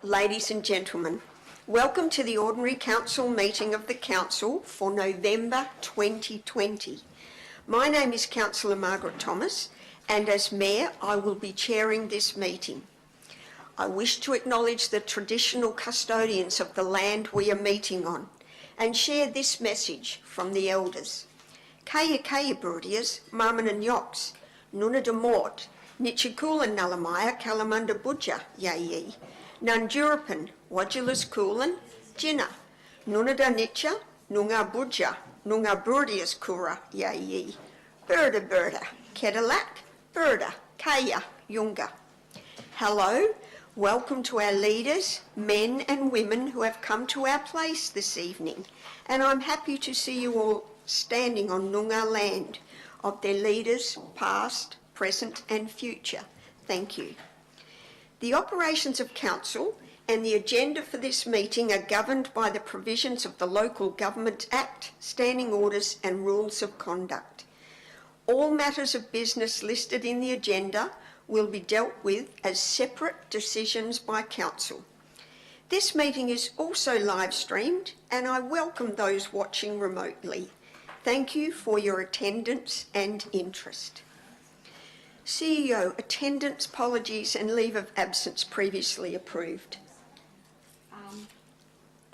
Ladies and gentlemen, welcome to the Ordinary Council meeting of the Council for November 2020. My name is Councillor Margaret Thomas, and as Mayor I will be chairing this meeting. I wish to acknowledge the traditional custodians of the land we are meeting on and share this message from the Elders. Kaya Kaya Burdias, Marman and Yoks, Nuna de Mort, Nichikulan Nalamaya, Kalamunda Budja, Yayi, Nandurapan, Wajulas Kulan, Jina, Nunada Nicha, Nunga Budja, Nunga Burdias Kura, Yayi, Burda, Kedalak, Burda, Kaya, Yunga. Hello, welcome to our leaders, men and women who have come to our place this evening, and I'm happy to see you all standing on Noongar land of their leaders, past, present and future. Thank you. The operations of Council and the agenda for this meeting are governed by the provisions of the Local Government Act, Standing Orders and Rules of Conduct. All matters of business listed in the agenda will be dealt with as separate decisions by Council. This meeting is also live streamed and I welcome those watching remotely. Thank you for your attendance and interest. CEO, attendance, apologies and leave of absence previously approved.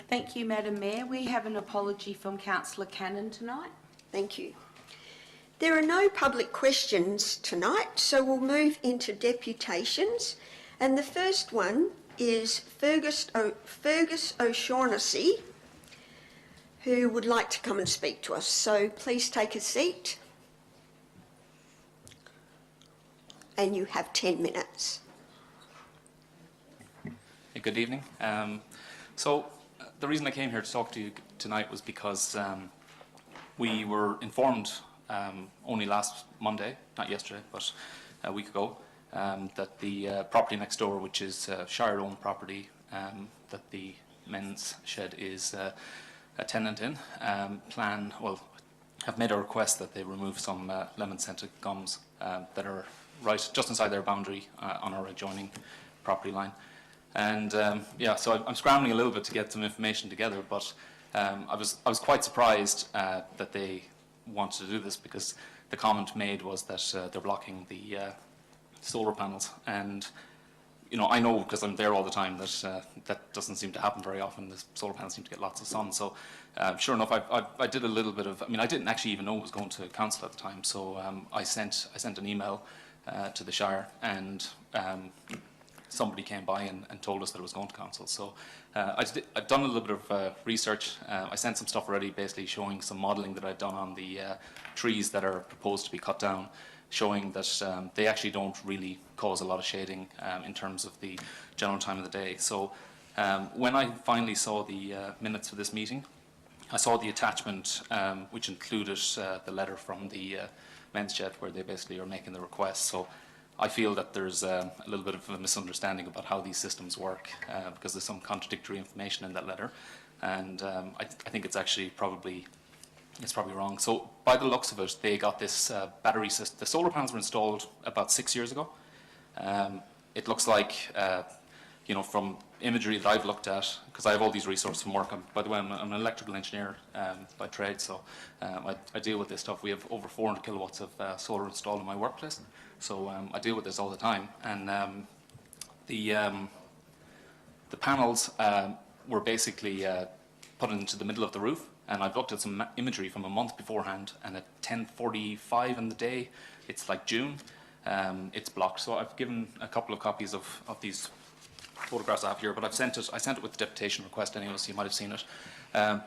Thank you, Madam Mayor. We have an apology from Councillor Cannon tonight. Thank you. There are no public questions tonight, so we'll move into deputations. And the first one is Fergus O'Shaughnessy, who would like to come and speak to us. So please take a seat. And you have 10 minutes. Hey, good evening. The reason I came here to talk to you tonight was because we were informed only last Monday, not yesterday, but a week ago, that the property next door, which is Shire-owned property, that the men's shed is a tenant in, have made a request that they remove some lemon-scented gums that are right just inside their boundary on our adjoining property line. And so I'm scrambling a little bit to get some information together, but I was quite surprised that they wanted to do this, because the comment made was that they're blocking the solar panels, and I know because I'm there all the time that that doesn't seem to happen very often. The solar panels seem to get lots of sun, so sure enough I did a little bit of, I didn't actually even know it was going to council at the time, so I sent an email to the Shire, and somebody came by and told us that it was going to council. So I've done a little bit of research. I sent some stuff already, basically showing some modelling that I've done on the trees that are proposed to be cut down, showing that they actually don't really cause a lot of shading in terms of the general time of the day. So when I finally saw the minutes for this meeting, I saw the attachment which included the letter from the men's shed, where they basically are making the request. So I feel that there's a little bit of a misunderstanding about how these systems work, because there's some contradictory information in that letter, and I think it's actually probably wrong. So by the looks of it, they got this battery system. The solar panels were installed about 6 years ago. It looks like, from imagery that I've looked at, because I have all these resources from work. By the way, I'm an electrical engineer by trade, so I deal with this stuff. We have over 400 kilowatts of solar installed in my workplace, so I deal with this all the time. And the panels were basically put into the middle of the roof, and I've looked at some imagery from a month beforehand, and at 10:45 in the day, it's like June, it's blocked. So I've given a couple of copies of these photographs I have here, but I sent it with the deputation request anyway, so you might have seen it.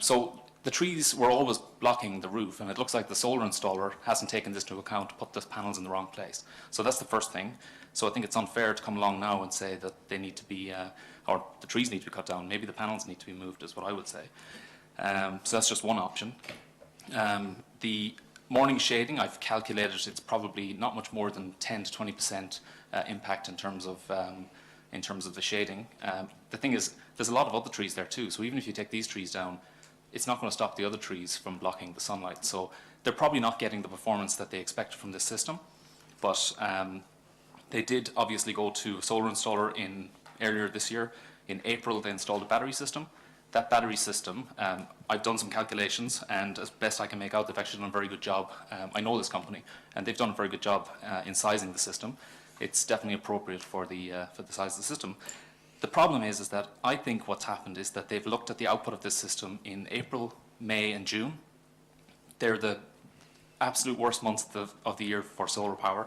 So the trees were always blocking the roof, and it looks like the solar installer hasn't taken this into account, put the panels in the wrong place. So that's the first thing. So I think it's unfair to come along now and say that they need to be, or the trees need to be cut down. Maybe the panels need to be moved, is what I would say. So that's just one option. The morning shading, I've calculated it's probably not much more than 10 to 20% impact in terms of the shading. The thing is, there's a lot of other trees there too, so even if you take these trees down, it's not going to stop the other trees from blocking the sunlight. So they're probably not getting the performance that they expect from this system, but they did obviously go to a solar installer earlier this year In April, they installed a battery system. That battery system, I've done some calculations, and as best I can make out, they've actually done a very good job. I know this company, and they've done a very good job in sizing the system. It's definitely appropriate for the size of the system. The problem is that I think what's happened is that they've looked at the output of this system in April, May, and June. They're the absolute worst months of the year for solar power.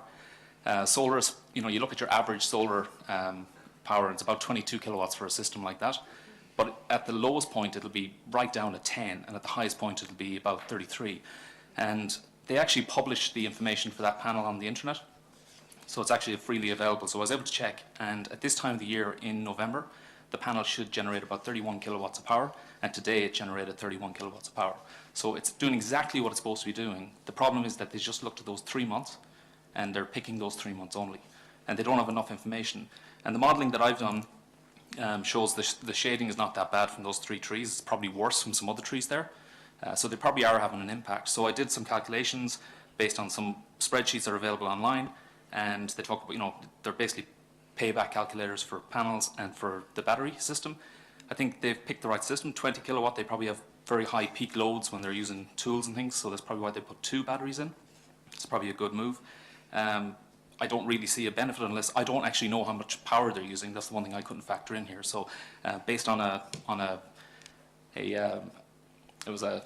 Solar is, you look at your average solar power, and it's about 22 kilowatts for a system like that. But at the lowest point, it'll be right down at 10, and at the highest point, it'll be about 33. And they actually publish the information for that panel on the internet, so it's actually freely available. So I was able to check, and at this time of the year in November, the panel should generate about 31 kilowatts of power, and today it generated 31 kilowatts of power. So it's doing exactly what it's supposed to be doing. The problem is that they just looked at those 3 months, and they're picking those 3 months only, and they don't have enough information. And the modelling that I've done shows the shading is not that bad from those 3 trees. It's probably worse from some other trees there. So they probably are having an impact. So I did some calculations based on some spreadsheets that are available online, and they talk about, they're basically payback calculators for panels and for the battery system. I think they've picked the right system, 20 kilowatt. They probably have very high peak loads when they're using tools and things, so that's probably why they put 2 batteries in. It's probably a good move. I don't really see a benefit unless I don't actually know how much power they're using. That's the one thing I couldn't factor in here. So, based on it was a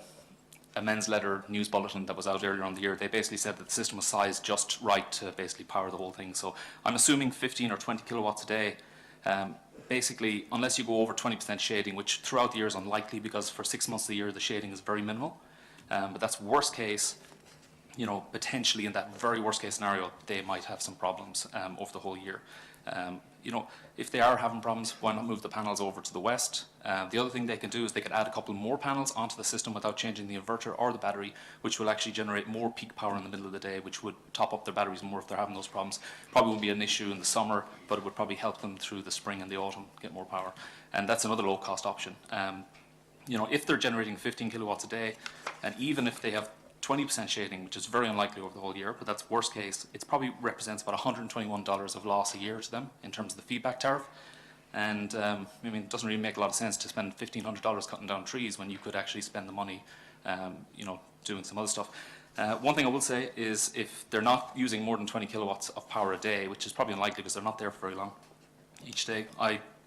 men's letter news bulletin that was out earlier on the year. They basically said that the system was sized just right to basically power the whole thing. So I'm assuming 15 or 20 kilowatts a day. Basically, unless you go over 20% shading, which throughout the year is unlikely because for 6 months of the year the shading is very minimal. But that's worst case. Potentially in that very worst case scenario, they might have some problems over the whole year. If they are having problems, why not move the panels over to the west? The other thing they can do is they could add a couple more panels onto the system without changing the inverter or the battery, which will actually generate more peak power in the middle of the day, which would top up their batteries more if they're having those problems. Probably won't be an issue in the summer, but it would probably help them through the spring and the autumn get more power. And that's another low cost option. If they're generating 15 kilowatts a day, and even if they have 20% shading, which is very unlikely over the whole year, but that's worst case, it probably represents about $121 of loss a year to them in terms of the feedback tariff. And it doesn't really make a lot of sense to spend $1,500 cutting down trees when you could actually spend the money, doing some other stuff. One thing I will say is if they're not using more than 20 kilowatts of power a day, which is probably unlikely because they're not there for very long each day,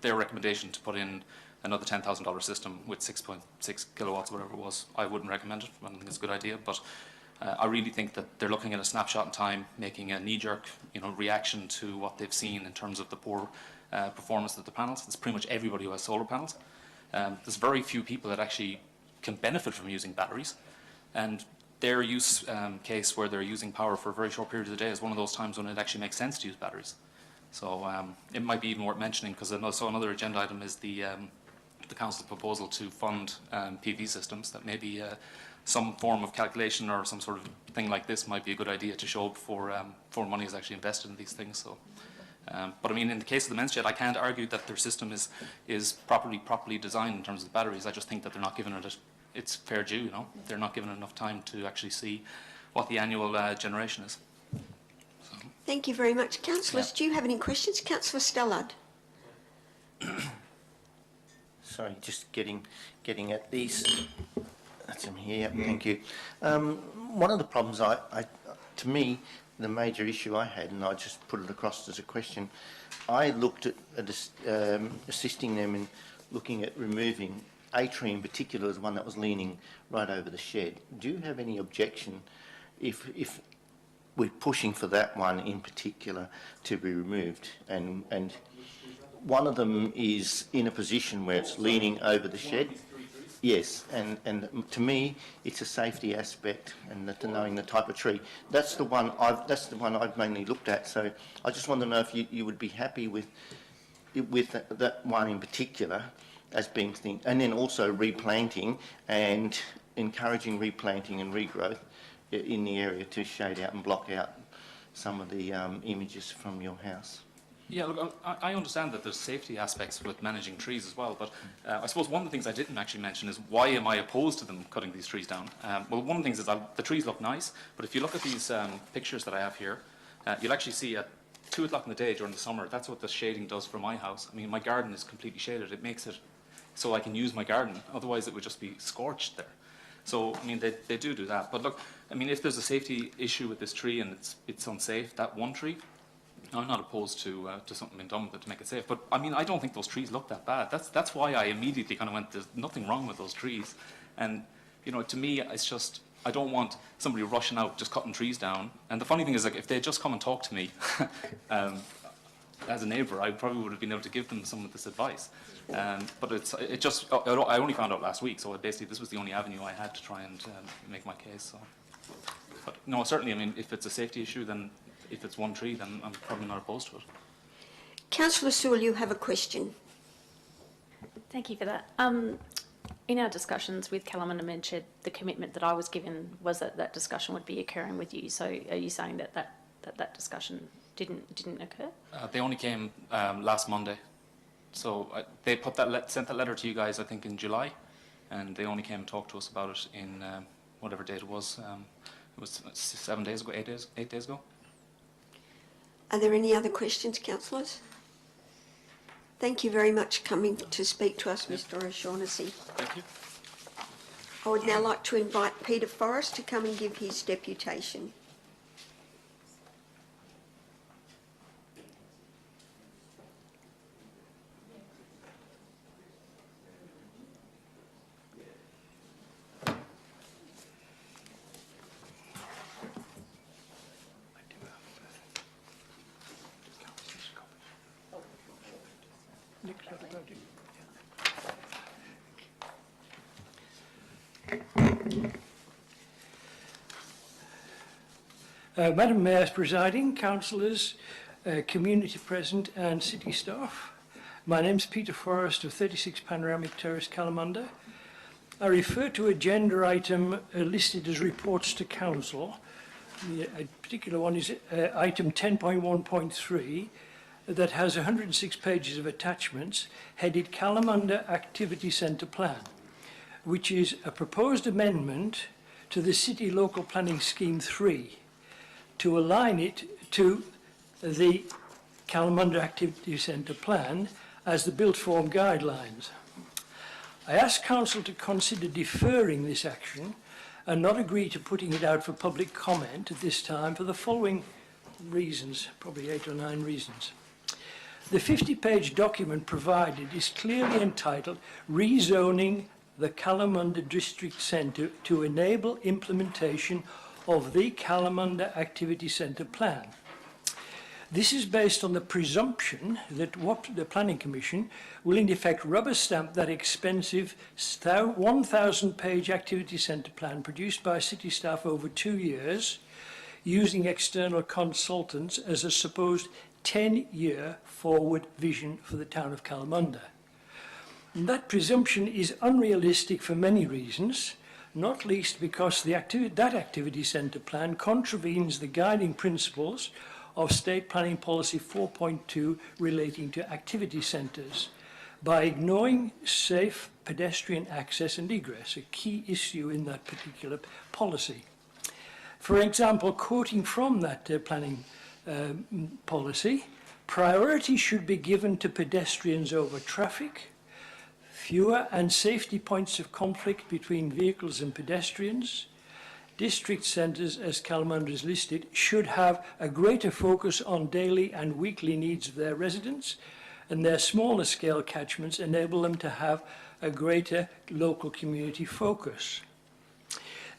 their recommendation to put in another $10,000 system with 6.6 kilowatts, whatever it was, I wouldn't recommend it. I don't think it's a good idea, but I really think that they're looking at a snapshot in time, making a knee-jerk, reaction to what they've seen in terms of the poor performance of the panels. It's pretty much everybody who has solar panels. There's very few people that actually can benefit from using batteries, and their use case where they're using power for a very short period of the day is one of those times when it actually makes sense to use batteries. So it might be even worth mentioning, because also another agenda item is the council's proposal to fund PV systems. That maybe some form of calculation or some sort of thing like this might be a good idea to show before money is actually invested in these things. So, but in the case of the men's shed, I can't argue that their system is properly designed in terms of the batteries. I just think that they're not giving it its fair due. They're not giving it enough time to actually see what the annual generation is. So. Thank you very much. Councillors, do you have any questions? Councillor Stallard. Sorry, just getting at these. That's him here. Thank you. One of the problems, to me, the major issue I had, and I just put it across as a question, I looked at assisting them in looking at removing a tree in particular, as one that was leaning right over the shed. Do you have any objection if we're pushing for that one in particular to be removed, and one of them is in a position where it's leaning over the shed? Yes, and to me, it's a safety aspect, and knowing the type of tree. That's the one I've mainly looked at. So I just want to know if you would be happy with that one in particular as being thing, and then also replanting and encouraging replanting and regrowth in the area to shade out and block out some of the images from your house. Yeah, look, I understand that there's safety aspects with managing trees as well, but I suppose one of the things I didn't actually mention is why am I opposed to them cutting these trees down? Well, one of the things is the trees look nice, but if you look at these pictures that I have here, you'll actually see at 2 o'clock in the day during the summer, that's what the shading does for my house. I mean, my garden is completely shaded. It makes it so I can use my garden. Otherwise, it would just be scorched there. So, I mean, they do that. But look, I mean, if there's a safety issue with this tree and it's unsafe, that one tree, I'm not opposed to something being done with it to make it safe. But, I mean, I don't think those trees look that bad. That's why I immediately kind of went, there's nothing wrong with those trees. And, you know, to me, it's just, I don't want somebody rushing out, just cutting trees down. And the funny thing is, like, if they just come and talk to me, as a neighbour, I probably would have been able to give them some of this advice. But I only found out last week, so basically this was the only avenue I had to try and make my case. So. But no, certainly, I mean, if it's a safety issue, then if it's one tree, then I'm probably not opposed to it. Councillor Sewell, you have a question. Thank you for that. In our discussions with Kalamunda Minchin, the commitment that I was given was that that discussion would be occurring with you. So are you saying that discussion didn't occur? They only came last Monday. So they sent that letter to you guys, I think, in July, and they only came and talked to us about it in whatever date it was. It was 7 days ago, 8 days ago. Are there any other questions, councillors? Thank you very much for coming to speak to us, Mr O'Shaughnessy. Thank you. I would now like to invite Peter Forrest to come and give his deputation. Madam Mayor presiding, councillors, community present and city staff. My name's Peter Forrest of 36 Panoramic Terrace, Kalamunda. I refer to agenda item listed as reports to council. A particular one is item 10.1.3 that has 106 pages of attachments headed Kalamunda Activity Centre Plan, which is a proposed amendment to the City Local Planning Scheme 3 to align it to the Kalamunda Activity Centre Plan as the built form guidelines. I ask Council to consider deferring this action and not agree to putting it out for public comment at this time for the following reasons, probably 8 or 9 reasons. The 50-page document provided is clearly entitled Rezoning the Kalamunda District Centre to enable implementation of the Kalamunda Activity Centre Plan. This is based on the presumption that what the Planning Commission will in effect rubber stamp that expensive 1,000-page activity centre plan produced by city staff over 2 years using external consultants as a supposed 10-year forward vision for the town of Kalamunda. And that presumption is unrealistic for many reasons, not least because that activity centre plan contravenes the guiding principles of State Planning Policy 4.2 relating to activity centres by ignoring safe pedestrian access and egress, a key issue in that particular policy. For example, quoting from that planning policy, priority should be given to pedestrians over traffic, fewer and safety points of conflict between vehicles and pedestrians. District centres, as Kalamunda is listed, should have a greater focus on daily and weekly needs of their residents, and their smaller scale catchments enable them to have a greater local community focus.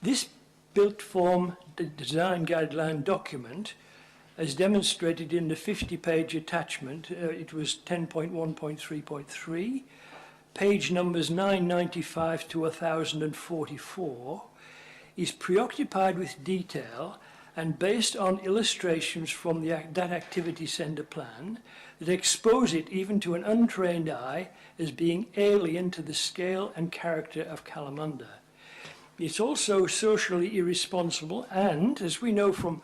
This built form design guideline document, as demonstrated in the 50-page attachment, it was 10.1.3.3, page numbers 995 to 1044, is preoccupied with detail and based on illustrations from that activity centre plan that expose it even to an untrained eye as being alien to the scale and character of Kalamunda. It's also socially irresponsible and, as we know from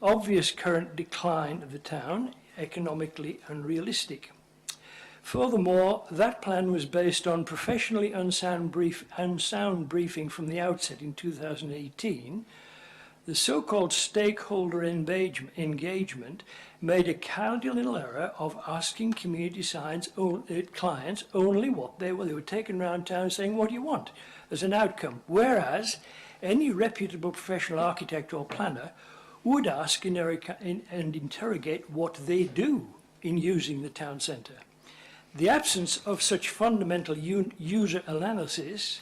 obvious current decline of the town, economically unrealistic. Furthermore, that plan was based on professionally unsound briefing from the outset in 2018 The so-called stakeholder engagement made a cardinal error of asking community science clients only what they were. They were taken around town saying, what do you want as an outcome? Whereas any reputable professional architect or planner would ask and interrogate what they do in using the town centre. The absence of such fundamental user analysis,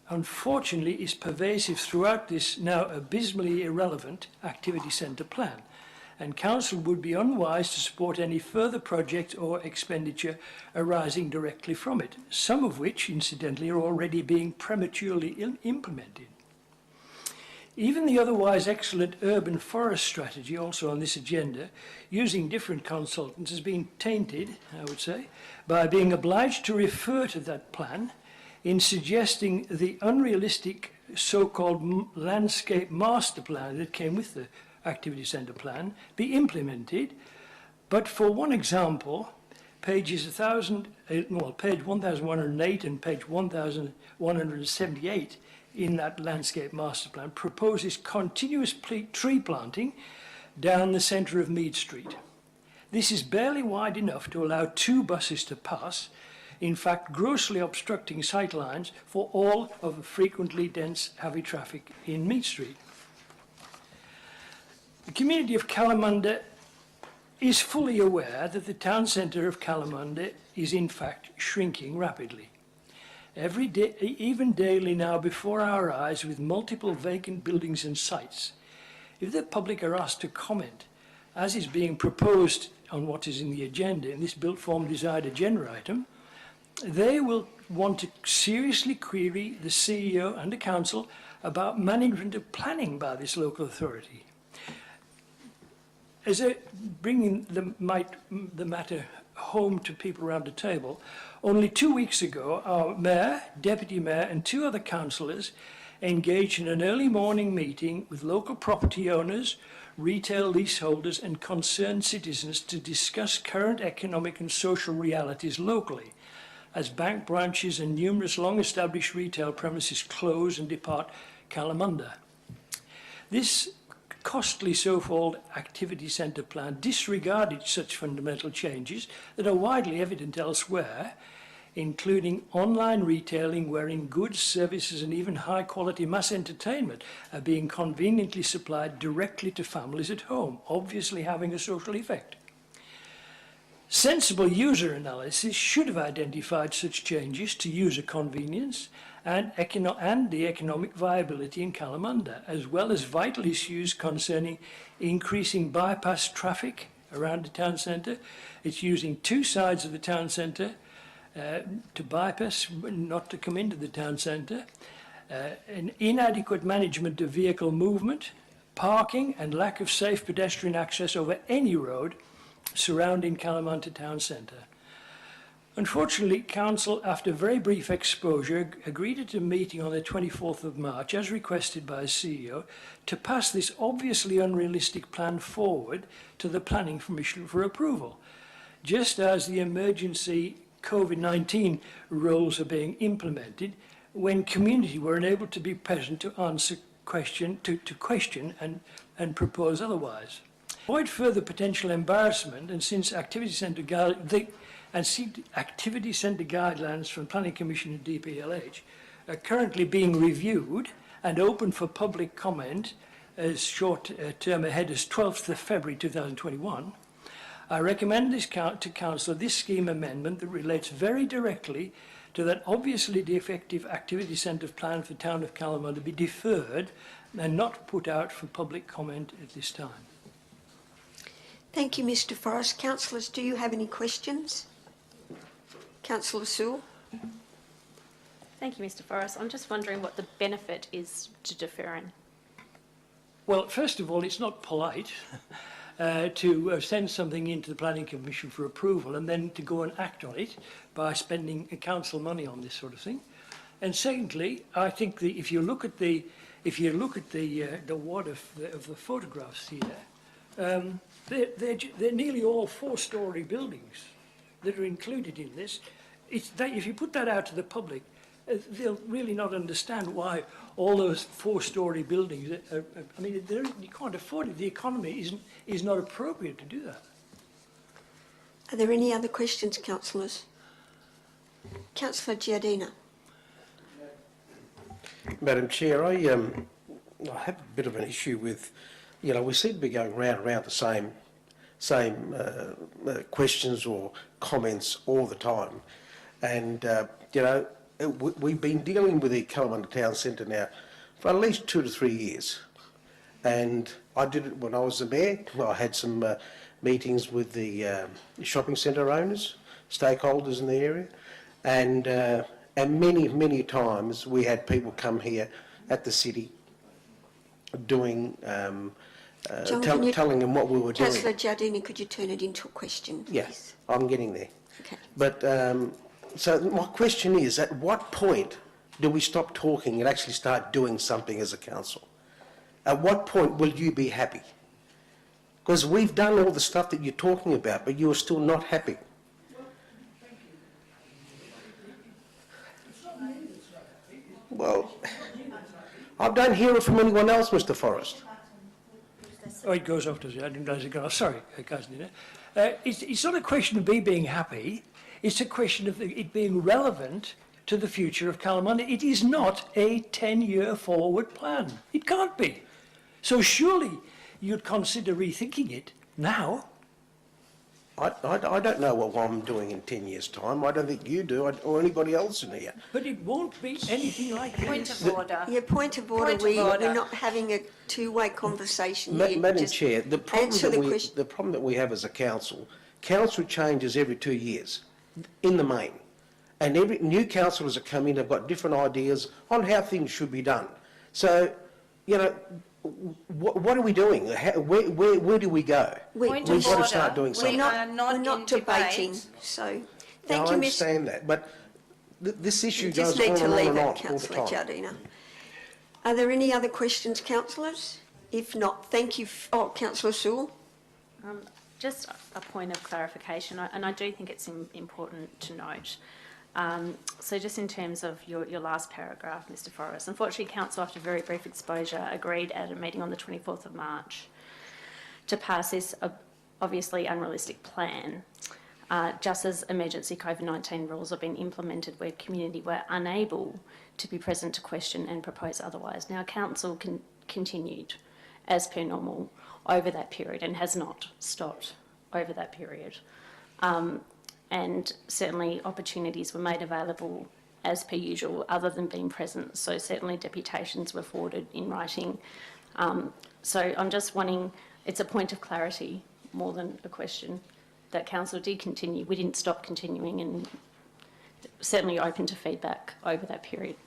unfortunately, is pervasive throughout this now abysmally irrelevant activity centre plan, and Council would be unwise to support any further project or expenditure arising directly from it, some of which, incidentally, are already being prematurely implemented. Even the otherwise excellent urban forest strategy, also on this agenda, using different consultants, has been tainted, I would say, by being obliged to refer to that plan in suggesting the unrealistic so-called landscape master plan that came with the activity centre plan be implemented. But for one example, page 1108 and page 1178 in that landscape master plan proposes continuous tree planting down the centre of Mead Street. This is barely wide enough to allow 2 buses to pass, in fact grossly obstructing sight lines for all of the frequently dense heavy traffic in Mead Street. The community of Kalamunda is fully aware that the town centre of Kalamunda is in fact shrinking rapidly. Every day, even daily now before our eyes, with multiple vacant buildings and sites. If the public are asked to comment, as is being proposed on what is in the agenda in this built form desired agenda item, they will want to seriously query the CEO and the council about management of planning by this local authority. As bringing the matter home to people around the table, only 2 weeks ago, our mayor, deputy mayor, and 2 other councillors engaged in an early morning meeting with local property owners, retail leaseholders, and concerned citizens to discuss current economic and social realities locally, as bank branches and numerous long-established retail premises close and depart Kalamunda. This costly so-called activity centre plan disregarded such fundamental changes that are widely evident elsewhere, including online retailing wherein goods, services and even high-quality mass entertainment are being conveniently supplied directly to families at home, obviously having a social effect. Sensible user analysis should have identified such changes to user convenience and the economic viability in Kalamunda, as well as vital issues concerning increasing bypass traffic around the town centre. It's using 2 sides of the town centre to bypass, not to come into the town centre, an inadequate management of vehicle movement, parking and lack of safe pedestrian access over any road surrounding Kalamunda town centre. Unfortunately, Council, after very brief exposure, agreed at a meeting on the 24th of March, as requested by the CEO, to pass this obviously unrealistic plan forward to the Planning Commission for approval, just as the emergency COVID-19 rules are being implemented, when community were unable to be present to answer question and propose otherwise. To avoid further potential embarrassment, and since activity centre guidelines from Planning Commission and DPLH are currently being reviewed and open for public comment as short term ahead as 12th of February 2021, I recommend to Council this scheme amendment that relates very directly to that obviously defective activity centre plan for the town of Kalamunda be deferred and not put out for public comment at this time. Thank you, Mr Forrest. Councillors, do you have any questions? Councillor Sewell. Thank you, Mr Forrest. I'm just wondering what the benefit is to deferring. Well, first of all, it's not polite to send something into the Planning Commission for approval and then to go and act on it by spending council money on this sort of thing. And secondly, I think if you look at the wad of the photographs here, they're nearly all 4-storey buildings that are included in this. If you put that out to the public, they'll really not understand why all those four-storey buildings. I mean, you can't afford it. The economy is not appropriate to do that. Are there any other questions, councillors? Councillor Giardina. Madam Chair, I have a bit of an issue with, we seem to be going round and round the same questions or comments all the time. And, we've been dealing with the Kalamunda Town Centre now for at least 2 to 3 years. And I did it when I was the mayor. I had some meetings with the shopping centre owners, stakeholders in the area. And many times we had people come here at the city doing, John, telling them what we were doing. Councillor Giardini, could you turn it into a question, please? Yes, I'm getting there. Okay. But, so my question is, at what point do we stop talking and actually start doing something as a council? At what point will you be happy? Because we've done all the stuff that you're talking about, but you're still not happy. Well, I don't hear it from anyone else, Mr. Forrest. Oh, it goes off, does it? I didn't realise it goes off. Sorry, Councillor. It's not a question of me being happy. It's a question of it being relevant to the future of Kalamunda. It is not a 10-year forward plan. It can't be. So surely you'd consider rethinking it now. I don't know what I'm doing in 10 years' time. I don't think you do, or anybody else in here. But it won't be anything like this. Point of order. Yeah, point of order. Point of order. We're not having a two-way conversation. Madam Just Chair, the answer the question. problem that we have as a council changes every 2 years, in the main. And every new councillors that come in have got different ideas on how things should be done. So, what are we doing? Where do we go? Point We've of got to order. start doing something. We're not in debating. debate. So, thank Now, I you, Ms. understand that, but this issue You goes just need on to and on leave and it, on all the Councillor time. Giardina. Are there any other questions, councillors? If not, thank you. Councillor Sewell. Just a point of clarification, and I do think it's important to note. So just in terms of your last paragraph, Mr. Forrest, unfortunately Council, after very brief exposure, agreed at a meeting on the 24th of March to pass this obviously unrealistic plan, just as emergency COVID-19 rules have been implemented where community were unable to be present to question and propose otherwise. Now Council continued as per normal over that period and has not stopped over that period. And certainly opportunities were made available as per usual, other than being present. So certainly deputations were forwarded in writing. So I'm just wanting, it's a point of clarity more than a question, that Council did continue. We didn't stop continuing, and certainly open to feedback over that period.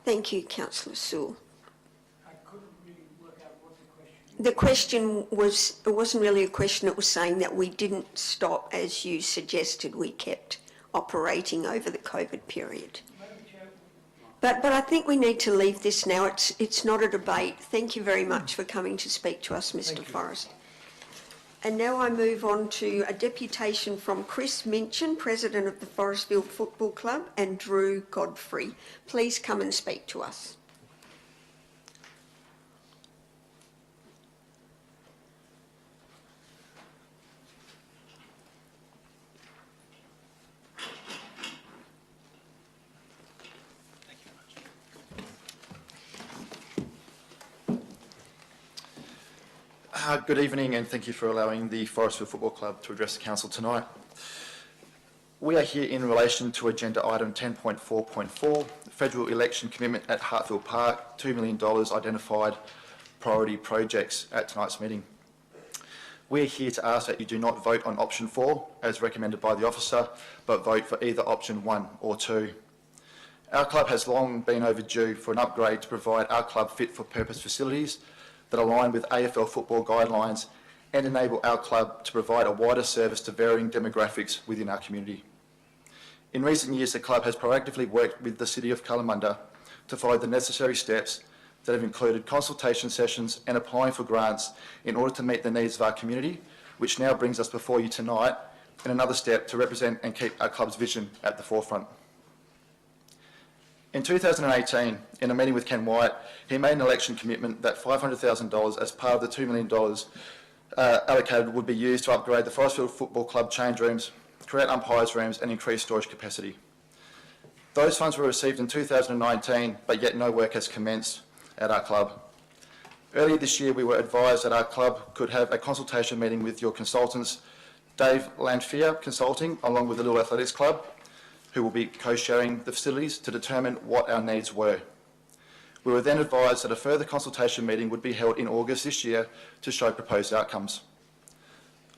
Thank you, Councillor Sewell. I couldn't really work out what the question The question was, it wasn't really a question, it was saying that we didn't stop, as you suggested, we kept operating over the COVID period. But I think we need to leave this now. It's not a debate. Thank you very much for coming to speak to us, Mr. Forrest. And now I move on to a deputation from Chris Minchin, President of the Forestfield Football Club, and Drew Godfrey. Please come and speak to us. Good evening, and thank you for allowing the Forrestfield Football Club to address the Council tonight. We are here in relation to agenda item 10.4.4, federal election commitment at Hartfield Park, $2 million identified priority projects at tonight's meeting. We are here to ask that you do not vote on option 4, as recommended by the officer, but vote for either option 1 or 2. Our club has long been overdue for an upgrade to provide our club fit-for-purpose facilities that align with AFL football guidelines and enable our club to provide a wider service to varying demographics within our community. In recent years, the club has proactively worked with the City of Kalamunda to follow the necessary steps that have included consultation sessions and applying for grants in order to meet the needs of our community, which now brings us before you tonight in another step to represent and keep our club's vision at the forefront. In 2018, in a meeting with Ken White, he made an election commitment that $500,000 as part of the $2 million allocated would be used to upgrade the Forrestfield Football Club change rooms, create umpires' rooms and increase storage capacity. Those funds were received in 2019, but yet no work has commenced at our club. Earlier this year, we were advised that our club could have a consultation meeting with your consultants, Dave Lanphier Consulting, along with the Little Athletics Club, who will be co-sharing the facilities to determine what our needs were. We were then advised that a further consultation meeting would be held in August this year to show proposed outcomes.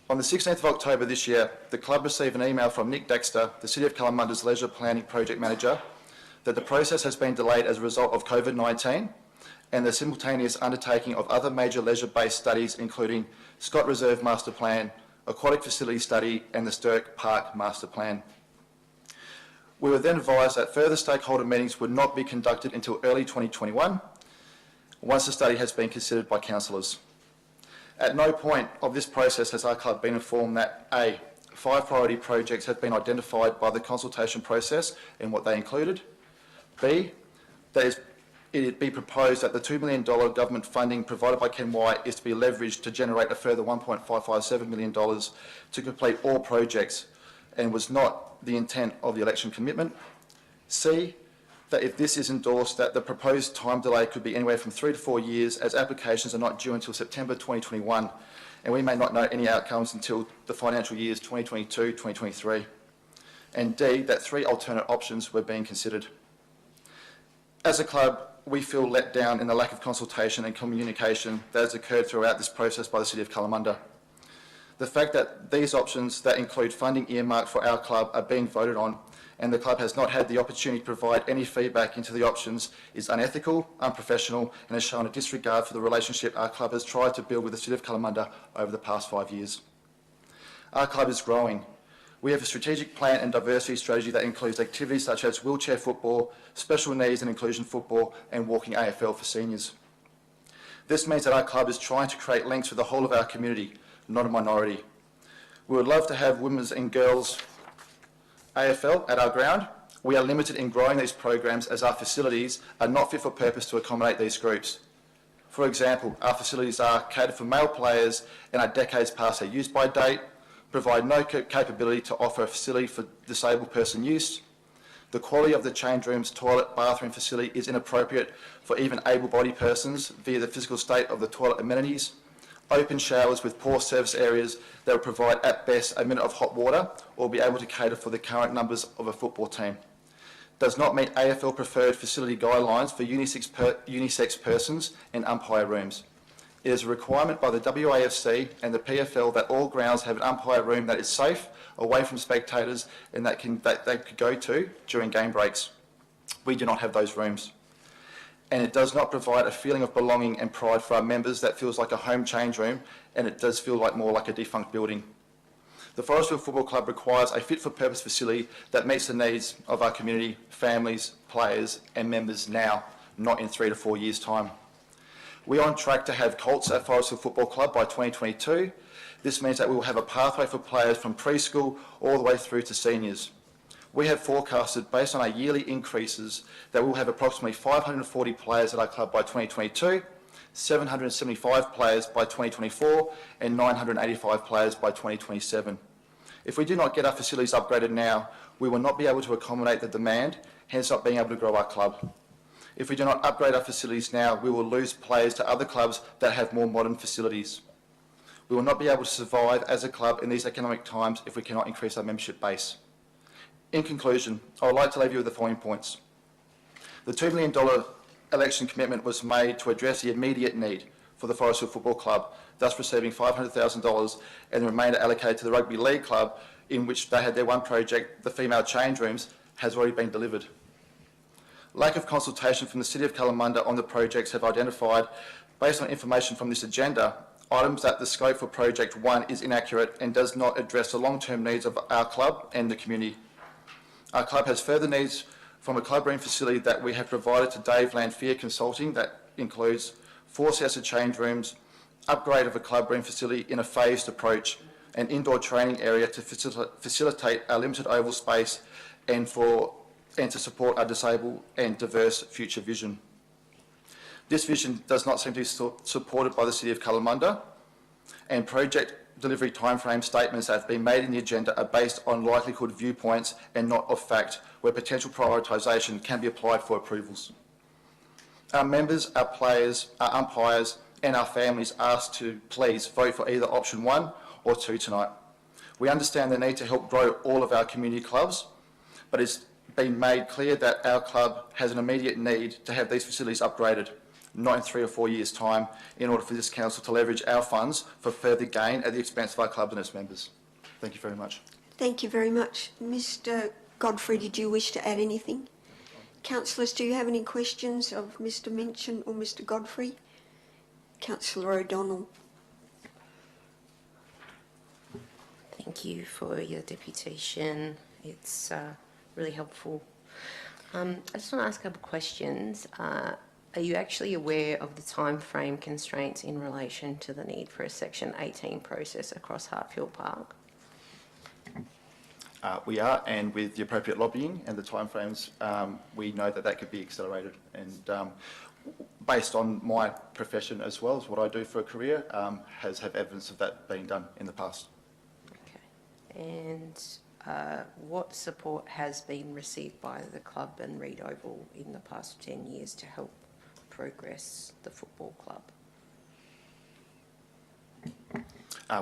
On the 16th of October this year, the club received an email from Nick Dexter, the City of Kalamunda's Leisure Planning Project Manager, that the process has been delayed as a result of COVID-19 and the simultaneous undertaking of other major leisure-based studies, including Scott Reserve Master Plan, Aquatic Facility Study and the Stirk Park Master Plan. We were then advised that further stakeholder meetings would not be conducted until early 2021, once the study has been considered by councillors. At no point of this process has our club been informed that A, 5 priority projects have been identified by the consultation process and what they included. B, that it be proposed that the $2 million government funding provided by Ken White is to be leveraged to generate a further $1.557 million to complete all projects and was not the intent of the election commitment. C, that if this is endorsed, that the proposed time delay could be anywhere from 3 to 4 years, as applications are not due until September 2021, and we may not know any outcomes until the financial years 2022-2023. And D, that 3 alternate options were being considered. As a club, we feel let down in the lack of consultation and communication that has occurred throughout this process by the City of Kalamunda. The fact that these options that include funding earmarked for our club are being voted on and the club has not had the opportunity to provide any feedback into the options is unethical, unprofessional and has shown a disregard for the relationship our club has tried to build with the City of Kalamunda over the past 5 years. Our club is growing. We have a strategic plan and diversity strategy that includes activities such as wheelchair football, special needs and inclusion football and walking AFL for seniors. This means that our club is trying to create links with the whole of our community, not a minority. We would love to have women's and girls' AFL at our ground. We are limited in growing these programs as our facilities are not fit for purpose to accommodate these groups. For example, our facilities are catered for male players and are decades past their use-by date, provide no capability to offer a facility for disabled person use. The quality of the change rooms, toilet, bathroom facility is inappropriate for even able-bodied persons via the physical state of the toilet amenities. Open showers with poor service areas that will provide at best a minute of hot water or be able to cater for the current numbers of a football team. Does not meet AFL preferred facility guidelines for unisex persons and umpire rooms. It is a requirement by the WAFC and the PFL that all grounds have an umpire room that is safe, away from spectators and that they could go to during game breaks. We do not have those rooms. And it does not provide a feeling of belonging and pride for our members that feels like a home change room, and it does feel like more like a defunct building. The Forrestfield Football Club requires a fit-for-purpose facility that meets the needs of our community, families, players and members now, not in 3 to 4 years' time. We are on track to have Colts at Forrestfield Football Club by 2022. This means that we will have a pathway for players from preschool all the way through to seniors. We have forecasted, based on our yearly increases, that we will have approximately 540 players at our club by 2022, 775 players by 2024, and 985 players by 2027. If we do not get our facilities upgraded now, we will not be able to accommodate the demand, hence not being able to grow our club. If we do not upgrade our facilities now, we will lose players to other clubs that have more modern facilities. We will not be able to survive as a club in these economic times if we cannot increase our membership base. In conclusion, I would like to leave you with the following points. The $2 million election commitment was made to address the immediate need for the Forrestfield Football Club, thus receiving $500,000 and the remainder allocated to the Rugby League Club, in which they had their one project, the female change rooms, has already been delivered. Lack of consultation from the City of Kalamunda on the projects have identified, based on information from this agenda, items that the scope for Project 1 is inaccurate and does not address the long-term needs of our club and the community. Our club has further needs from a club room facility that we have provided to Dave Lanphier Consulting that includes 4 sets of change rooms, upgrade of a club room facility in a phased approach, an indoor training area to facilitate our limited oval space and for and to support our disabled and diverse future vision. This vision does not seem to be supported by the City of Kalamunda, and project delivery timeframe statements that have been made in the agenda are based on likelihood viewpoints and not of fact, where potential prioritisation can be applied for approvals. Our members, our players, our umpires and our families asked to please vote for either option 1 or 2 tonight. We understand the need to help grow all of our community clubs, but it's been made clear that our club has an immediate need to have these facilities upgraded, not in 3 or 4 years' time, in order for this council to leverage our funds for further gain at the expense of our club and its members. Thank you very much. Thank you very much. Mr Godfrey, did you wish to add anything? Councillors, do you have any questions of Mr Minchin or Mr Godfrey? Councillor O'Donnell. Thank you for your deputation. It's really helpful. I just want to ask a couple of questions. Are you actually aware of the time frame constraints in relation to the need for a Section 18 process across Hartfield Park? We are, and with the appropriate lobbying and the timeframes, we know that that could be accelerated. And based on my profession as well as what I do for a career, have evidence of that being done in the past. Okay. And what support has been received by the club and Reed Oval in the past 10 years to help progress the football club?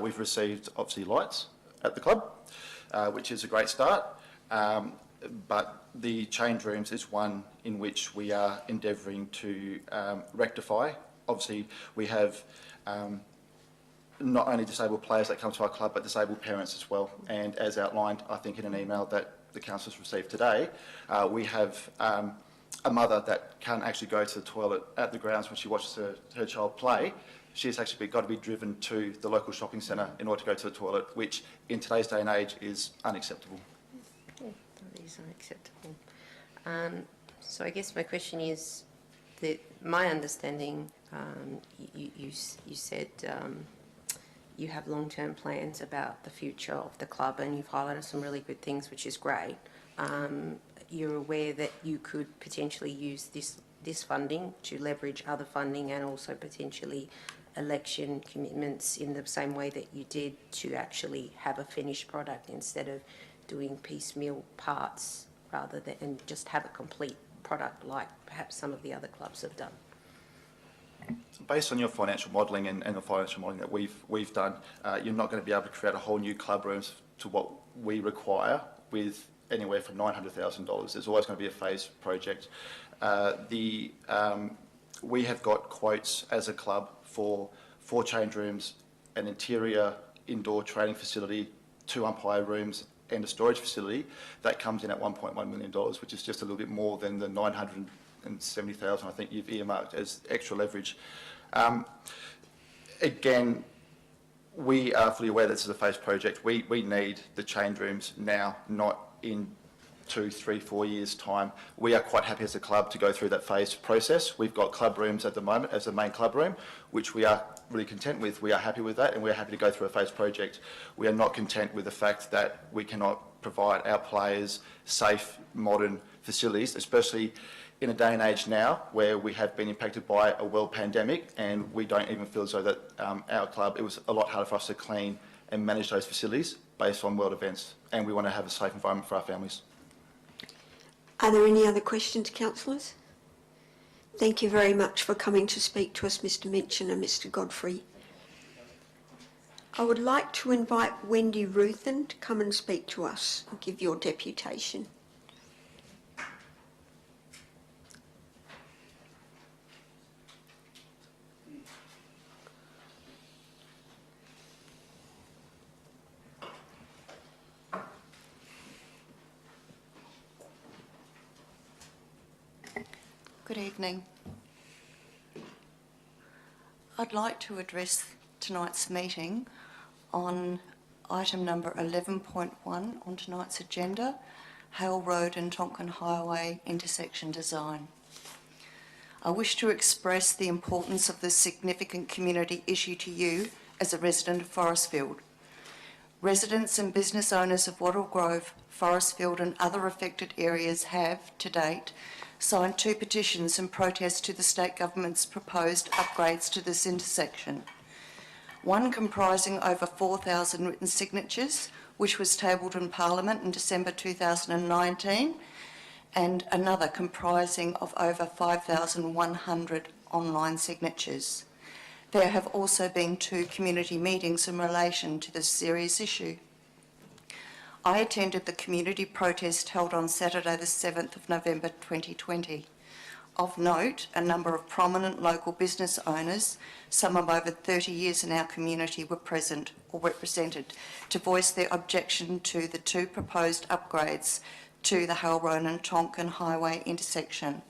We've received, obviously, lights at the club, which is a great start, but the change rooms is one in which we are endeavouring to rectify. Obviously, we have not only disabled players that come to our club, but disabled parents as well. And as outlined, I think, in an email that the council has received today, we have a mother that can't actually go to the toilet at the grounds when she watches her child play. She's actually got to be driven to the local shopping centre in order to go to the toilet, which in today's day and age is unacceptable. Yeah, that is unacceptable. So I guess my question is that my understanding, you said you have long-term plans about the future of the club, and you've highlighted some really good things, which is great. You're aware that you could potentially use this funding to leverage other funding and also potentially election commitments in the same way that you did to actually have a finished product instead of doing piecemeal parts rather than and just have a complete product like perhaps some of the other clubs have done. Based on your financial modelling and the financial modelling that we've done, you're not going to be able to create a whole new club rooms to what we require with anywhere from $900,000. There's always going to be a phased project. We have got quotes as a club for 4 change rooms, an interior indoor training facility, 2 umpire rooms and a storage facility. That comes in at $1.1 million, which is just a little bit more than the $970,000 I think you've earmarked as extra leverage. Again, we are fully aware this is a phased project. We need the change rooms now, not in 2, 3, 4 years' time. We are quite happy as a club to go through that phased process. We've got club rooms at the moment as the main club room, which we are really content with. We are happy with that, and we're happy to go through a phased project. We are not content with the fact that we cannot provide our players safe, modern facilities, especially in a day and age now where we have been impacted by a world pandemic, and we don't even feel as though that our club, it was a lot harder for us to clean and manage those facilities based on world events, and we want to have a safe environment for our families. Are there any other questions, councillors? Thank you very much for coming to speak to us, Mr Minchin and Mr Godfrey. I would like to invite Wendy Ruthen to come and speak to us and give your deputation. Good evening. I'd like to address tonight's meeting on item number 11.1 on tonight's agenda, Hale Road and Tonkin Highway intersection design. I wish to express the importance of this significant community issue to you as a resident of Forrestfield. Residents and business owners of Wattle Grove, Forestfield and other affected areas have, to date, signed 2 petitions in protest to the state government's proposed upgrades to this intersection. One comprising over 4,000 written signatures, which was tabled in Parliament in December 2019, and another comprising of over 5,100 online signatures. There have also been 2 community meetings in relation to this serious issue. I attended the community protest held on Saturday the 7th of November 2020. Of note, a number of prominent local business owners, some of over 30 years in our community, were present or represented to voice their objection to the 2 proposed upgrades to the Hale Road and Tonkin Highway intersection.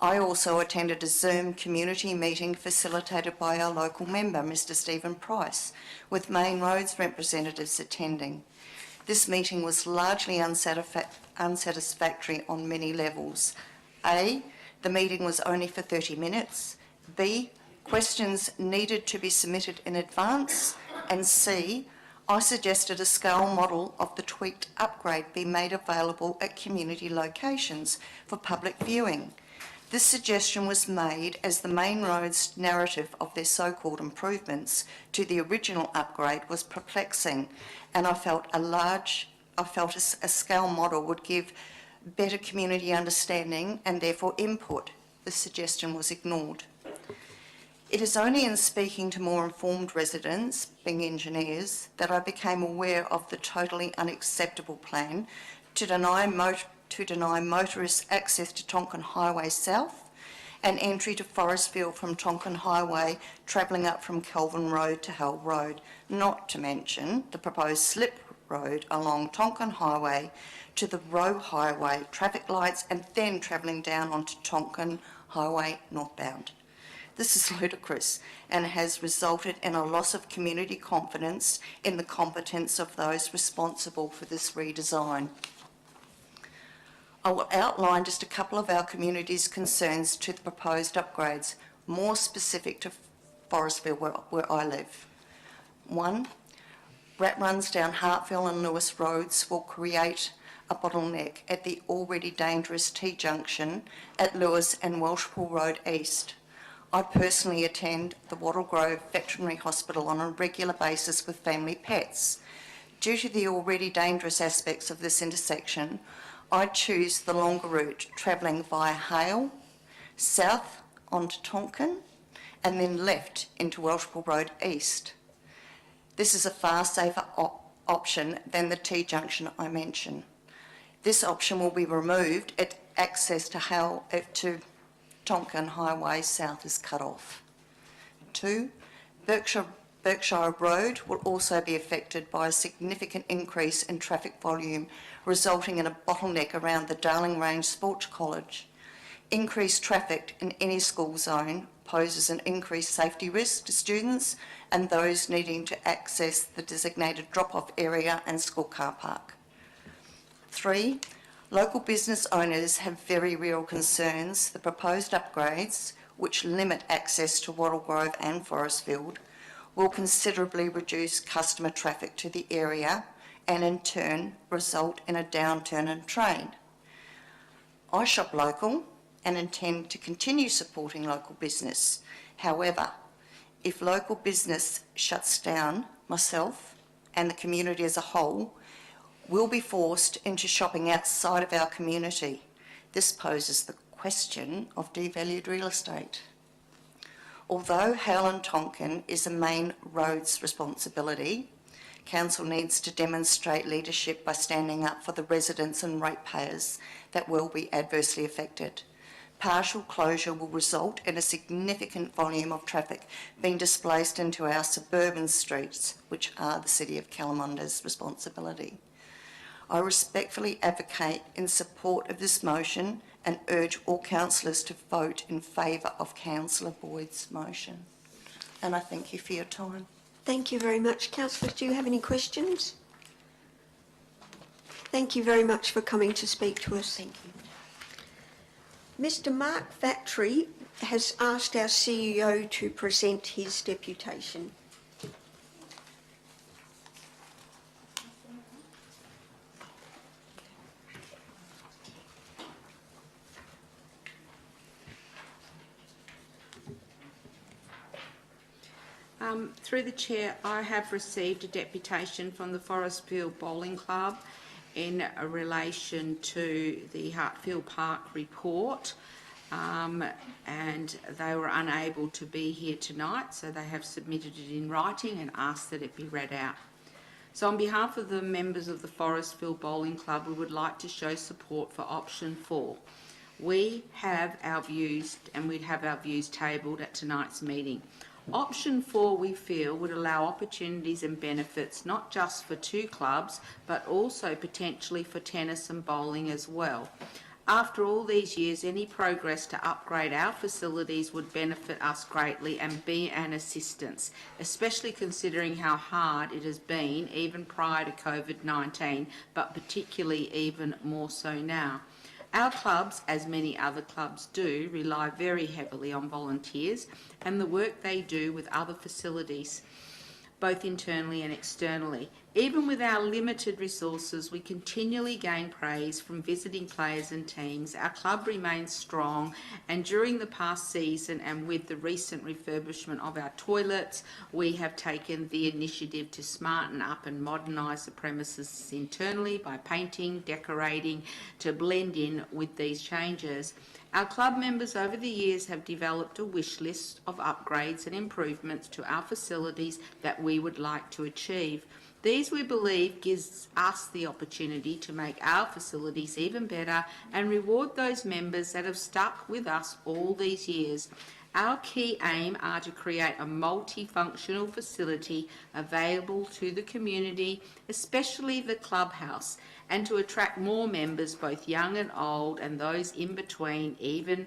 I also attended a Zoom community meeting facilitated by our local member, Mr Stephen Price, with Main Roads representatives attending. This meeting was largely unsatisfactory on many levels. A, the meeting was only for 30 minutes. B, questions needed to be submitted in advance. And C, I suggested a scale model of the tweaked upgrade be made available at community locations for public viewing. This suggestion was made as the Main Roads narrative of their so-called improvements to the original upgrade was perplexing, and I felt a scale model would give better community understanding and therefore input. The suggestion was ignored. It is only in speaking to more informed residents, being engineers, that I became aware of the totally unacceptable plan to deny motorists access to Tonkin Highway South and entry to Forestfield from Tonkin Highway travelling up from Kelvin Road to Hale Road, not to mention the proposed slip road along Tonkin Highway to the Roe Highway traffic lights and then travelling down onto Tonkin Highway northbound. This is ludicrous and has resulted in a loss of community confidence in the competence of those responsible for this redesign. I will outline just a couple of our community's concerns to the proposed upgrades, more specific to Forestfield where I live. 1. Rat runs down Hartfield and Lewis roads will create a bottleneck at the already dangerous T-junction at Lewis and Welshpool Road East. I personally attend the Wattle Grove Veterinary Hospital on a regular basis with family pets. Due to the already dangerous aspects of this intersection, I choose the longer route, travelling via Hale, south onto Tonkin, and then left into Welshpool Road East. This is a far safer option than the T-junction I mentioned. This option will be removed at access to Hale to Tonkin Highway South is cut off. 2. Berkshire Road will also be affected by a significant increase in traffic volume, resulting in a bottleneck around the Darling Range Sports College. Increased traffic in any school zone poses an increased safety risk to students and those needing to access the designated drop-off area and school car park. 3. Local business owners have very real concerns. The proposed upgrades, which limit access to Wattle Grove and Forestfield, will considerably reduce customer traffic to the area and in turn result in a downturn in trade. I shop local and intend to continue supporting local business. However, if local business shuts down, myself and the community as a whole will be forced into shopping outside of our community. This poses the question of devalued real estate. Although Hale and Tonkin is a Main Roads responsibility, Council needs to demonstrate leadership by standing up for the residents and ratepayers that will be adversely affected. Partial closure will result in a significant volume of traffic being displaced into our suburban streets, which are the City of Kalamunda's responsibility. I respectfully advocate in support of this motion and urge all councillors to vote in favour of Councillor Boyd's motion. And I thank you for your time. Thank you very much. Councillors, do you have any questions? Thank you very much for coming to speak to us. Thank you. Mr Mark Vatri has asked our CEO to present his deputation. Through the chair, I have received a deputation from the Forrestfield Bowling Club in relation to the Hartfield Park report, and they were unable to be here tonight, so they have submitted it in writing and asked that it be read out. So on behalf of the members of the Forrestfield Bowling Club, we would like to show support for option 4. We have our views, and we'd have our views tabled at tonight's meeting. Option 4, we feel, would allow opportunities and benefits not just for 2 clubs, but also potentially for tennis and bowling as well. After all these years, any progress to upgrade our facilities would benefit us greatly and be an assistance, especially considering how hard it has been even prior to COVID-19, but particularly even more so now. Our clubs, as many other clubs do, rely very heavily on volunteers and the work they do with other facilities, both internally and externally. Even with our limited resources, we continually gain praise from visiting players and teams. Our club remains strong, and during the past season and with the recent refurbishment of our toilets, we have taken the initiative to smarten up and modernise the premises internally by painting, decorating, to blend in with these changes. Our club members over the years have developed a wish list of upgrades and improvements to our facilities that we would like to achieve. These, we believe, gives us the opportunity to make our facilities even better and reward those members that have stuck with us all these years. Our key aim are to create a multifunctional facility available to the community, especially the clubhouse, and to attract more members, both young and old, and those in between, even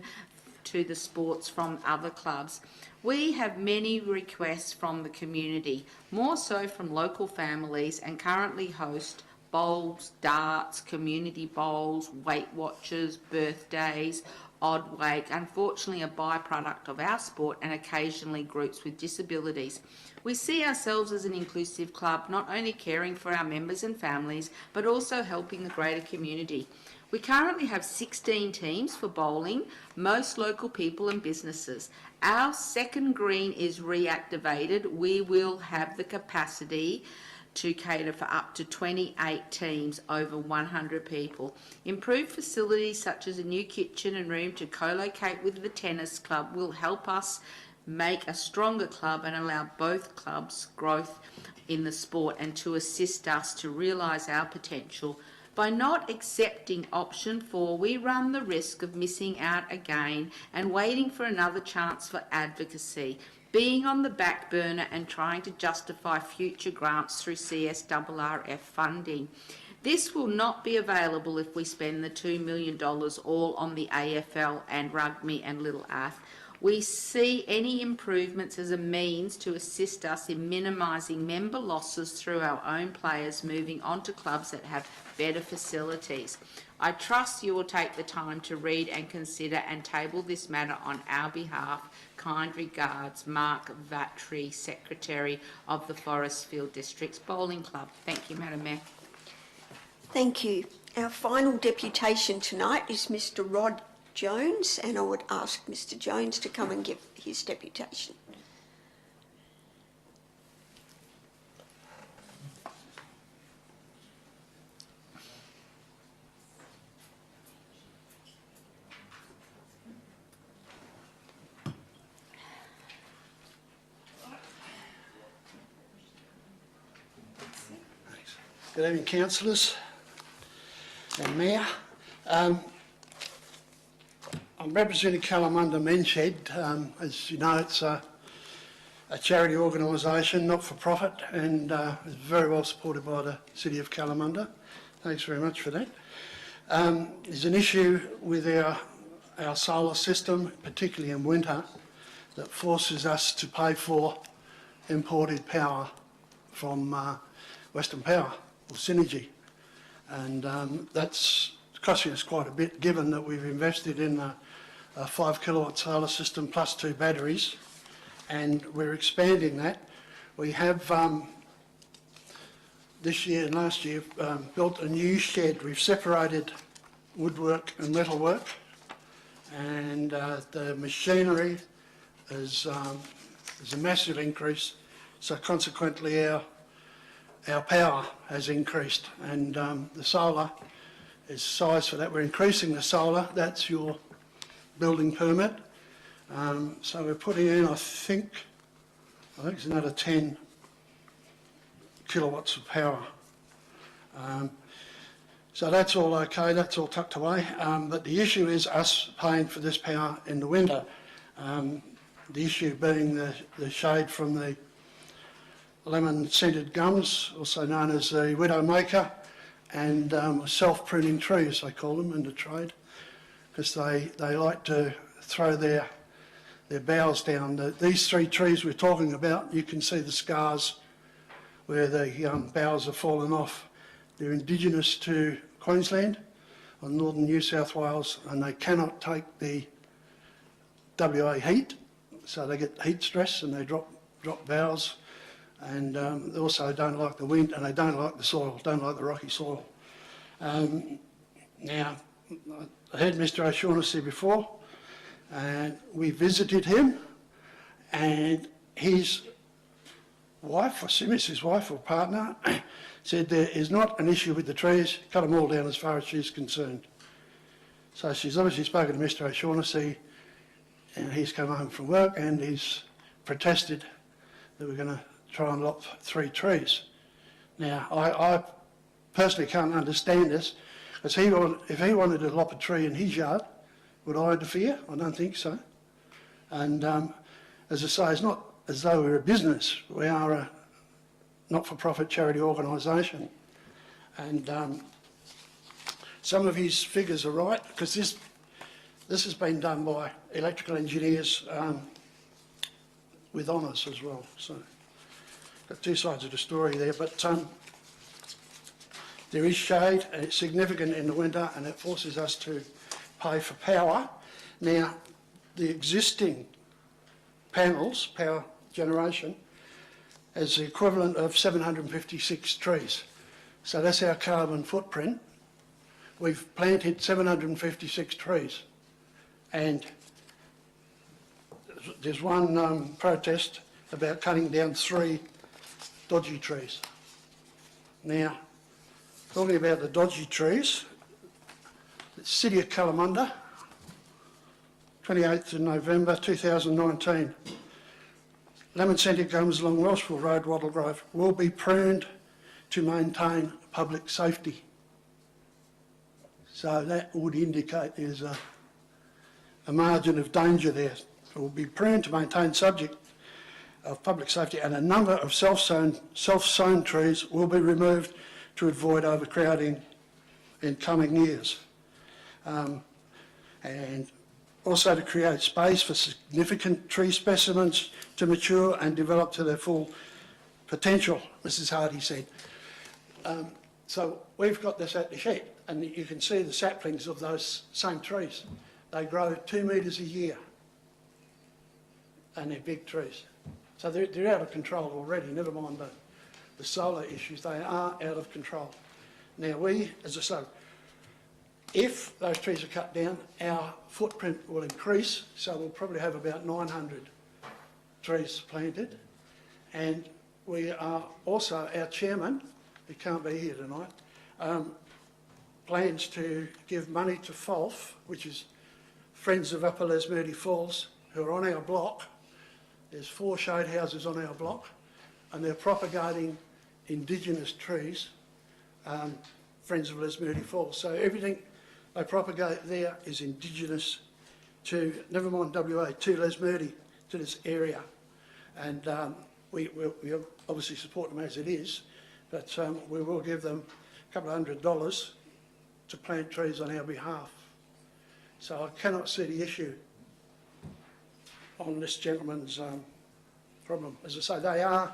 to the sports from other clubs. We have many requests from the community, more so from local families, and currently host bowls, darts, community bowls, Weight Watchers, birthdays, odd wake, unfortunately a byproduct of our sport, and occasionally groups with disabilities. We see ourselves as an inclusive club, not only caring for our members and families, but also helping the greater community. We currently have 16 teams for bowling, most local people and businesses. Our second green is reactivated. We will have the capacity to cater for up to 28 teams, over 100 people. Improved facilities such as a new kitchen and room to co-locate with the tennis club will help us make a stronger club and allow both clubs growth in the sport, and to assist us to realise our potential. By not accepting option 4, we run the risk of missing out again and waiting for another chance for advocacy, being on the back burner and trying to justify future grants through CSRRF funding. This will not be available if we spend the $2 million all on the AFL and rugby and Little Earth. We see any improvements as a means to assist us in minimising member losses through our own players moving on to clubs that have better facilities. I trust you will take the time to read and consider and table this matter on our behalf. Kind regards, Mark Vatri, Secretary of the Forrestfield District's Bowling Club. Thank you, Madam Mayor. Thank you. Our final deputation tonight is Mr. Rod Jones, and I would ask Mr. Jones to come and give his deputation. Good evening, councillors and Mayor. I'm representing Kalamunda Minchin. As you know, it's a charity organisation, not for profit, and is very well supported by the City of Kalamunda. Thanks very much for that. There's an issue with our solar system, particularly in winter, that forces us to pay for imported power from Western Power, or Synergy. And that's costing us quite a bit, given that we've invested in a 5 kilowatt solar system plus 2 batteries, and we're expanding that. We have this year and last year built a new shed. We've separated woodwork and metalwork, and the machinery is a massive increase, So consequently, our power has increased, and the solar is size for that. We're increasing the solar. That's your building permit. So we're putting in, I think it's another 10 kilowatts of power. So that's all okay, that's all tucked away. But the issue is us paying for this power in the winter. The issue being the shade from the lemon-scented gums, also known as the widowmaker, and self-pruning trees, they call them in the trade, because they like to throw their boughs down. These 3 trees we're talking about, you can see the scars where the boughs have fallen off. They're indigenous to Queensland or northern New South Wales, and they cannot take the WA heat, so they get heat stress and they drop boughs, and they also don't like the wind, and they don't like the soil, don't like the rocky soil. Now, I heard Mr O'Shaughnessy before, and we visited him, and his wife, or his wife or partner, said there is not an issue with the trees, cut them all down as far as she's concerned. So she's obviously spoken to Mr O'Shaughnessy, and he's come home from work and he's protested that we're going to try and lop 3 trees. Now, I personally can't understand this, because if he wanted to lop a tree in his yard, would I interfere? I don't think so. And as I say, it's not as though we're a business. We are a not-for-profit charity organisation. And some of his figures are right, because this has been done by electrical engineers with honours as well. So, got 2 sides of the story there. But there is shade, and it's significant in the winter, and it forces us to pay for power. Now, the existing panels, power generation, is the equivalent of 756 trees. So that's our carbon footprint. We've planted 756 trees, and there's one protest about cutting down 3 dodgy trees. Now, talking about the dodgy trees, the City of Kalamunda, 28th of November 2019. Lemon-scented gums along Welshville Road, Wattle Grove, will be pruned to maintain public safety. So that would indicate there's a margin of danger there. It will be pruned to maintain subject of public safety, and a number of self-sown trees will be removed to avoid overcrowding in coming years. And also to create space for significant tree specimens to mature and develop to their full potential, Mrs Hardy said. So we've got this at the shed, and you can see the saplings of those same trees. They grow 2 metres a year, and they're big trees. So they're out of control already, never mind the solar issues, they are out of control. Now we, as I say, if those trees are cut down, our footprint will increase, so we'll probably have about 900 trees planted. And we are also, our chairman, who can't be here tonight, plans to give money to FOLF, which is Friends of Upper Lesmurdie Falls, who are on our block. There's 4 shade houses on our block, and they're propagating indigenous trees, Friends of Lesmurdie Falls. So everything they propagate there is indigenous to, never mind WA, to Lesmurdie, to this area. And we obviously support them as it is, but we will give them a couple of $100 to plant trees on our behalf. So I cannot see the issue on this gentleman's problem. As I say, they are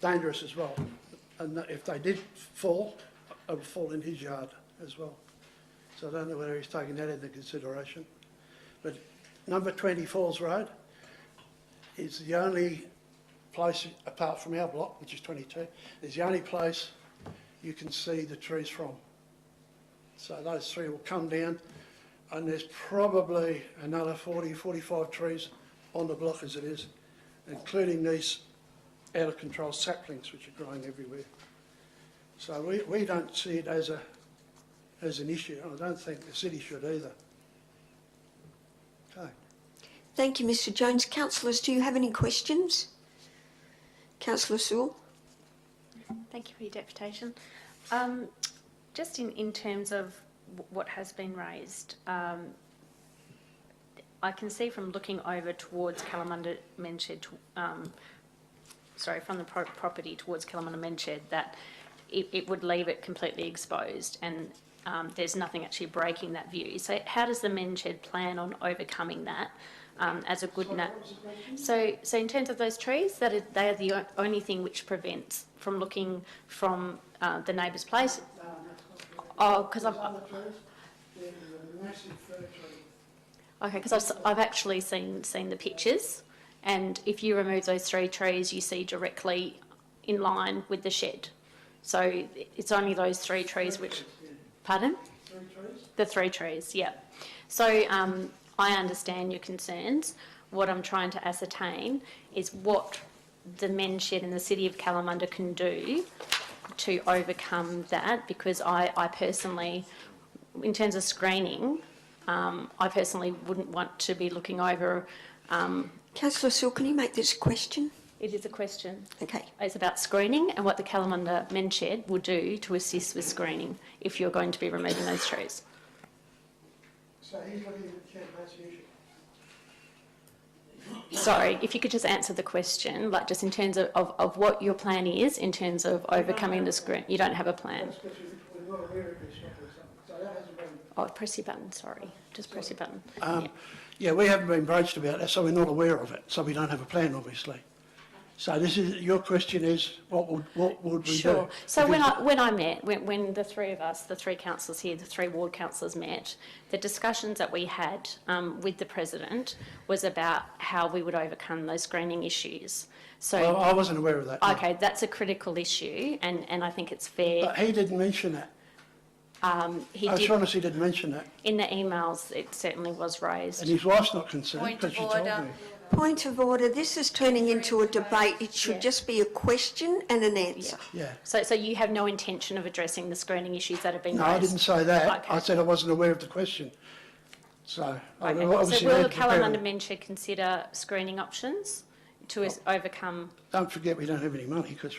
dangerous as well, and if they did fall, it would fall in his yard as well. So I don't know whether he's taken that into consideration. But number 20 Falls Road is the only place, apart from our block, which is 22, is the only place you can see the trees from. So those 3 will come down, and there's probably another 40, 45 trees on the block as it is, including these out of control saplings which are growing everywhere. So we don't see it as an issue. I don't think the city should either. Okay. Thank you, Mr Jones. Councillors, do you have any questions? Councillor Sewell? Thank you for your deputation. Just in terms of what has been raised, I can see from looking over towards Kalamunda Minchin, from the property towards Kalamunda Minchin, that it would leave it completely exposed, and there's nothing actually breaking that view. So how does the Minchin plan on overcoming that as a good... So in terms of those trees, they are the only thing which prevents from looking from the neighbour's place. Oh, because okay, because I've actually seen the pictures, and if you remove those 3 trees, you see directly in line with the shed. So it's only those 3 trees which... Pardon? 3 trees? The 3 trees, yeah. So I understand your concerns. What I'm trying to ascertain is what the men's shed in the city of Kalamunda can do to overcome that, because I personally, in terms of screening, I personally wouldn't want to be looking over... Councillor Sewell, can you make this a question? It is a question. Okay. It's about screening and what the Kalamunda men's shed will do to assist with screening if you're going to be removing those trees. So he's looking at the shed, that's the issue. Sorry, if you could just answer the question, like just in terms of what your plan is in terms of overcoming the screen. You don't have a plan. That's because we're not aware of this, so that hasn't been... Oh, press your button, sorry. Just press your button. Yeah, we haven't been broached about that, so we're not aware of it. So we don't have a plan, obviously. So this is your question is what would we do? Sure. So when I met, when the 3 of us, the 3 councillors here, the 3 ward councillors met, the discussions that we had with the president was about how we would overcome those screening issues. So Well, I wasn't aware of that. no. okay, that's a critical issue, and I think it's fair. But he didn't mention that. He I did promise he didn't mention that. in the emails. It certainly was raised. And his wife's not concerned Point because of she told order. me. Point of order. This is turning into a debate. It should Yeah. just be a question and an answer. Yeah. So you have no intention of addressing the screening issues that have been No, raised? I didn't say that. Okay. I said I wasn't aware of the question. So, I Okay. obviously So will had to prepare- Kalamunda Minchin consider screening options to overcome... Don't forget we don't have any money because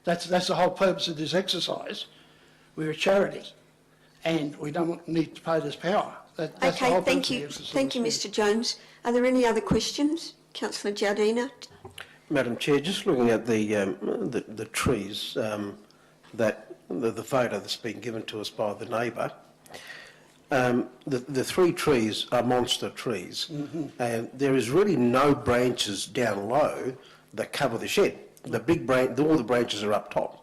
that's the whole purpose of this exercise. We're a charity and we don't need to pay this power. That's the Okay, whole thank purpose of the you. exercise. Thank you, Mr Jones. Are there any other questions? Councillor Giardina? Madam Chair, just looking at the trees, that the photo that's been given to us by the neighbour, the 3 trees are monster trees, and there is really no branches down low that cover the shed. The big all the branches are up top.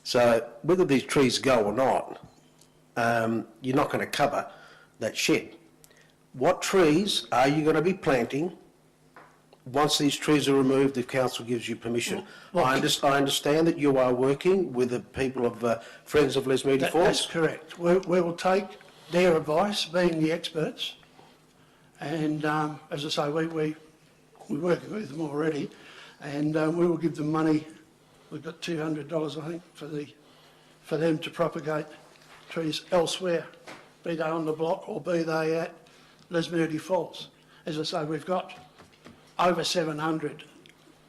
So whether these trees go or not, you're not going to cover that shed. What trees are you going to be planting once these trees are removed if council gives you permission? I understand that you are working with the people of Friends of Lesmeady That's Forest. correct. We will take their advice, being the experts, and as I say, we're working with them already, and we will give them money. We've got $200, I think, for them to propagate trees elsewhere, be they on the block or be they at Lesmeady Falls. As I say, we've got over 700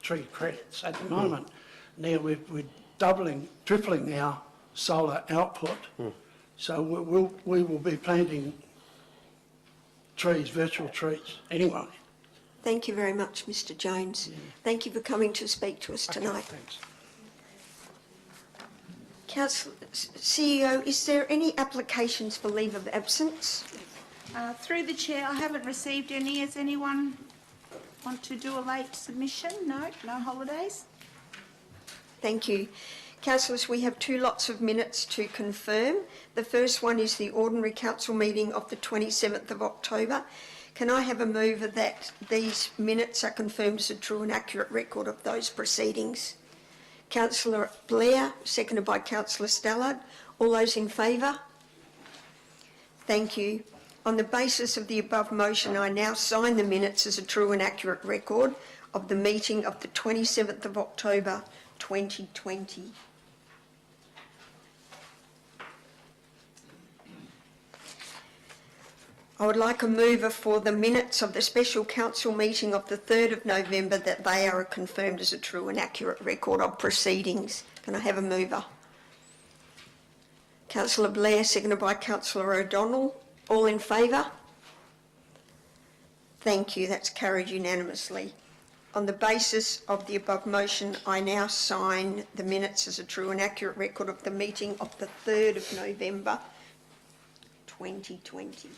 tree credits at the moment. Now we're tripling our solar output. So we will be planting trees, virtual trees, anyway. Thank you very much, Mr Jones. Thank you for coming to speak to us Okay, tonight. thanks. Councillor, CEO, is there any applications for leave of absence? Through the chair, I haven't received any. Has anyone want to do a late submission? No holidays? Thank you. Councillors, we have 2 lots of minutes to confirm. The first one is the ordinary council meeting of the 27th of October. Can I have a mover that these minutes are confirmed as a true and accurate record of those proceedings? Councillor Blair, seconded by Councillor Stallard. All those in favour? Thank you. On the basis of the above motion, I now sign the minutes as a true and accurate record of the meeting of the 27th of October 2020. I would like a mover for the minutes of the special council meeting of the 3rd of November that they are confirmed as a true and accurate record of proceedings. Can I have a mover? Councillor Blair, seconded by Councillor O'Donnell. All in favour? Thank you, that's carried unanimously. On the basis of the above motion, I now sign the minutes as a true and accurate record of the meeting of the 3rd of November 2020.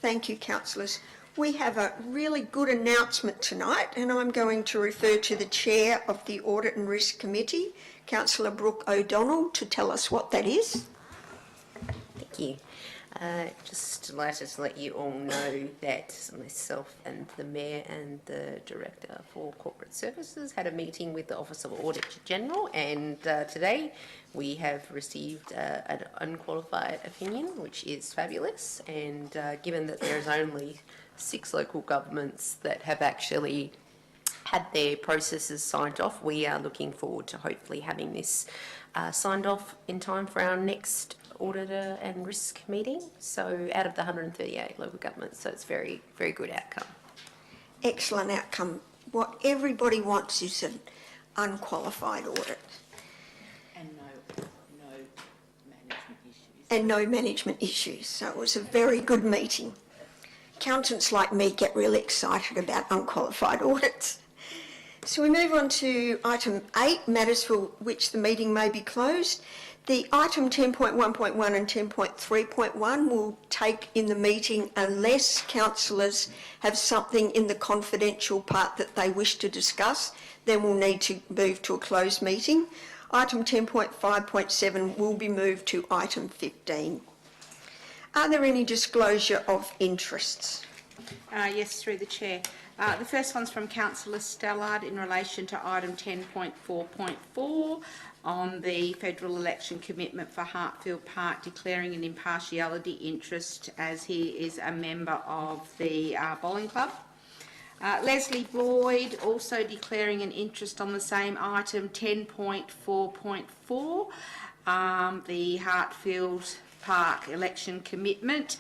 Thank you, councillors. We have a really good announcement tonight, and I'm going to refer to the Chair of the Audit and Risk Committee, Councillor Brooke O'Donnell, to tell us what that is. Thank you. Just like to let you all know that myself and the Mayor and the Director for Corporate Services had a meeting with the Office of Auditor General, and today we have received an unqualified opinion, which is fabulous. And given that there's only 6 local governments that have actually had their processes signed off, we are looking forward to hopefully having this signed off in time for our next auditor and risk meeting. So out of the 138 local governments, so it's very, very good outcome. Excellent outcome. What everybody wants is an unqualified audit. And no management issues. And no management issues. So it was a very good meeting. Accountants like me get really excited about unqualified audits. So we move on to item 8, matters for which the meeting may be closed. The item 10.1.1 and 10.3.1 will take in the meeting unless councillors have something in the confidential part that they wish to discuss. Then we'll need to move to a closed meeting. Item 10.5.7 will be moved to item 15. Are there any disclosure of interests? Yes, through the Chair. The first one's from Councillor Stallard in relation to item 10.4.4 on the federal election commitment for Hartfield Park, declaring an impartiality interest as he is a member of the bowling club. Leslie Boyd also declaring an interest on the same item 10.4.4, the Hartfield Park election commitment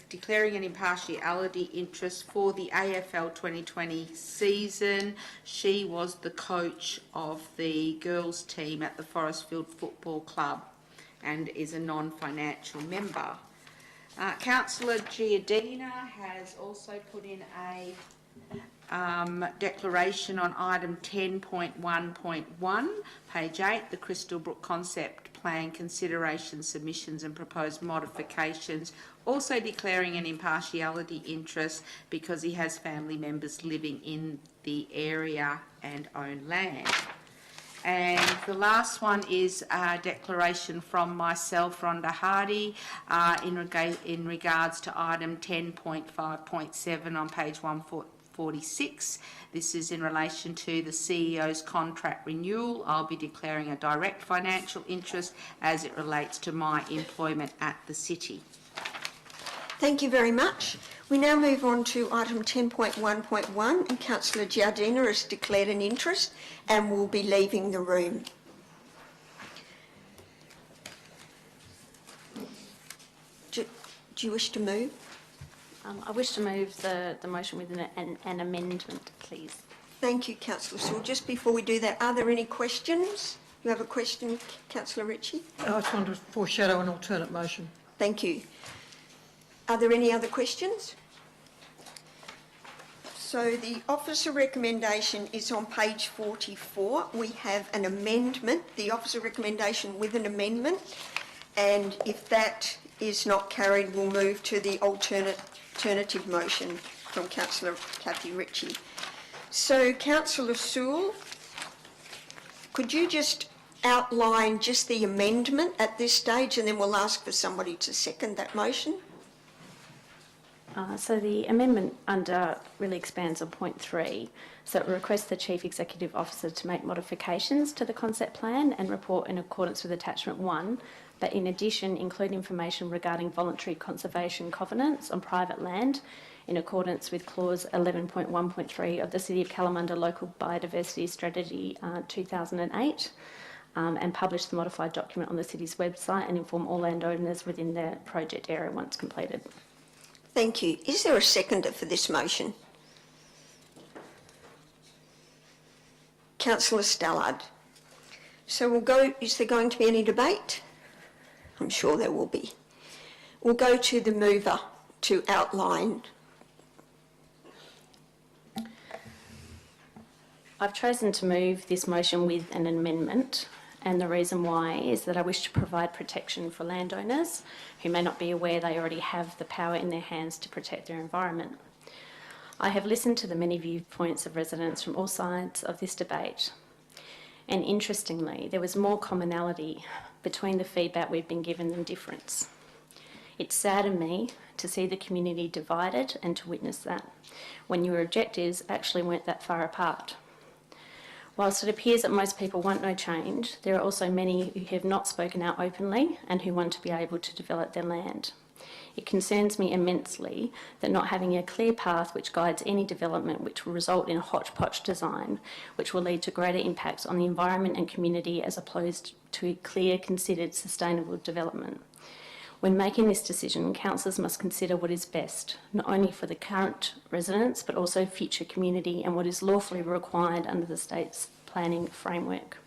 declaring an impartiality interest for the AFL 2020 season. She was the coach of the girls team at the Forrest Football Club and is a non-financial member. Councillor Giardina has also put in a declaration on item 10.1.1, page 8, the Crystal Brook Concept Plan consideration, submissions and proposed modifications, also declaring an impartiality interest because he has family members living in the area and own land. And the last one is a declaration from myself, Rhonda Hardy, in regards to item 10.5.7 on page 146. This is in relation to the CEO's contract renewal. I'll be declaring a direct financial interest as it relates to my employment at the city. Thank you very much. We now move on to item 10.1.1, and Councillor Giardina has declared an interest and will be leaving the room. Do you wish to move? I wish to move the motion with an amendment, please. Thank you, Councillor Sewell. Just before we do that, are there any questions? You have a question, Councillor Ritchie? I just want to foreshadow an alternate motion. Thank you. Are there any other questions? So the officer recommendation is on page 44. We have an amendment, the officer recommendation with an amendment, and if that is not carried, we'll move to the alternative motion from Councillor Kathy Ritchie. So Councillor Sewell, could you just outline just the amendment at this stage, and then we'll ask for somebody to second that motion? So the amendment under really expands on point 3. So it requests the Chief Executive Officer to make modifications to the concept plan and report in accordance with attachment 1, but in addition include information regarding voluntary conservation covenants on private land in accordance with clause 11.1.3 of the City of Kalamunda Local Biodiversity Strategy 2008, and publish the modified document on the city's website and inform all landowners within the project area once completed. Thank you. Is there a seconder for this motion? Councillor Stallard. So we'll go, is there going to be any debate? I'm sure there will be. We'll go to the mover to outline. I've chosen to move this motion with an amendment, and the reason why is that I wish to provide protection for landowners who may not be aware they already have the power in their hands to protect their environment. I have listened to the many viewpoints of residents from all sides of this debate, and interestingly, there was more commonality between the feedback we've been given than difference. It saddened me to see the community divided and to witness that, when your objectives actually weren't that far apart. Whilst it appears that most people want no change, there are also many who have not spoken out openly and who want to be able to develop their land. It concerns me immensely that not having a clear path which guides any development which will result in a hodgepodge design, which will lead to greater impacts on the environment and community as opposed to a clear, considered, sustainable development. When making this decision, councillors must consider what is best, not only for the current residents, but also future community and what is lawfully required under the state's planning framework.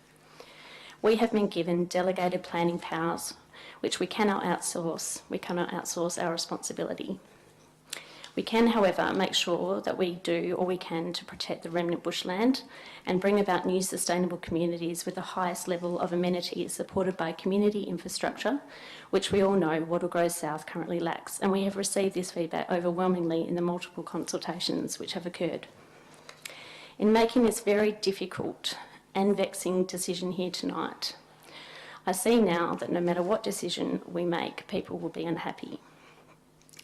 We have been given delegated planning powers, which we cannot outsource. We cannot outsource our responsibility. We can, however, make sure that we do all we can to protect the remnant bushland and bring about new sustainable communities with the highest level of amenities supported by community infrastructure, which we all know Wattle Grove South currently lacks, and we have received this feedback overwhelmingly in the multiple consultations which have occurred. In making this very difficult and vexing decision here tonight, I see now that no matter what decision we make, people will be unhappy.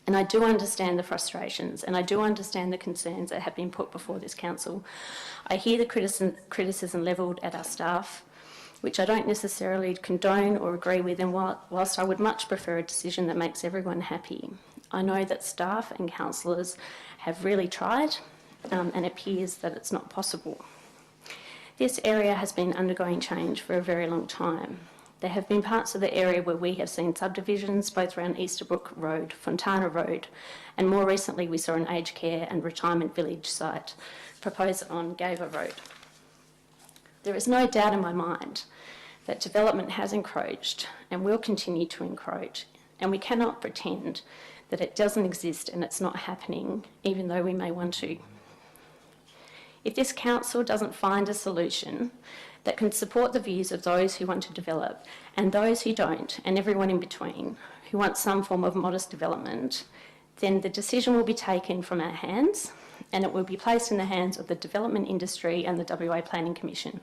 And I do understand the frustrations and I do understand the concerns that have been put before this council. I hear the criticism levelled at our staff, which I don't necessarily condone or agree with, and whilst I would much prefer a decision that makes everyone happy, I know that staff and councillors have really tried, and it appears that it's not possible. This area has been undergoing change for a very long time. There have been parts of the area where we have seen subdivisions, both around Easterbrook Road, Fontana Road, and more recently we saw an aged care and retirement village site proposed on Gaver Road. There is no doubt in my mind that development has encroached and will continue to encroach, and we cannot pretend that it doesn't exist and it's not happening, even though we may want to. If this council doesn't find a solution that can support the views of those who want to develop and those who don't, and everyone in between who wants some form of modest development, then the decision will be taken from our hands and it will be placed in the hands of the development industry and the WA Planning Commission.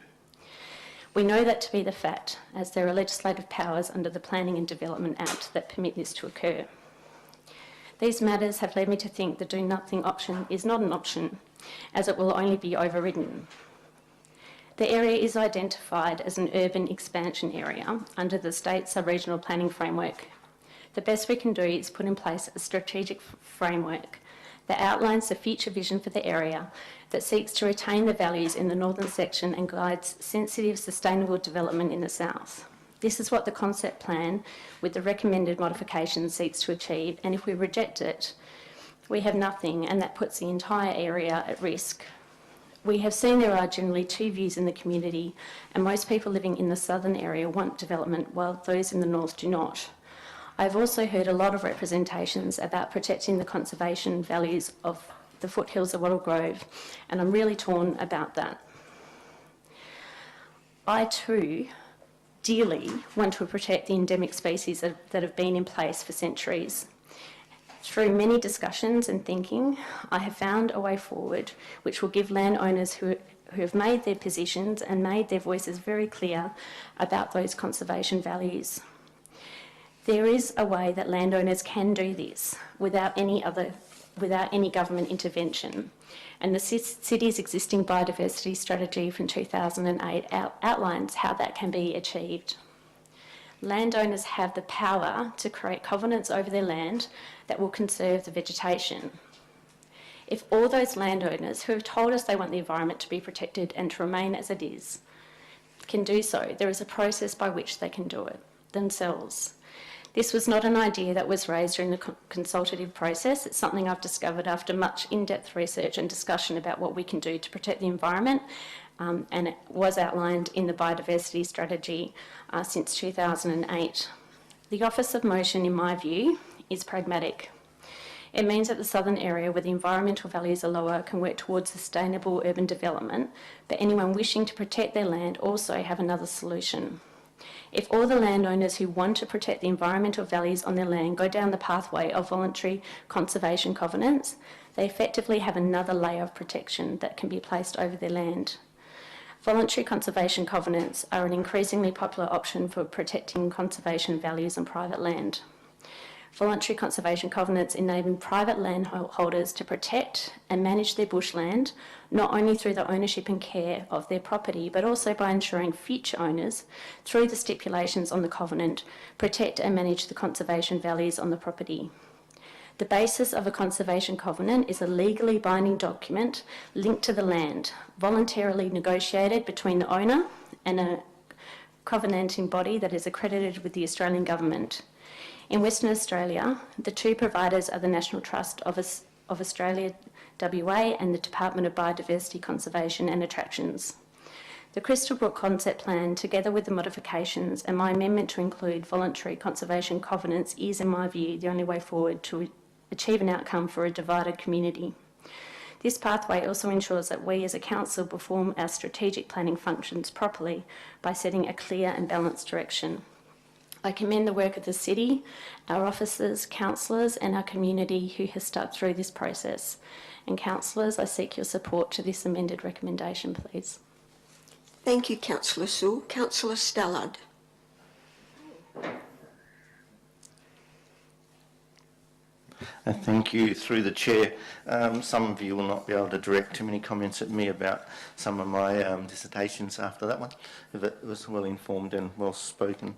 We know that to be the fact, as there are legislative powers under the Planning and Development Act that permit this to occur. These matters have led me to think the do nothing option is not an option, as it will only be overridden. The area is identified as an urban expansion area under the state sub-regional planning framework. The best we can do is put in place a strategic framework that outlines the future vision for the area, that seeks to retain the values in the northern section and guides sensitive, sustainable development in the south. This is what the concept plan with the recommended modifications seeks to achieve, and if we reject it, we have nothing, and that puts the entire area at risk. We have seen there are generally two views in the community, and most people living in the southern area want development, while those in the north do not. I've also heard a lot of representations about protecting the conservation values of the foothills of Wattle Grove, and I'm really torn about that. I too dearly want to protect the endemic species that have been in place for centuries. Through many discussions and thinking, I have found a way forward which will give landowners who have made their positions and made their voices very clear about those conservation values. There is a way that landowners can do this without any government intervention, and the city's existing biodiversity strategy from 2008 outlines how that can be achieved. landowners have the power to create covenants over their land that will conserve the vegetation. If all those landowners who have told us they want the environment to be protected and to remain as it is can do so, there is a process by which they can do it themselves. This was not an idea that was raised during the consultative process. It's something I've discovered after much in-depth research and discussion about what we can do to protect the environment, and it was outlined in the biodiversity strategy since 2008. The Office of Motion, in my view, is pragmatic. It means that the southern area where the environmental values are lower can work towards sustainable urban development, but anyone wishing to protect their land also have another solution. If all the landowners who want to protect the environmental values on their land go down the pathway of voluntary conservation covenants, they effectively have another layer of protection that can be placed over their land. Voluntary conservation covenants are an increasingly popular option for protecting conservation values on private land. Voluntary conservation covenants enable private landholders to protect and manage their bushland, not only through the ownership and care of their property, but also by ensuring future owners, through the stipulations on the covenant, protect and manage the conservation values on the property. The basis of a conservation covenant is a legally binding document linked to the land, voluntarily negotiated between the owner and a covenanting body that is accredited with the Australian Government. In Western Australia, the two providers are the National Trust of Australia, WA, and the Department of Biodiversity Conservation and Attractions. The Crystal Brook Concept Plan, together with the modifications and my amendment to include voluntary conservation covenants, is, in my view, the only way forward to achieve an outcome for a divided community. This pathway also ensures that we as a council perform our strategic planning functions properly by setting a clear and balanced direction. I commend the work of the city, our officers, councillors and our community who has stuck through this process. And councillors, I seek your support to this amended recommendation, please. Thank you, Councillor Sewell. Councillor Stallard. Thank you. Through the chair, some of you will not be able to direct too many comments at me about some of my dissertations after that one, if it was well informed and well spoken.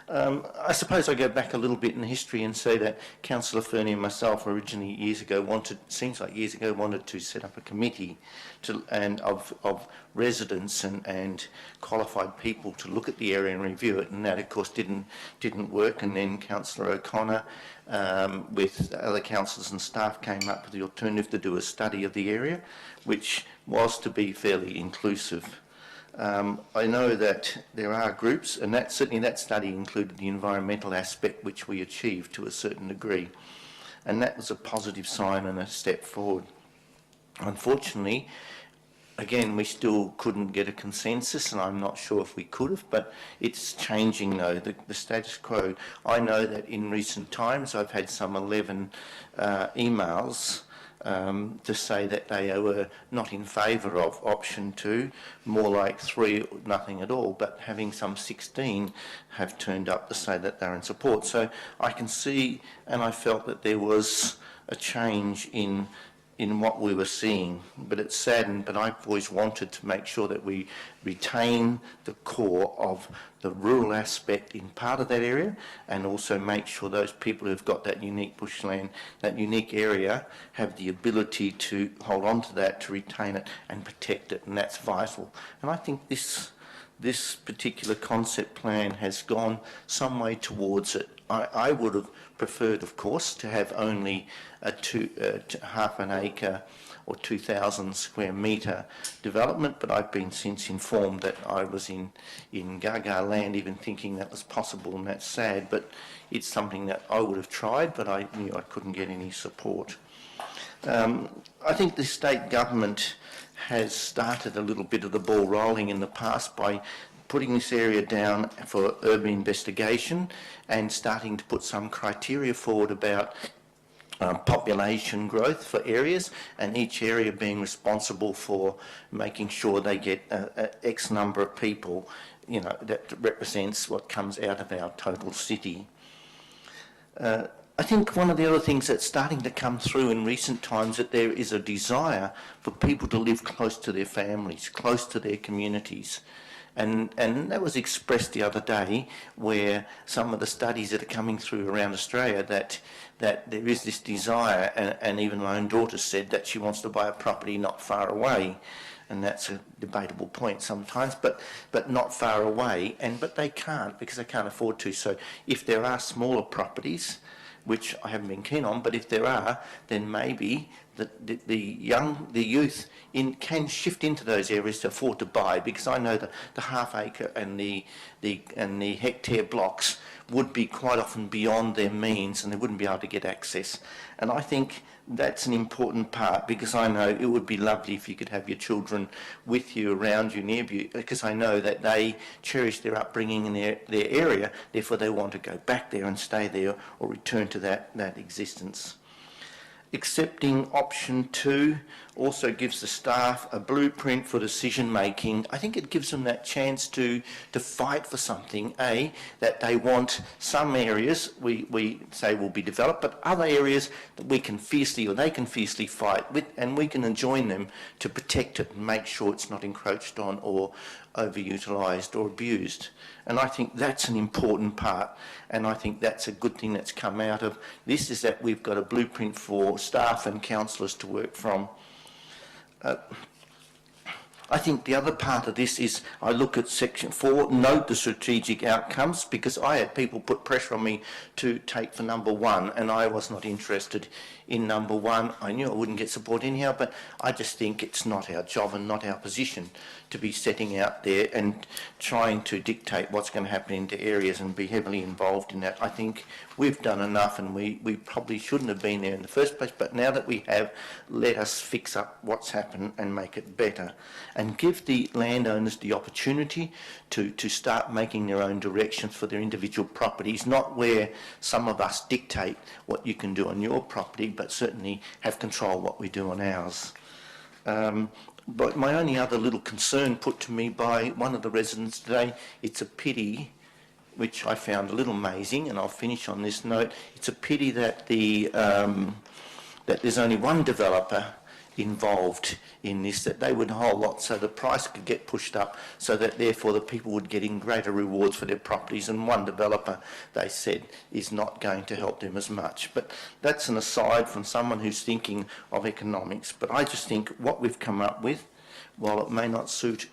I suppose I go back a little bit in history and say that Councillor Fernie and myself originally years ago wanted to set up a committee of residents and qualified people to look at the area and review it, and that of course didn't work. And then Councillor O'Connor with other councillors and staff came up with the alternative to do a study of the area, which was to be fairly inclusive. I know that there are groups, and certainly that study included the environmental aspect, which we achieved to a certain degree, and that was a positive sign and a step forward. Unfortunately, again, we still couldn't get a consensus, and I'm not sure if we could have, but it's changing though, the status quo. I know that in recent times I've had some 11 emails to say that they were not in favour of option 2, more like 3, nothing at all, but having some 16 have turned up to say that they're in support. So I can see, and I felt that there was a change in what we were seeing, but it's saddened. But I've always wanted to make sure that we retain the core of the rural aspect in part of that area, and also make sure those people who've got that unique bushland, that unique area, have the ability to hold on to that, to retain it and protect it, and that's vital. And I think this particular concept plan has gone some way towards it. I would have preferred, of course, to have only a half an acre or 2,000 square metre development, but I've been since informed that I was in Gaga land even thinking that was possible, and that's sad, but it's something that I would have tried, but I knew I couldn't get any support. I think the state government has started a little bit of the ball rolling in the past by putting this area down for urban investigation and starting to put some criteria forward about population growth for areas, and each area being responsible for making sure they get X number of people, you know, that represents what comes out of our total city. I think one of the other things that's starting to come through in recent times, that there is a desire for people to live close to their families, close to their communities. And that was expressed the other day, where some of the studies that are coming through around Australia that there is this desire, and even my own daughter said that she wants to buy a property not far away. And that's a debatable point sometimes, but not far away, but they can't because they can't afford to. So if there are smaller properties, which I haven't been keen on, but if there are, then maybe the youth can shift into those areas to afford to buy, because I know that the half acre and the hectare blocks would be quite often beyond their means and they wouldn't be able to get access. And I think that's an important part, because I know it would be lovely if you could have your children with you, around you, near you, because I know that they cherish their upbringing in their area, therefore they want to go back there and stay there or return to that existence. Accepting option 2 also gives the staff a blueprint for decision making. I think it gives them that chance to fight for something, that they want. Some areas we say will be developed, but other areas that we can fiercely, or they can fiercely fight with, and we can join them to protect it and make sure it's not encroached on or overutilised or abused. And I think that's an important part, and I think that's a good thing that's come out of this, is that we've got a blueprint for staff and councillors to work from. I think the other part of this is I look at section 4, note the strategic outcomes, because I had people put pressure on me to take for number 1, and I was not interested in number 1. I knew I wouldn't get support anyhow, but I just think it's not our job and not our position to be setting out there and trying to dictate what's going to happen into areas and be heavily involved in that. I think we've done enough, and we probably shouldn't have been there in the first place, but now that we have, let us fix up what's happened and make it better, and give the landowners the opportunity to start making their own directions for their individual properties, not where some of us dictate what you can do on your property, but certainly have control what we do on ours. But my only other little concern put to me by one of the residents today, it's a pity, which I found a little amazing, and I'll finish on this note, it's a pity that that there's only one developer involved in this, that they would hold lot so the price could get pushed up, so that therefore the people would get in greater rewards for their properties, and one developer, they said, is not going to help them as much. But that's an aside from someone who's thinking of economics. But I just think what we've come up with, while it may not suit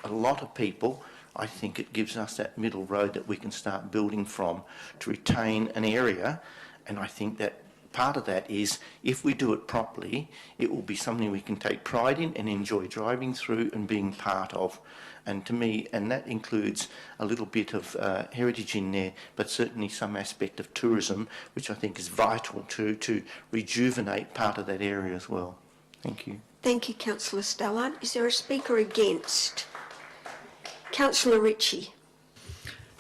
a lot of people, I think it gives us that middle road that we can start building from to retain an area. And I think that part of that is, if we do it properly, it will be something we can take pride in and enjoy driving through and being part of. And to me, and that includes a little bit of heritage in there, but certainly some aspect of tourism, which I think is vital to rejuvenate part of that area as well. Thank you. Thank you, Councillor Stallard. Is there a speaker against? Councillor Ritchie.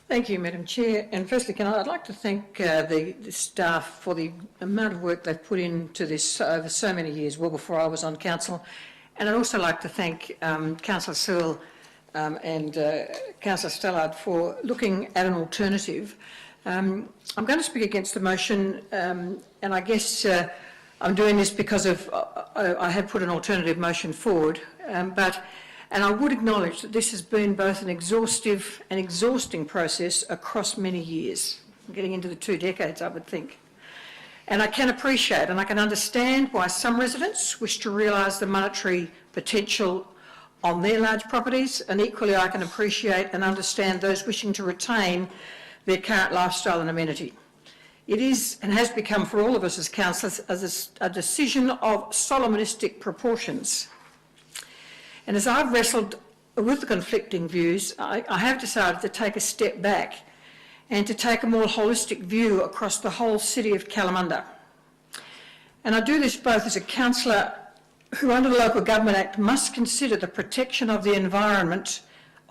Thank you, Madam Chair. And firstly, I'd like to thank the staff for the amount of work they've put into this over so many years, well before I was on council. And I'd also like to thank Councillor Sewell and Councillor Stallard for looking at an alternative. I'm going to speak against the motion, and I guess I'm doing this because of I have put an alternative motion forward, and I would acknowledge that this has been both an exhaustive and exhausting process across many years, getting into the 2 decades, I would think. And I can appreciate and I can understand why some residents wish to realise the monetary potential on their large properties, and equally I can appreciate and understand those wishing to retain their current lifestyle and amenity. It is and has become for all of us as councillors a decision of Solomonistic proportions. And as I've wrestled with the conflicting views, I have decided to take a step back and to take a more holistic view across the whole city of Kalamunda. And I do this both as a councillor who under the Local Government Act must consider the protection of the environment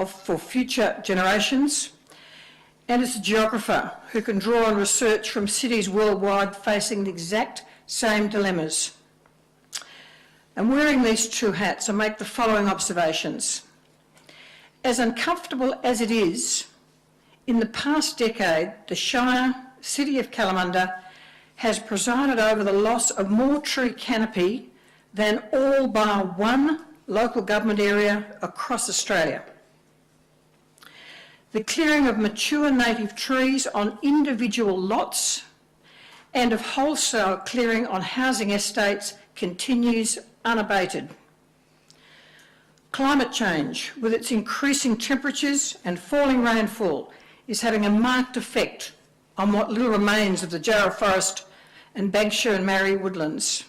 for future generations, and as a geographer who can draw on research from cities worldwide facing the exact same dilemmas. And wearing these 2 hats, I make the following observations. As uncomfortable as it is, in the past decade, the Shire, City of Kalamunda, has presided over the loss of more tree canopy than all bar one local government area across Australia. the clearing of mature native trees on individual lots, and of wholesale clearing on housing estates continues unabated. Climate change, with its increasing temperatures and falling rainfall, is having a marked effect on what little remains of the Jarrah Forest and Bankshire and Marrie woodlands.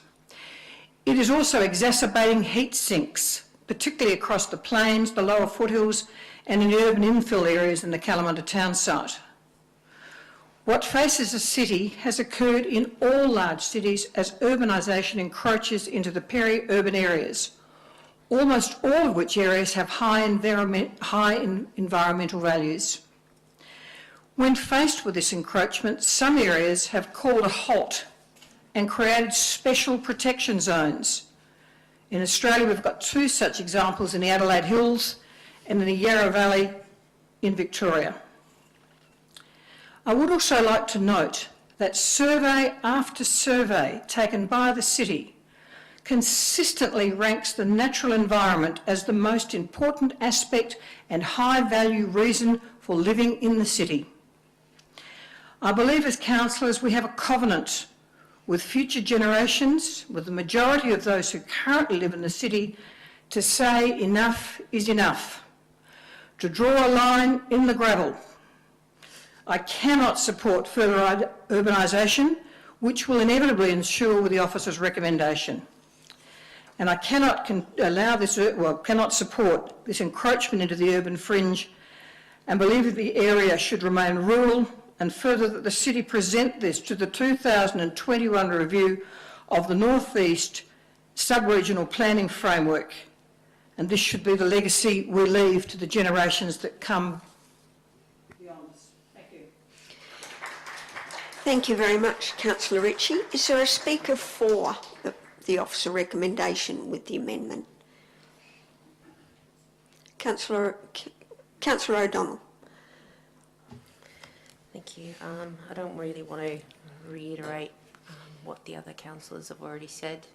It is also exacerbating heat sinks, particularly across the plains, the lower foothills, and in the urban infill areas in the Kalamunda town site. What faces the city has occurred in all large cities as urbanisation encroaches into the peri-urban areas, almost all of which areas have high environmental values. When faced with this encroachment, some areas have called a halt and created special protection zones. In Australia, we've got 2 such examples in the Adelaide Hills and in the Yarra Valley in Victoria. I would also like to note that survey after survey taken by the city consistently ranks the natural environment as the most important aspect and high-value reason for living in the city. I believe as councillors we have a covenant with future generations, with the majority of those who currently live in the city, to say enough is enough, to draw a line in the gravel. I cannot support further urbanisation, which will inevitably ensure with the officer's recommendation. And I cannot cannot support this encroachment into the urban fringe, and believe that the area should remain rural, and further that the city present this to the 2021 review of the North East Sub-Regional Planning Framework. And this should be the legacy we leave to the generations that come beyond us. Thank you. Thank you very much, Councillor Ritchie. Is there a speaker for the officer recommendation with the amendment? Councillor O'Donnell. Thank you. I don't really want to reiterate what the other councillors have already said.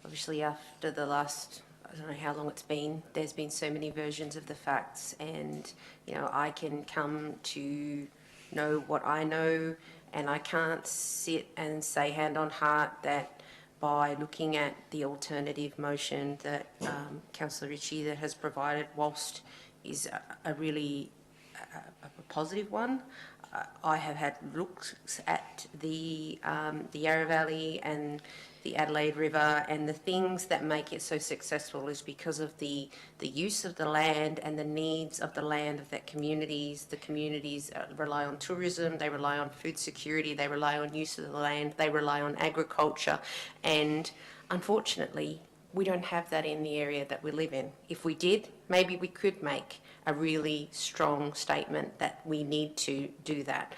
Obviously, after the last, I don't know how long it's been, there's been so many versions of the facts, and you know, I can come to know what I know, and I can't sit and say hand on heart that by looking at the alternative motion that Councillor Ritchie that has provided, whilst is a really a positive one, I have had looks at the Yarra Valley and the Adelaide River, and the things that make it so successful is because of the use of the land and the needs of the land of that communities. The communities rely on tourism, they rely on food security, they rely on use of the land, they rely on agriculture, and unfortunately we don't have that in the area that we live in. If we did, maybe we could make a really strong statement that we need to do that.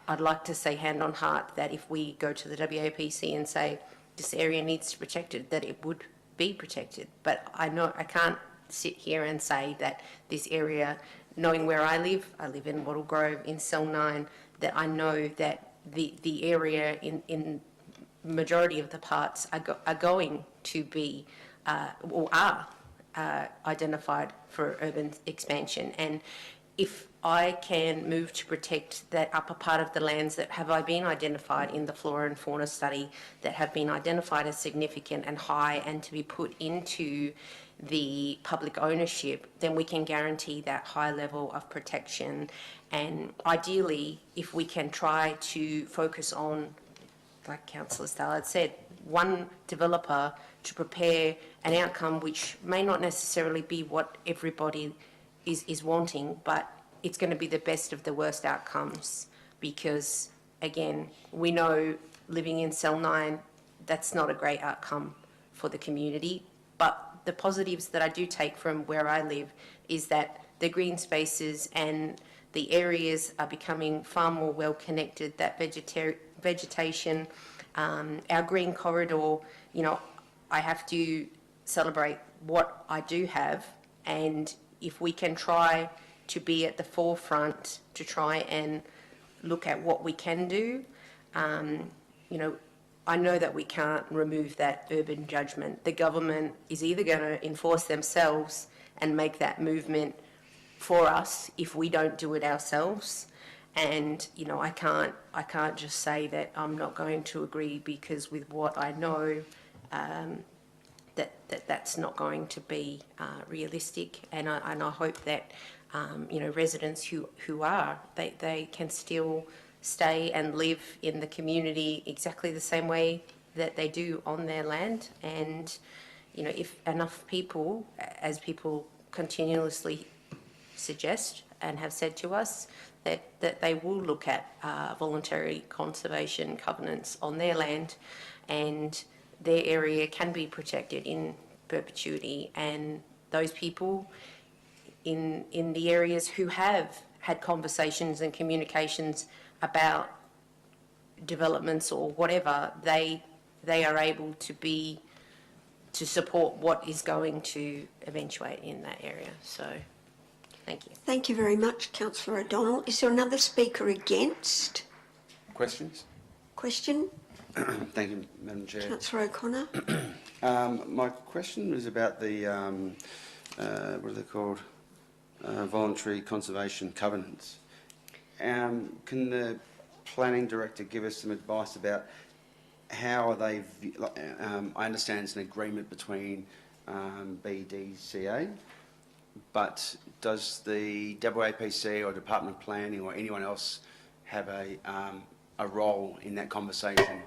I'd like to say hand on heart that if we go to the WAPC and say this area needs to be protected, that it would be protected. But I know I can't sit here and say that this area, knowing where I live in Wattle Grove in Cell 9, that I know that the area in majority of the parts are going to be or are identified for urban expansion. And if I can move to protect that upper part of the lands that have been identified in the flora and fauna study, that have been identified as significant and high and to be put into the public ownership, then we can guarantee that high level of protection. And ideally, if we can try to focus on, like Councillor Stallard said, one developer to prepare an outcome which may not necessarily be what everybody is wanting, but it's going to be the best of the worst outcomes, because again, we know living in Cell 9, that's not a great outcome for the community. But the positives that I do take from where I live is that the green spaces and the areas are becoming far more well connected, that vegetation, our green corridor, you know, I have to celebrate what I do have, and if we can try to be at the forefront to try and look at what we can do, you know, I know that we can't remove that urban judgment. The government is either going to enforce themselves and make that movement for us if we don't do it ourselves. And, you know, I can't just say that I'm not going to agree, because with what I know, that's not going to be realistic. And I hope that, you know, residents who are, they can still stay and live in the community exactly the same way that they do on their land. And, you know, if enough people, as people continuously suggest and have said to us, that they will look at voluntary conservation covenants on their land, and their area can be protected in perpetuity. And those people in the areas who have had conversations and communications about developments or whatever, they are able to support what is going to eventuate in that area. So, thank you. Thank you very much, Councillor O'Donnell. Is there another speaker against? Questions? Question? Thank you, Madam Chair. Councillor O'Connor. My question was about the, what are they called? Voluntary conservation covenants. Can the Planning Director give us some advice about how are they, I understand it's an agreement between BDCA, but does the WAPC or Department of Planning or anyone else have a role in that conversation?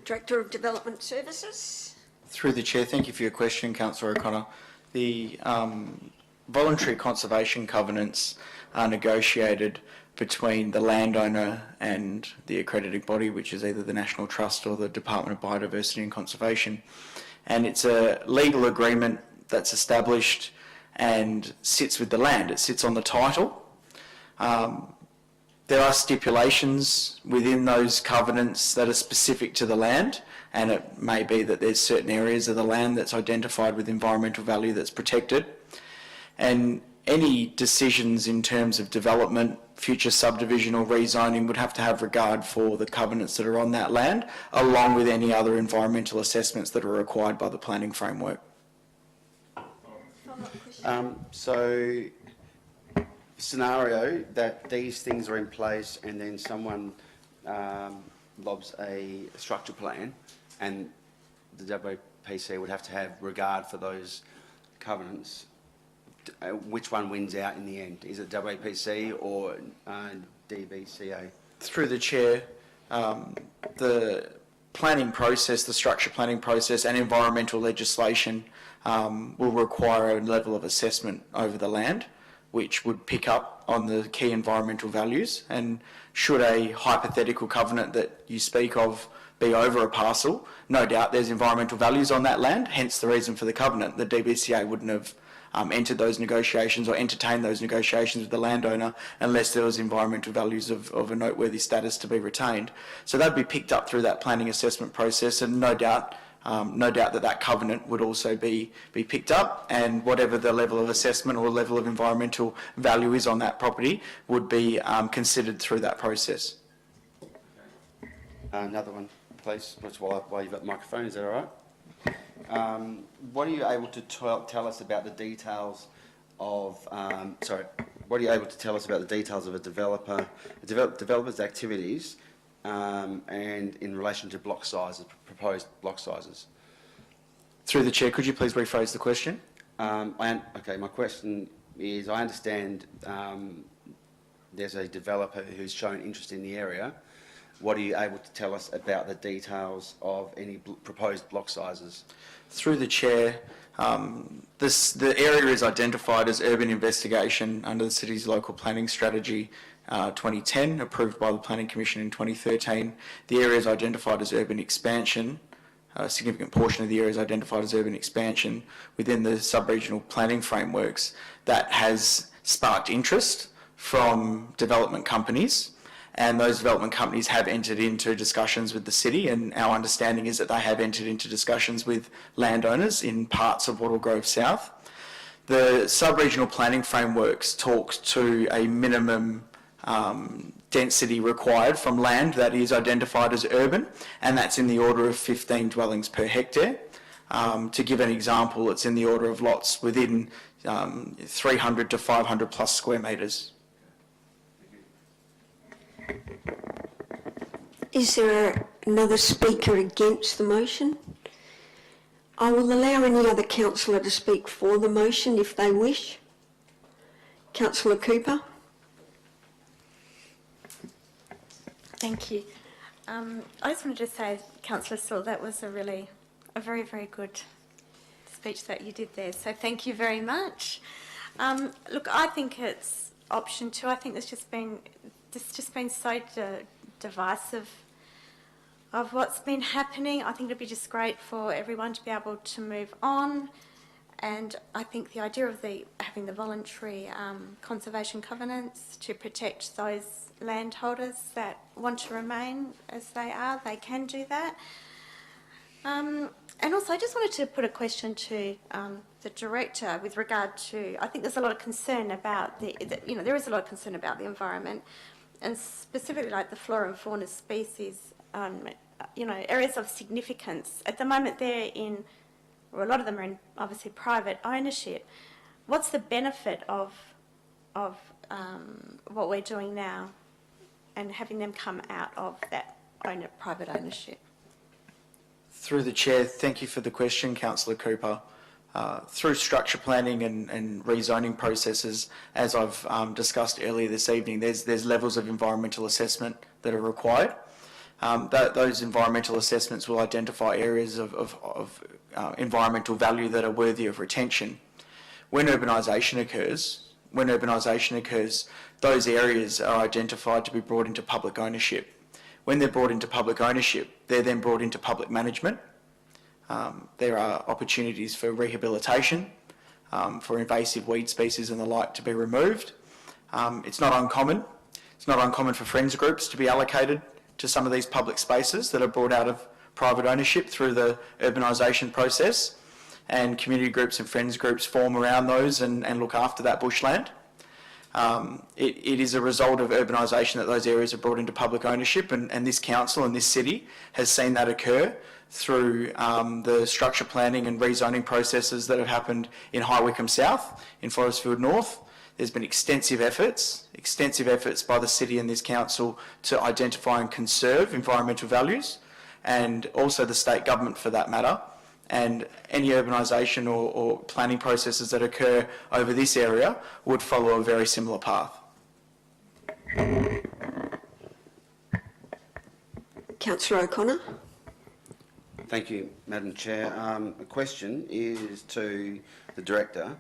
Director of Development Services. Through the Chair, thank you for your question, Councillor O'Connor. The voluntary conservation covenants are negotiated between the landowner and the accrediting body, which is either the National Trust or the Department of Biodiversity and Conservation. And it's a legal agreement that's established and sits with the land. It sits on the title. There are stipulations within those covenants that are specific to the land, and it may be that there's certain areas of the land that's identified with environmental value that's protected. And any decisions in terms of development, future subdivision or rezoning would have to have regard for the covenants that are on that land, along with any other environmental assessments that are required by the planning framework. So, scenario that these things are in place and then someone lobs a structure plan, and the WPC would have to have regard for those covenants. Which one wins out in the end? Is it WPC or DBCA? Through the Chair, the planning process, the structure planning process and environmental legislation will require a level of assessment over the land, which would pick up on the key environmental values. And should a hypothetical covenant that you speak of be over a parcel, no doubt there's environmental values on that land, hence the reason for the covenant. The DBCA wouldn't have entered those negotiations or entertained those negotiations with the landowner unless there was environmental values of a noteworthy status to be retained. So that'd be picked up through that planning assessment process, and no doubt that covenant would also be picked up, and whatever the level of assessment or level of environmental value is on that property would be considered through that process. Another one, please, while you've got the microphone, is that all right? What are you able to tell us about the details of, what are you able to tell us about the details of a developer's activities and in relation to block sizes, proposed block sizes? Through the Chair, could you please rephrase the question? Okay, my question is, I understand there's a developer who's shown interest in the area. What are you able to tell us about the details of any proposed block sizes? Through the Chair, the area is identified as urban investigation under the City's Local Planning Strategy 2010, approved by the Planning Commission in 2013. The area is identified as urban expansion. A significant portion of the area is identified as urban expansion within the sub-regional planning frameworks. That has sparked interest from development companies, and those development companies have entered into discussions with the city, and our understanding is that they have entered into discussions with landowners in parts of Wattle Grove South. The sub-regional planning frameworks talks to a minimum density required from land that is identified as urban, and that's in the order of 15 dwellings per hectare. To give an example, it's in the order of lots within 300 to 500 plus square metres. Is there another speaker against the motion? I will allow any other councillor to speak for the motion if they wish. Councillor Cooper. Thank you. I just wanted to say, Councillor Still, that was a very, very good speech that you did there. So thank you very much. Look, I think it's option 2. I think it's just been so divisive of what's been happening. I think it'd be just great for everyone to be able to move on. And I think the idea of having the voluntary conservation covenants to protect those landholders that want to remain as they are, they can do that. And also, I just wanted to put a question to the director with regard to, I think there's a lot of concern about there is a lot of concern about the environment, and specifically like the flora and fauna species, areas of significance. At the moment, they're in, or a lot of them are in, obviously private ownership. What's the benefit of what we're doing now, and having them come out of that private ownership? Through the Chair, thank you for the question, Councillor Cooper. Through structure planning and rezoning processes, as I've discussed earlier this evening, there's levels of environmental assessment that are required. Those environmental assessments will identify areas of environmental value that are worthy of retention. When urbanisation occurs, those areas are identified to be brought into public ownership. When they're brought into public ownership, they're then brought into public management. There are opportunities for rehabilitation, for invasive weed species and the like to be removed. It's not uncommon. It's not uncommon for friends groups to be allocated to some of these public spaces that are brought out of private ownership through the urbanisation process, and community groups and friends groups form around those and look after that bushland. It is a result of urbanisation that those areas are brought into public ownership, and this council and this city has seen that occur through the structure planning and rezoning processes that have happened in High Wycombe South, in Forestfield North. There's been extensive efforts by the city and this council to identify and conserve environmental values, and also the state government for that matter. And any urbanisation or planning processes that occur over this area would follow a very similar path. Councillor O'Connor. Thank you, Madam Chair. The question is to the Director.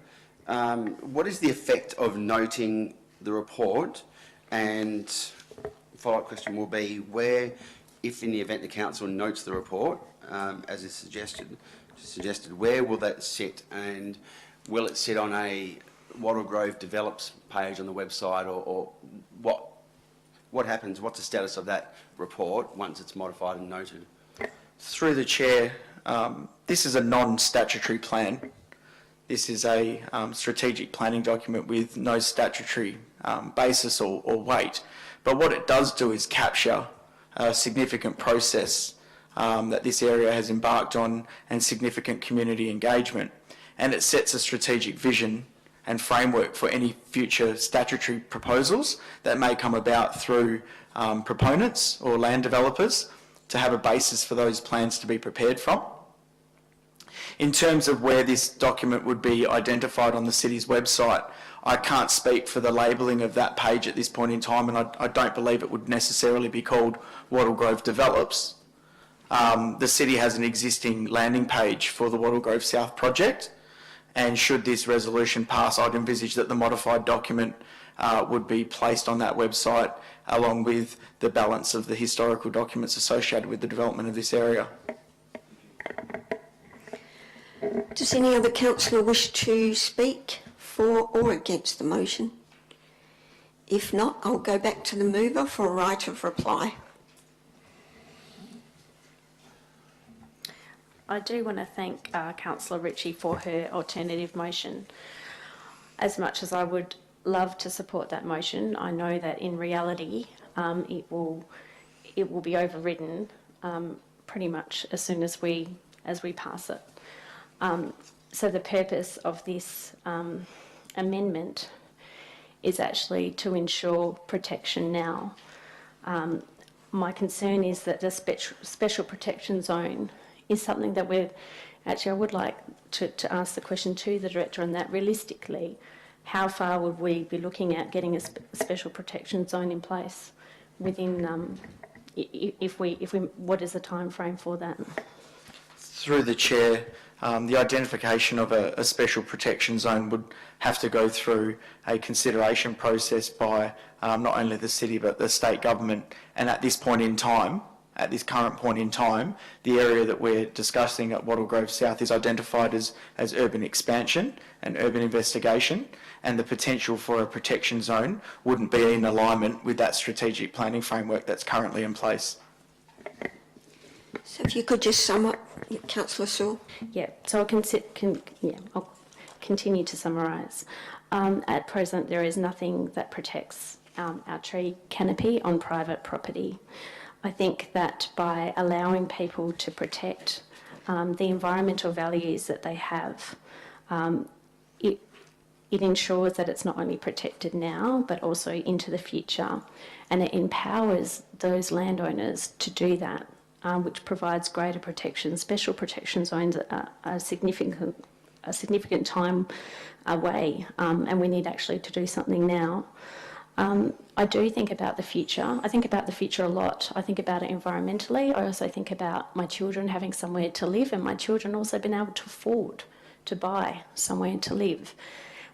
What is the effect of noting the report? And follow-up question will be where, if in the event the Council notes the report, as is suggested, where will that sit, and will it sit on a Wattle Grove Develops page on the website, or what happens? What's the status of that report once it's modified and noted? Through the Chair, this is a non-statutory plan. This is a strategic planning document with no statutory basis or weight. But what it does do is capture a significant process that this area has embarked on, and significant community engagement. And it sets a strategic vision and framework for any future statutory proposals that may come about through proponents or land developers, to have a basis for those plans to be prepared from. In terms of where this document would be identified on the city's website, I can't speak for the labelling of that page at this point in time, and I don't believe it would necessarily be called Wattle Grove Develops. The city has an existing landing page for the Wattle Grove South project, and should this resolution pass, I'd envisage that the modified document would be placed on that website along with the balance of the historical documents associated with the development of this area. Does any other councillor wish to speak for or against the motion? If not, I'll go back to the mover for a right of reply. I do want to thank Councillor Ritchie for her alternative motion. As much as I would love to support that motion, I know that in reality it will be overridden pretty much as soon as we pass it. So the purpose of this amendment is actually to ensure protection now. My concern is that the special protection zone is something that I would like to ask the question to the Director on that. Realistically, how far would we be looking at getting a special protection zone in place within, what is the time frame for that? Through the Chair, the identification of a special protection zone would have to go through a consideration process by not only the city but the state government. And at this point in time, at this current point in time, the area that we're discussing at Wattle Grove South is identified as urban expansion and urban investigation, and the potential for a protection zone wouldn't be in alignment with that strategic planning framework that's currently in place. So if you could just sum up, Councillor Sewell. Yeah, so I'll continue to summarise. At present, there is nothing that protects our tree canopy on private property. I think that by allowing people to protect the environmental values that they have, it ensures that it's not only protected now, but also into the future. And it empowers those landowners to do that, which provides greater protection. Special protection zones are a significant time away, and we need actually to do something now. I do think about the future. I think about the future a lot. I think about it environmentally. I also think about my children having somewhere to live, and my children also being able to afford to buy somewhere to live.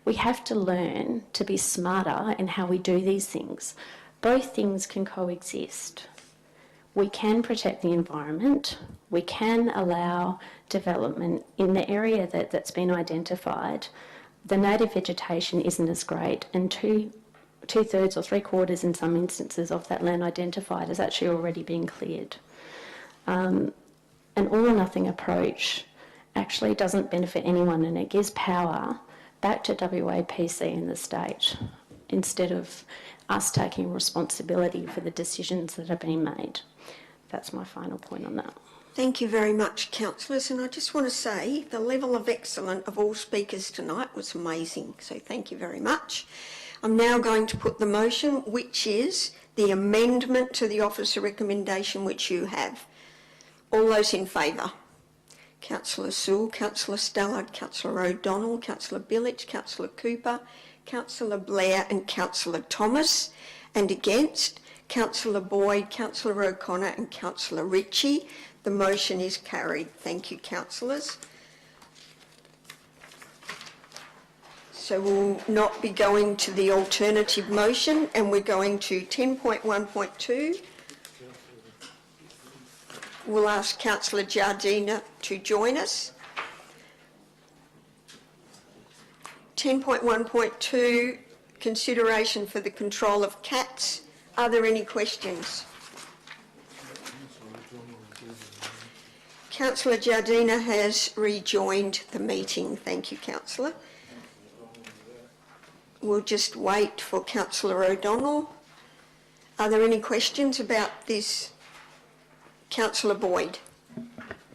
We have to learn to be smarter in how we do these things. Both things can coexist. We can protect the environment. We can allow development in the area that's been identified. The native vegetation isn't as great, and two-thirds or three-quarters in some instances of that land identified has actually already been cleared. An all-or-nothing approach actually doesn't benefit anyone, and it gives power back to WAPC in the state instead of us taking responsibility for the decisions that are being made. That's my final point on that. Thank you very much, councillors, and I just want to say the level of excellence of all speakers tonight was amazing, so thank you very much. I'm now going to put the motion, which is the amendment to the officer recommendation which you have. All those in favour? Councillor Sewell, Councillor Stallard, Councillor O'Donnell, Councillor Billage, Councillor Cooper, Councillor Blair and Councillor Thomas, and against Councillor Boyd, Councillor O'Connor and Councillor Ritchie. The motion is carried. Thank you, councillors. So we'll not be going to the alternative motion, and we're going to 10.1.2. We'll ask Councillor Giardina to join us. 10.1.2, consideration for the control of cats. Are there any questions? Councillor Giardina has rejoined the meeting. Thank you, Councillor. We'll just wait for Councillor O'Donnell. Are there any questions about this? Councillor Boyd.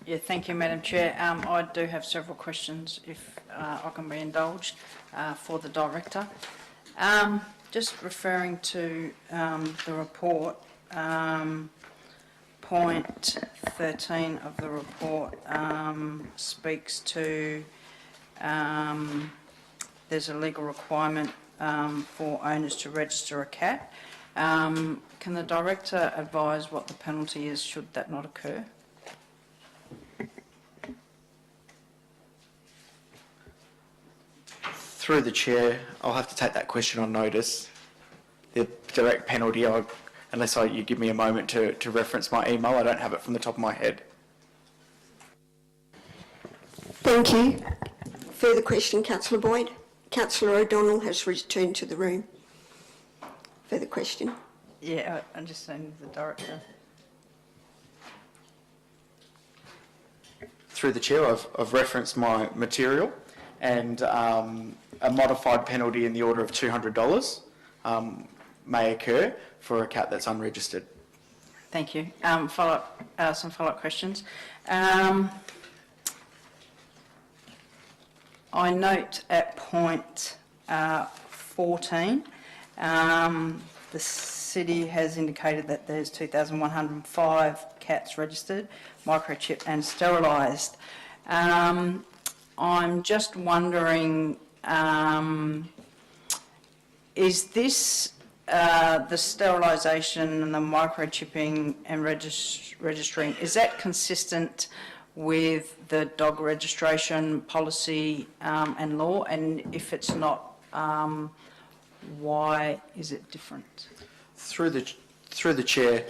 Yeah, thank you, Madam Chair. I do have several questions, if I can be indulged, for the Director. Just referring to the report, point 13 of the report speaks to there's a legal requirement for owners to register a cat. Can the Director advise what the penalty is should that not occur? Through the Chair, I'll have to take that question on notice. The direct penalty, unless you give me a moment to reference my email, I don't have it from the top of my head. Thank you. Further question, Councillor Boyd. Councillor O'Donnell has returned to the room. Further question. Yeah, I'm just saying the Director. Through the Chair, I've referenced my material, and a modified penalty in the order of $200 may occur for a cat that's unregistered. Thank you. Some follow-up questions. I note at point 14, the city has indicated that there's 2,105 cats registered, microchipped and sterilised. I'm just wondering, is this the sterilisation and the microchipping and registering, is that consistent with the dog registration policy and law? And if it's not, why is it different? Through the chair,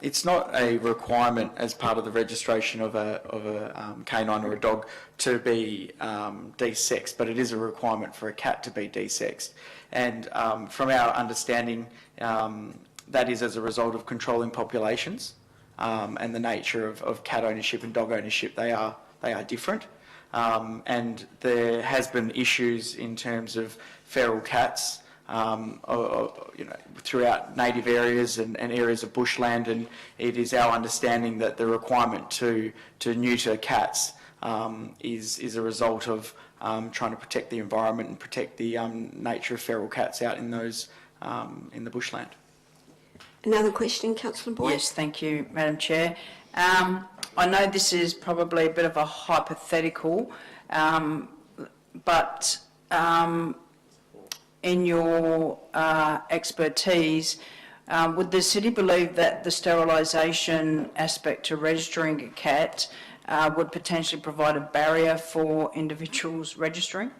it's not a requirement as part of the registration of a canine or a dog to be desexed, but it is a requirement for a cat to be desexed. And from our understanding, that is as a result of controlling populations and the nature of cat ownership and dog ownership. They are different, and there has been issues in terms of feral cats, throughout native areas and areas of bushland, and it is our understanding that the requirement to neuter cats is a result of trying to protect the environment and protect the nature of feral cats out in those in the bushland. Another question, Councillor Boyd? Yes, thank you, Madam Chair. I know this is probably a bit of a hypothetical, but in your expertise, would the city believe that the sterilisation aspect to registering a cat would potentially provide a barrier for individuals registering?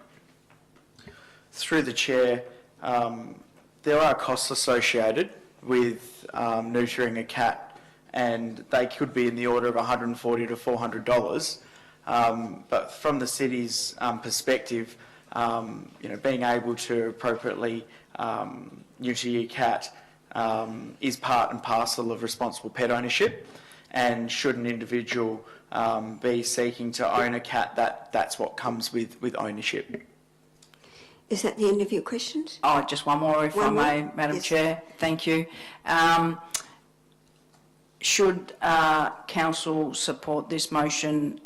Through the chair, there are costs associated with neutering a cat, and they could be in the order of $140 to $400. But from the city's perspective, being able to appropriately neuter your cat is part and parcel of responsible pet ownership. And should an individual be seeking to own a cat, that's what comes with ownership. Is that the end of your questions? Oh, just one more, if I may, Madam Chair. Thank you. Should Council support this motion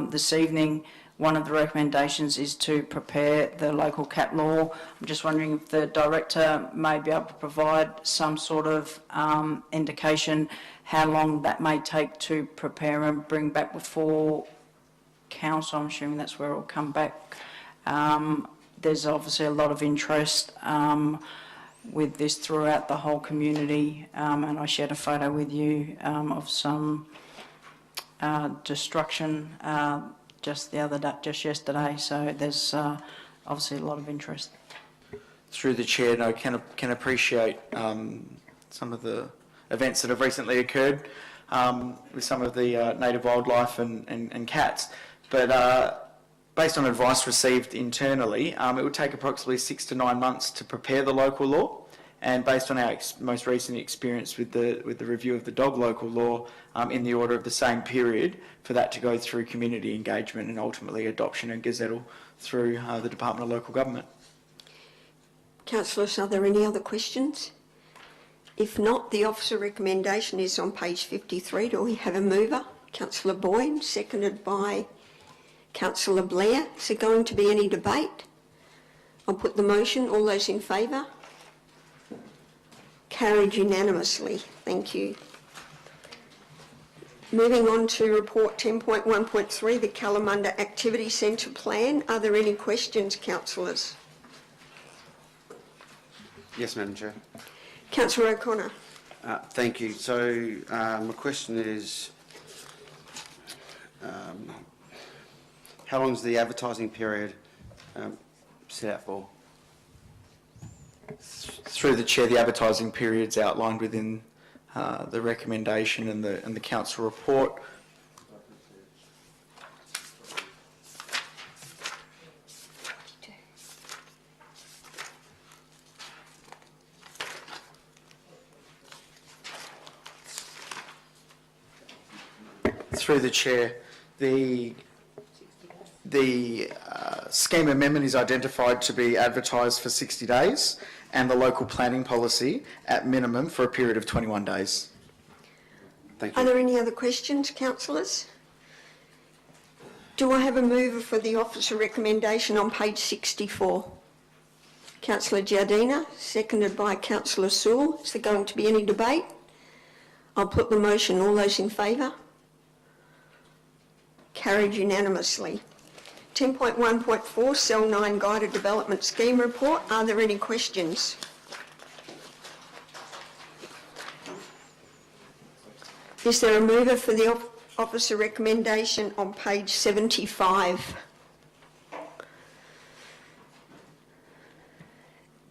this evening, one of the recommendations is to prepare the local cat law. I'm just wondering if the Director may be able to provide some sort of indication how long that may take to prepare and bring back before Council. I'm assuming that's where it will come back. There's obviously a lot of interest with this throughout the whole community, and I shared a photo with you of some destruction just yesterday. So there's obviously a lot of interest. Through the chair, no, can appreciate some of the events that have recently occurred with some of the native wildlife and cats, but based on advice received internally, it would take approximately 6 to 9 months to prepare the local law. And based on our most recent experience with the review of the dog local law, in the order of the same period for that to go through community engagement and ultimately adoption and gazettal through the Department of Local Government. Councillors, are there any other questions? If not, the officer recommendation is on page 53. Do we have a mover? Councillor Boyd, seconded by Councillor Blair. Is there going to be any debate? I'll put the motion. All those in favour? Carried unanimously. Thank you. Moving on to report 10.1.3, the Kalamunda Activity Centre Plan. Are there any questions, councillors? Yes, Madam Chair. Councillor O'Connor. Thank you. So my question is, how long is the advertising period set out for? Through the chair, the advertising period's outlined within the recommendation and the council report. Through the chair, the scheme amendment is identified to be advertised for 60 days and the local planning policy at minimum for a period of 21 days. Thank you. Are there any other questions, councillors? Do I have a mover for the officer recommendation on page 64? Councillor Giardina, seconded by Councillor Sewell. Is there going to be any debate? I'll put the motion. All those in favour? Carried unanimously. 10.1.4 Cell 9 Guided Development Scheme Report. Are there any questions? Is there a mover for the officer recommendation on page 75?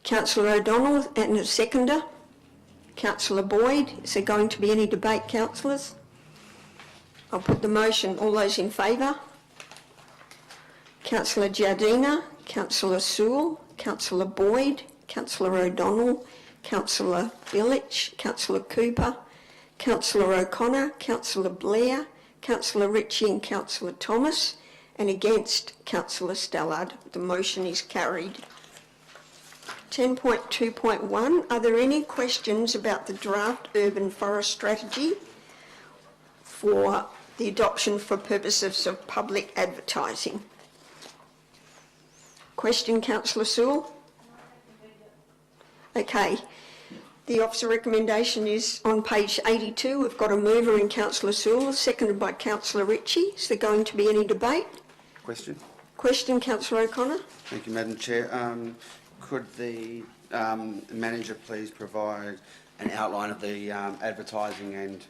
Councillor O'Donnell and a seconder. Councillor Boyd. Is there going to be any debate, councillors? I'll put the motion. All those in favour? Councillor Giardina, Councillor Sewell, Councillor Boyd, Councillor O'Donnell, Councillor Village, Councillor Cooper, Councillor O'Connor, Councillor Blair, Councillor Ritchie and Councillor Thomas, and against Councillor Stallard. The motion is carried. 10.2.1, are there any questions about the draft urban forest strategy for the adoption for purposes of public advertising? Question, Councillor Sewell? Okay. The officer recommendation is on page 82. We've got a mover in Councillor Sewell, seconded by Councillor Ritchie. Is there going to be any debate? Question. Question, Councillor O'Connor. Thank you, Madam Chair. Could the manager please provide an outline of the advertising and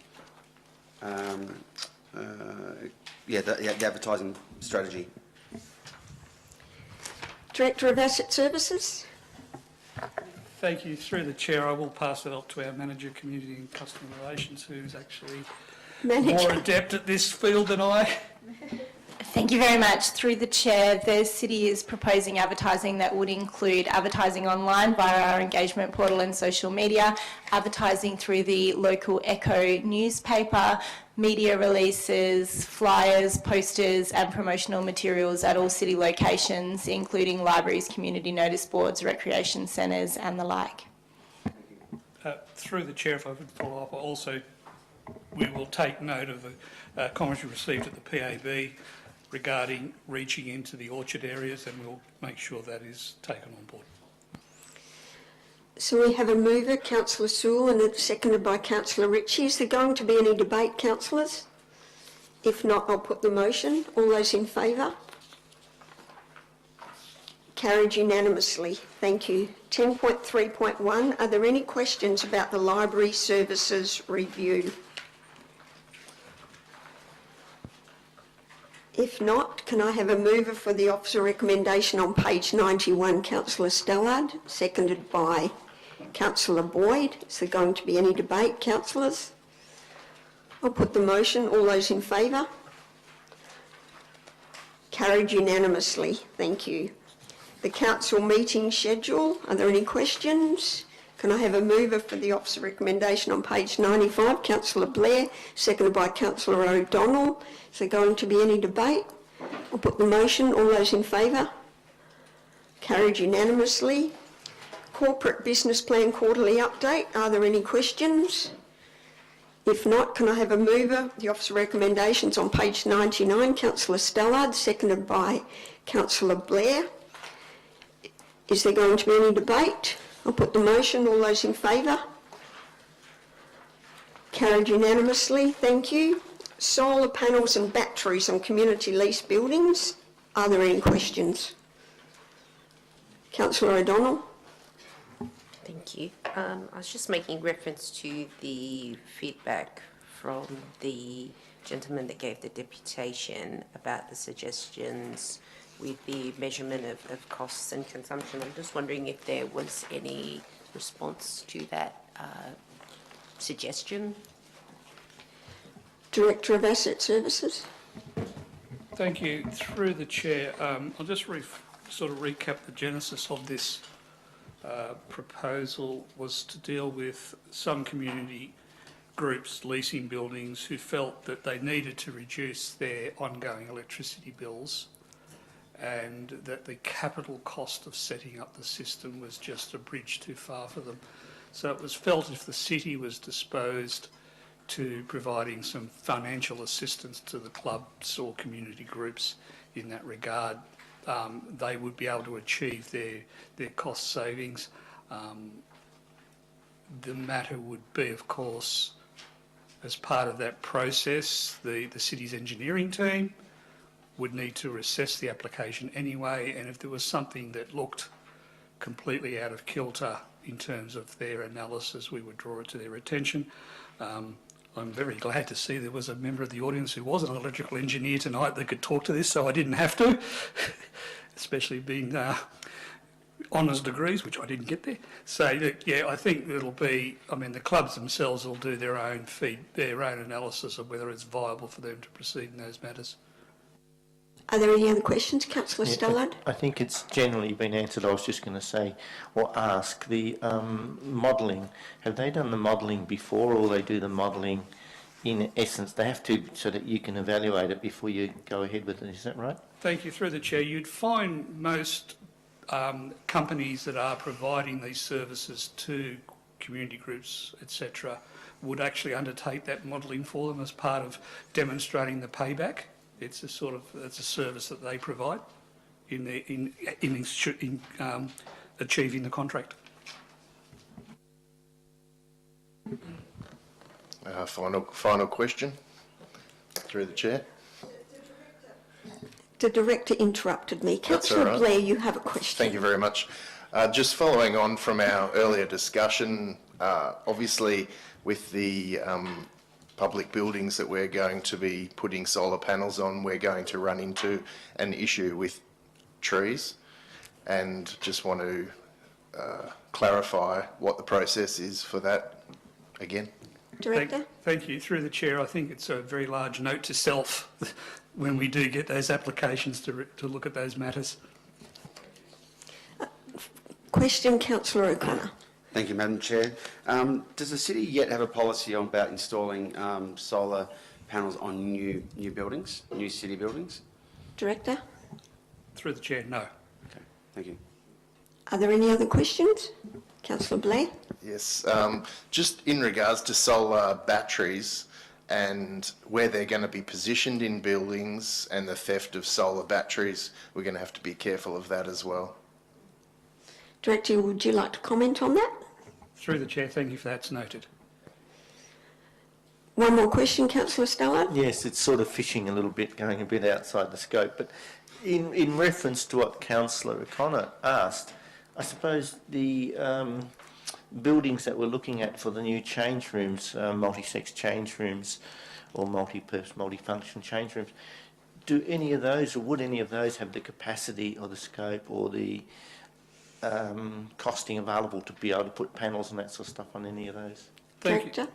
the advertising strategy? Director of Asset Services. Thank you. Through the chair, I will pass it up to our Manager, Community and Customer Relations, who's actually more adept at this field than I. Thank you very much. Through the chair, the city is proposing advertising that would include advertising online via our engagement portal and social media, advertising through the local Echo newspaper, media releases, flyers, posters and promotional materials at all city locations, including libraries, community notice boards, recreation centres and the like. Through the chair, if I could follow up, we will take note of the comments we received at the PAB regarding reaching into the orchard areas, and we'll make sure that is taken on board. So we have a mover, Councillor Sewell, and it's seconded by Councillor Ritchie. Is there going to be any debate, councillors? If not, I'll put the motion. All those in favour? Carried unanimously. Thank you. 10.3.1, are there any questions about the library services review? If not, can I have a mover for the officer recommendation on page 91, Councillor Stallard, seconded by Councillor Boyd. Is there going to be any debate, councillors? I'll put the motion. All those in favour? Carried unanimously. Thank you. The council meeting schedule. Are there any questions? Can I have a mover for the officer recommendation on page 95, Councillor Blair, seconded by Councillor O'Donnell. Is there going to be any debate? I'll put the motion. All those in favour? Carried unanimously. Corporate business plan quarterly update. Are there any questions? If not, can I have a mover? The officer recommendations on page 99, Councillor Stallard, seconded by Councillor Blair. Is there going to be any debate? I'll put the motion. All those in favour? Carried unanimously. Thank you. Solar panels and batteries on community lease buildings. Are there any questions? Councillor O'Donnell. Thank you. I was just making reference to the feedback from the gentleman that gave the deputation about the suggestions with the measurement of costs and consumption. I'm just wondering if there was any response to that suggestion. Director of Asset Services. Thank you. Through the chair, I'll just sort of recap the genesis of this proposal was to deal with some community groups leasing buildings who felt that they needed to reduce their ongoing electricity bills and that the capital cost of setting up the system was just a bridge too far for them. So it was felt if the city was disposed to providing some financial assistance to the clubs or community groups in that regard. They would be able to achieve their cost savings. The matter would be, of course, as part of that process, the city's engineering team would need to assess the application anyway, and if there was something that looked completely out of kilter in terms of their analysis, we would draw it to their attention. I'm very glad to see there was a member of the audience who was an electrical engineer tonight that could talk to this, so I didn't have to, especially being honours degrees, which I didn't get there. So, yeah, I think it'll be, I mean, the clubs themselves will do their own analysis of whether it's viable for them to proceed in those matters. Are there any other questions, Councillor Stallard? I think it's generally been answered. I was just going to say, or ask, the modelling. Have they done the modelling before, or they do the modelling in essence? They have to, so that you can evaluate it before you go ahead with it. Is that right? Thank you. Through the Chair, you'd find most companies that are providing these services to community groups, etc., would actually undertake that modelling for them as part of demonstrating the payback. It's a service that they provide in achieving the contract. Final question, through the chair. The director interrupted me. Councillor right. Blair, you have a question. Thank you very much. Just following on from our earlier discussion, obviously with the public buildings that we're going to be putting solar panels on, we're going to run into an issue with trees, and just want to clarify what the process is for that again. Director? Thank you. Through the Chair, I think it's a very large note to self when we do get those applications to look at those matters. Question, Councillor O'Connor. Thank you, Madam Chair. Does the city yet have a policy on about installing solar panels on new buildings, new city buildings? Director? Through the Chair, no. Okay, thank you. Are there any other questions? Councillor Blair? Yes, just in regards to solar batteries and where they're going to be positioned in buildings and the theft of solar batteries, we're going to have to be careful of that as well. Director, would you like to comment on that? Through the Chair, thank you for that. It's noted. One more question, Councillor Stallard. Yes, it's sort of fishing a little bit, going a bit outside the scope, but in reference to what Councillor O'Connor asked, I suppose the buildings that we're looking at for the new change rooms, multi-sex change rooms or multi-purpose, multi-function change rooms, do any of those, or would any of those have the capacity or the scope or the costing available to be able to put panels and that sort of stuff on any of those? Thank you.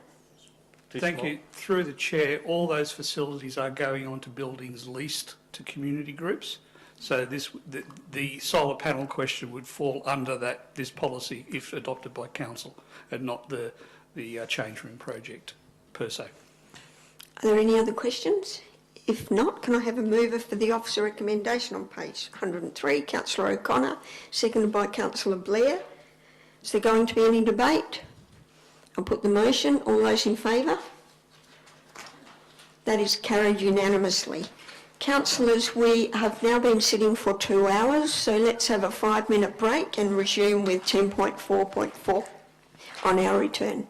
Thank you. Through the Chair, all those facilities are going on to buildings leased to community groups. So the solar panel question would fall under this policy if adopted by council, and not the change room project per se. Are there any other questions? If not, can I have a mover for the officer recommendation on page 103, Councillor O'Connor, seconded by Councillor Blair. Is there going to be any debate? I'll put the motion. All those in favour? That is carried unanimously. Councillors, we have now been sitting for 2 hours, so let's have a 5-minute break and resume with 10.4.4 on our return.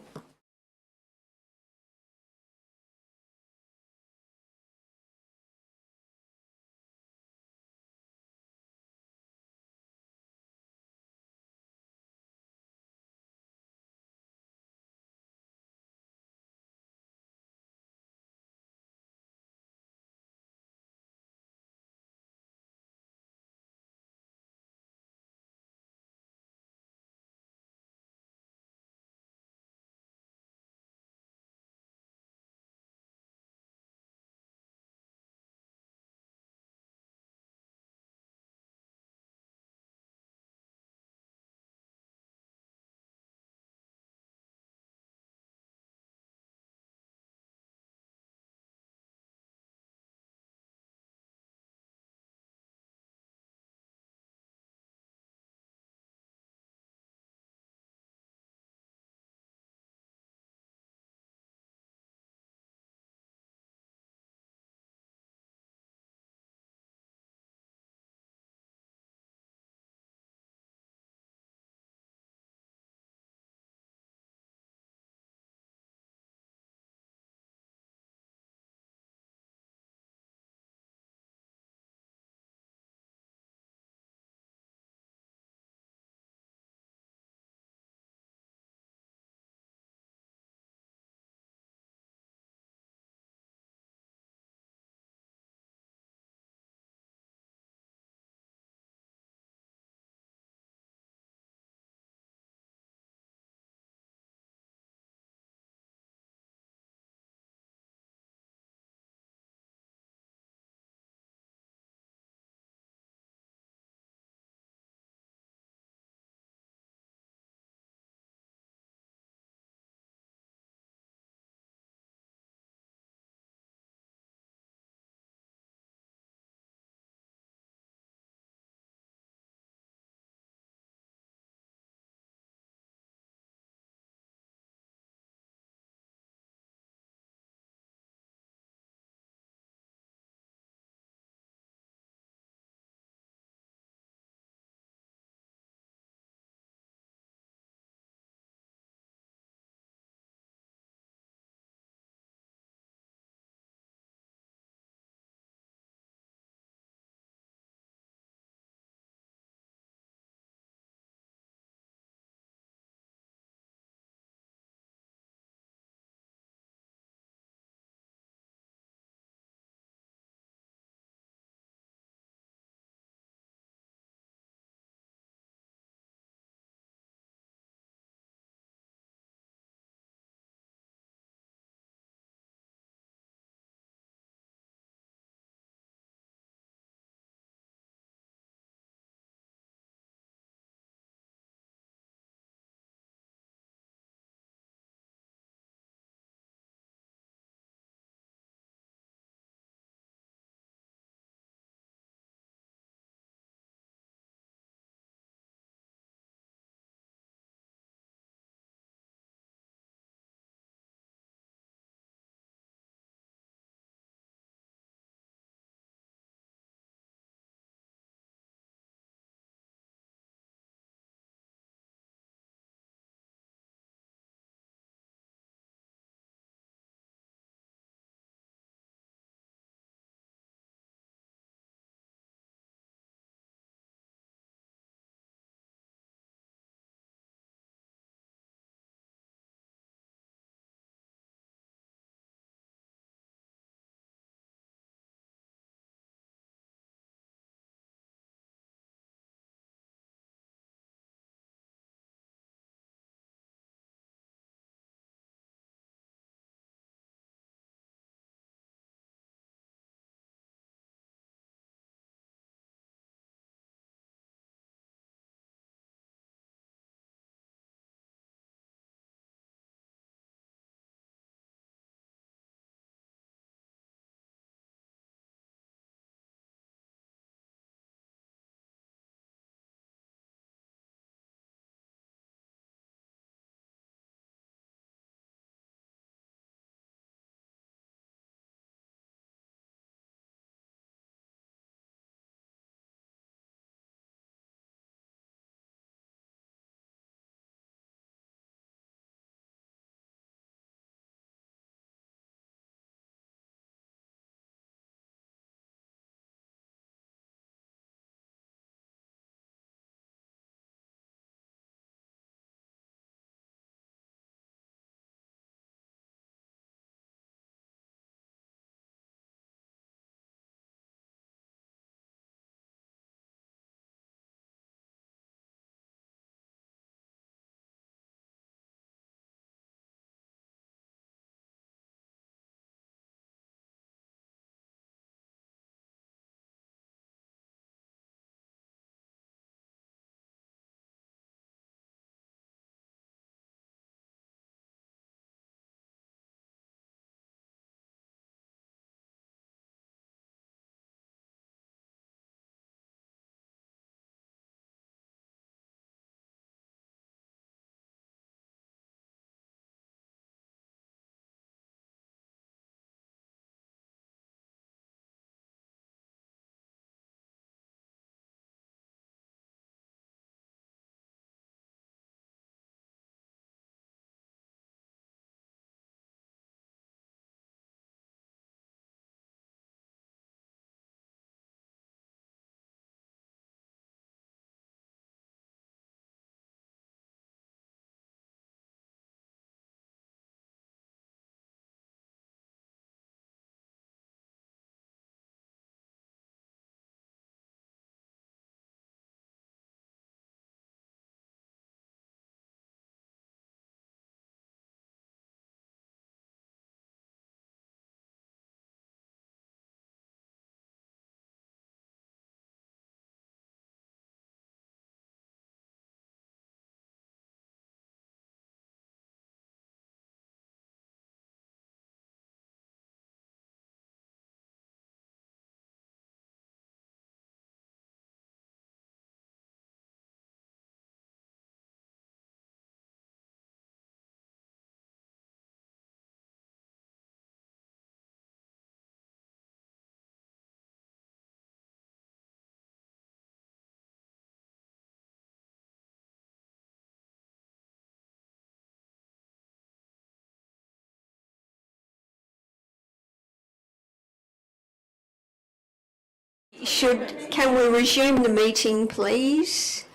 Can we resume the meeting, please?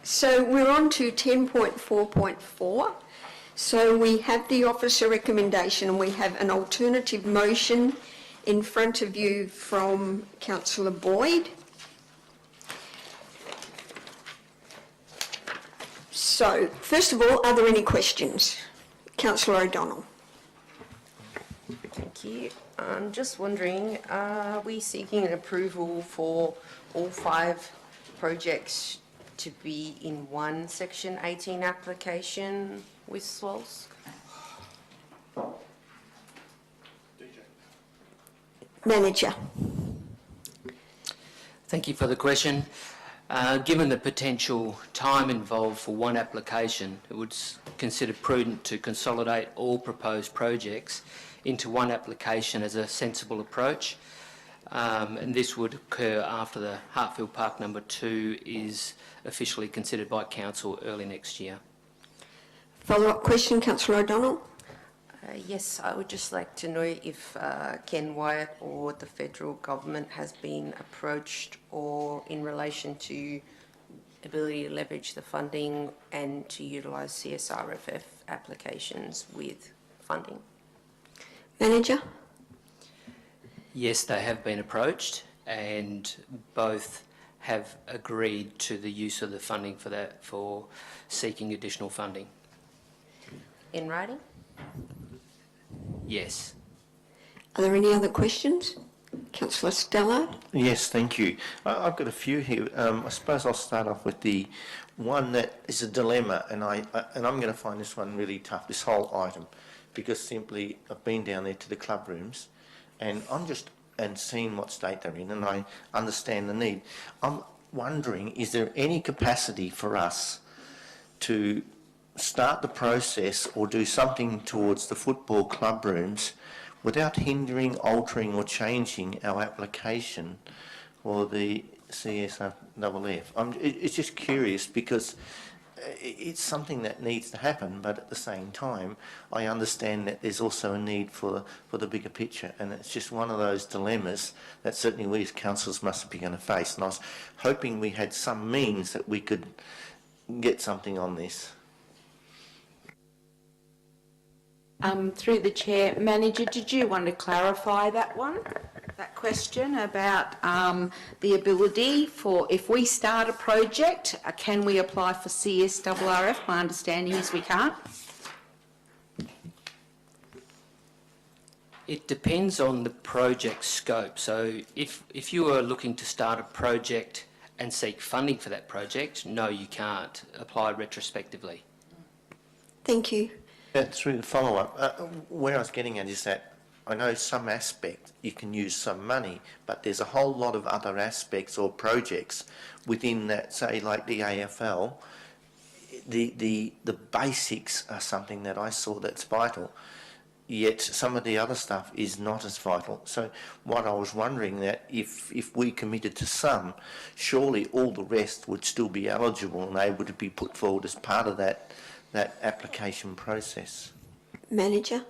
So we're on to 10.4.4. So we have the officer recommendation and we have an alternative motion in front of you from Councillor Boyd. So, first of all, are there any questions? Councillor O'Donnell. Thank you. I'm just wondering, are we seeking an approval for all 5 projects to be in one Section 18 application with SWALS? Manager. Thank you for the question. Given the potential time involved for one application, it would consider prudent to consolidate all proposed projects into one application as a sensible approach, and this would occur after the Hartfield Park number 2 is officially considered by Council early next year. Follow-up question, Councillor O'Donnell. Yes, I would just like to know if Ken Wyatt or the federal government has been approached or in relation to ability to leverage the funding and to utilise CSRFF applications with funding. Manager? Yes, they have been approached and both have agreed to the use of the funding for that, for seeking additional funding. In writing? Yes. Are there any other questions? Councillor Stallard? Yes, thank you. I've got a few here. I suppose I'll start off with the one that is a dilemma, and I'm going to find this one really tough, this whole item, because simply I've been down there to the club rooms, and seen what state they're in, and I understand the need. I'm wondering, is there any capacity for us to start the process or do something towards the football club rooms without hindering, altering or changing our application for the CSRFF? It's just curious because it's something that needs to happen, but at the same time I understand that there's also a need for the bigger picture, and it's just one of those dilemmas that certainly we as councillors must be going to face, and I was hoping we had some means that we could get something on this. Through the chair, Manager, did you want to clarify that question about the ability for, if we start a project, can we apply for CSRFF? My understanding is we can't. It depends on the project scope. So if you are looking to start a project and seek funding for that project, no, you can't apply retrospectively. Thank you. Through the follow-up, where I was getting at is that I know some aspect you can use some money, but there's a whole lot of other aspects or projects within that, say like the AFL, the basics are something that I saw that's vital, yet some of the other stuff is not as vital. So what I was wondering that if we committed to some, surely all the rest would still be eligible and able to be put forward as part of that application process. Manager?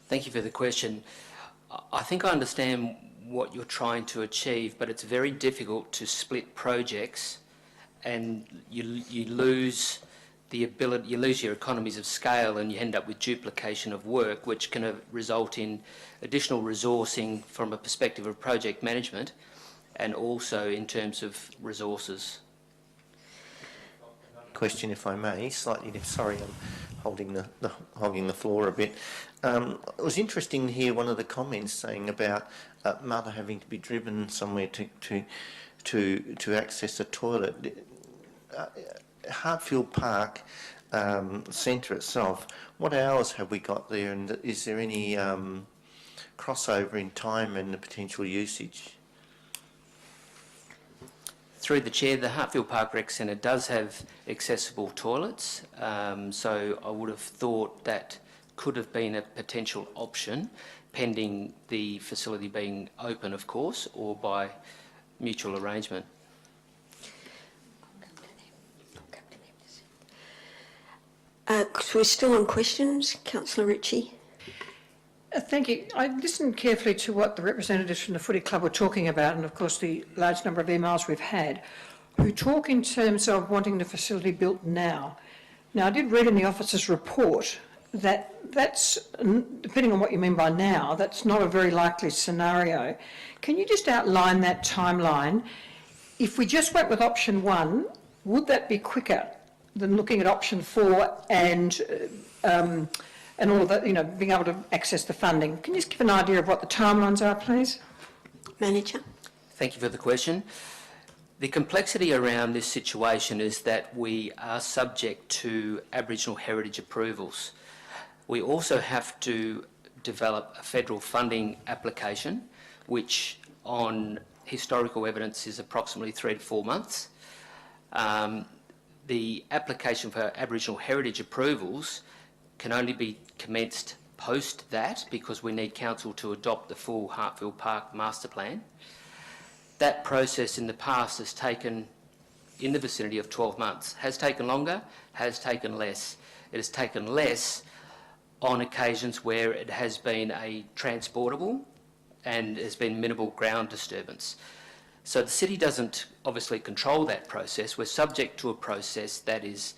Thank you for the question. I think I understand what you're trying to achieve, but it's very difficult to split projects, and you lose the ability, you lose your economies of scale, and you end up with duplication of work, which can result in additional resourcing from a perspective of project management, and also in terms of resources. Question, if I may, slightly. Sorry, I'm hogging the floor a bit. It was interesting to hear one of the comments saying about mother having to be driven somewhere to access a toilet. Hartfield Park centre itself. What hours have we got there, and is there any crossover in time and the potential usage? Through the chair, the Hartfield Park Rec Centre does have accessible toilets, so I would have thought that could have been a potential option, pending the facility being open, of course, or by mutual arrangement. So we're still on questions. Councillor Ritchie. Thank you. I listened carefully to what the representatives from the footy club were talking about, and of course the large number of emails we've had, who talk in terms of wanting the facility built now. Now, I did read in the officer's report that that's, depending on what you mean by now, that's not a very likely scenario. Can you just outline that timeline? If we just went with option 1, would that be quicker than looking at option 4 and all of that, you know, being able to access the funding? Can you just give an idea of what the timelines are, please? Manager. Thank you for the question. The complexity around this situation is that we are subject to Aboriginal heritage approvals. We also have to develop a federal funding application, which on historical evidence is approximately 3 to 4 months. The application for Aboriginal heritage approvals can only be commenced post that because we need council to adopt the full Hartfield Park master plan. That process in the past has taken in the vicinity of 12 months. Has taken longer, has taken less. It has taken less on occasions where it has been a transportable and has been minimal ground disturbance. So the city doesn't obviously control that process. We're subject to a process that is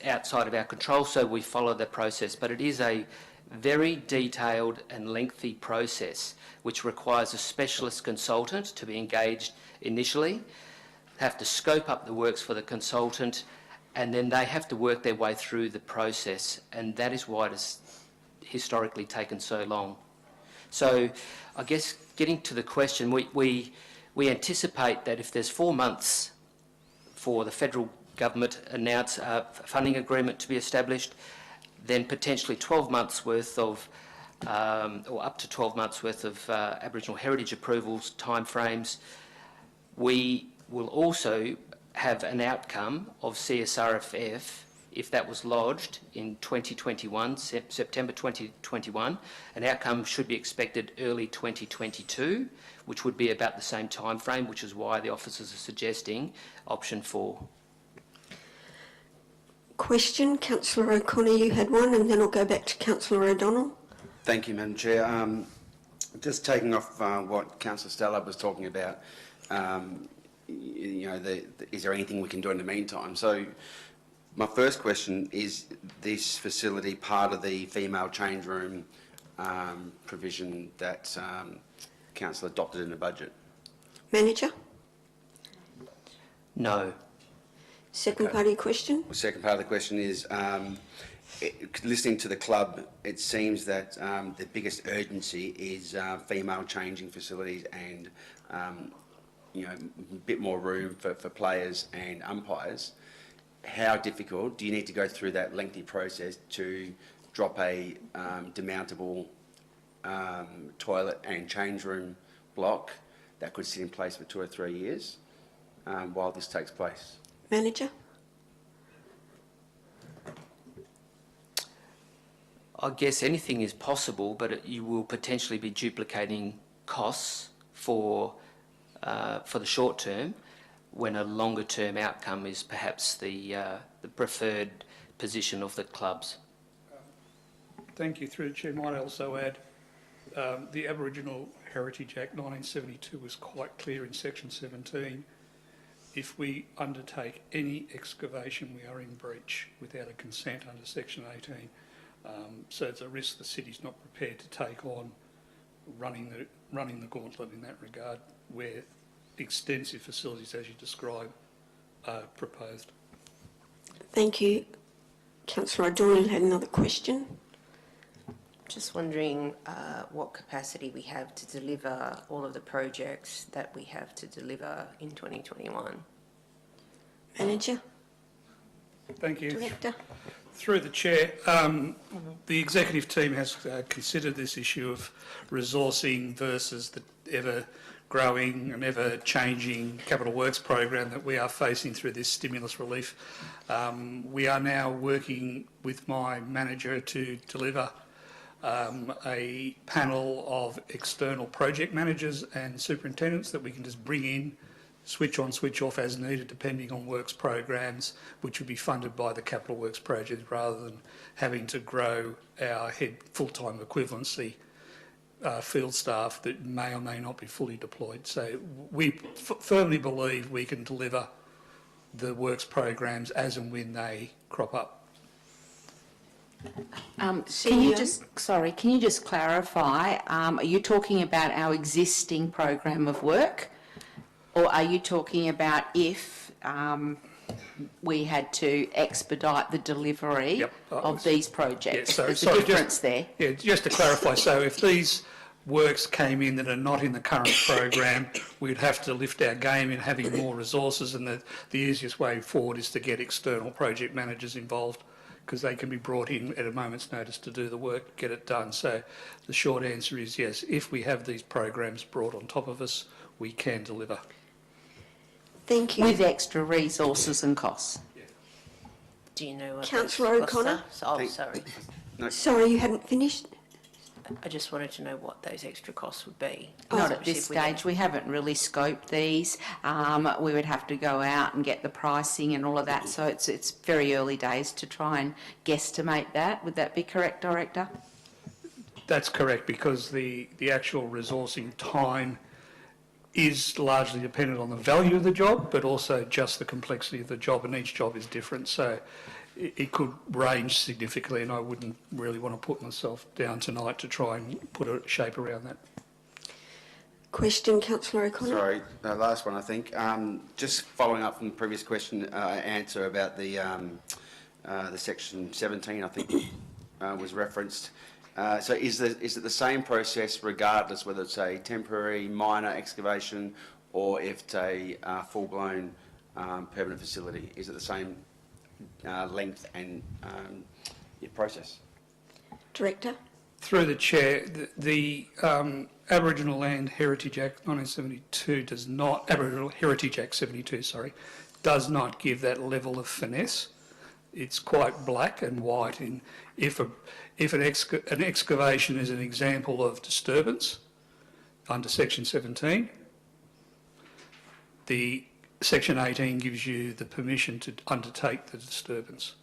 outside of our control, so we follow the process. But it is a very detailed and lengthy process which requires a specialist consultant to be engaged initially, have to scope up the works for the consultant, and then they have to work their way through the process, and that is why it has historically taken so long. So I guess getting to the question, we anticipate that if there's 4 months for the federal government announce a funding agreement to be established, then potentially 12 months worth of, or up to 12 months worth of Aboriginal heritage approvals timeframes. We will also have an outcome of CSRFF if that was lodged in 2021, September 2021. An outcome should be expected early 2022, which would be about the same time frame, which is why the officers are suggesting option 4. Question, Councillor O'Connor, you had one, and then I'll go back to Councillor O'Donnell. Thank you, Madam Chair. Just taking off what Councillor Stella was talking about, you know, is there anything we can do in the meantime? So my first question, is this facility part of the female change room provision that Council adopted in the budget? Manager? No. Second part of your question? The second part of the question is, listening to the club, it seems that the biggest urgency is female changing facilities and you know, a bit more room for players and umpires. How difficult do you need to go through that lengthy process to drop a demountable toilet and change room block that could sit in place for 2 or 3 years while this takes place? Manager? I guess anything is possible, but you will potentially be duplicating costs for the short term, when a longer term outcome is perhaps the preferred position of the clubs. Thank you. Through the Chair, might I also add, the Aboriginal Heritage Act 1972 was quite clear in section 17. If we undertake any excavation, we are in breach without a consent under section 18. So it's a risk the city's not prepared to take on running the gauntlet in that regard, where extensive facilities, as you describe, are proposed. Thank you. Councillor O'Donnell had another question. Just wondering what capacity we have to deliver all of the projects that we have to deliver in 2021. Manager? Thank you. Director? Through the Chair, the executive team has considered this issue of resourcing versus the ever-growing and ever-changing capital works program that we are facing through this stimulus relief. We are now working with my manager to deliver a panel of external project managers and superintendents that we can just bring in switch on, switch off as needed, depending on works programs, which would be funded by the capital works project rather than having to grow our head full-time equivalency field staff that may or may not be fully deployed. So we firmly believe we can deliver the works programs as and when they crop up. Can you just clarify, are you talking about our existing program of work, or are you talking about if we had to expedite the delivery of these projects? There's a difference there. Yeah, just to clarify, so if these works came in that are not in the current program, we'd have to lift our game in having more resources, and the easiest way forward is to get external project managers involved, because they can be brought in at a moment's notice to do the work, get it done. So the short answer is yes, if we have these programs brought on top of us, we can deliver. Thank you. With extra resources and costs. Do you know what Councillor those costs O'Connor? are? Oh, sorry. Sorry, you hadn't finished? I just wanted to know what those extra costs would be. Not at this stage. We haven't really scoped these. We would have to go out and get the pricing and all of that. So it's very early days to try and guesstimate that. Would that be correct, Director? That's correct, because the actual resourcing time is largely dependent on the value of the job, but also just the complexity of the job, and each job is different. So it could range significantly, and I wouldn't really want to put myself down tonight to try and put a shape around that. Question, Councillor O'Connor? Sorry, last one, I think. Just following up from the previous question, answer about the section 17, I think was referenced. So is it the same process regardless whether it's a temporary minor excavation or if it's a full-blown permanent facility? Is it the same length and process? Director? Through the Chair, the Aboriginal Land Heritage Act 1972 does not, Aboriginal Heritage Act 72, sorry, does not give that level of finesse. It's quite black and white. In if an excavation is an example of disturbance under Section 17, the Section 18 gives you the permission to undertake the disturbance.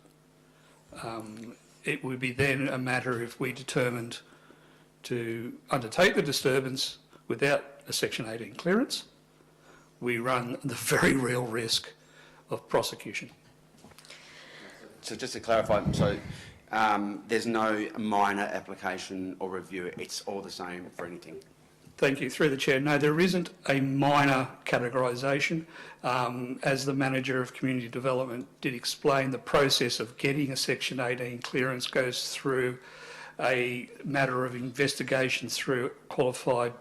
It would be then a matter if we determined to undertake the disturbance without a Section 18 clearance, we run the very real risk of prosecution. So just to clarify, so there's no minor application or review, it's all the same for anything? Thank you. Through the Chair, no, there isn't a minor categorisation. As the Manager of Community Development did explain, the process of getting a Section 18 clearance goes through a matter of investigation through qualified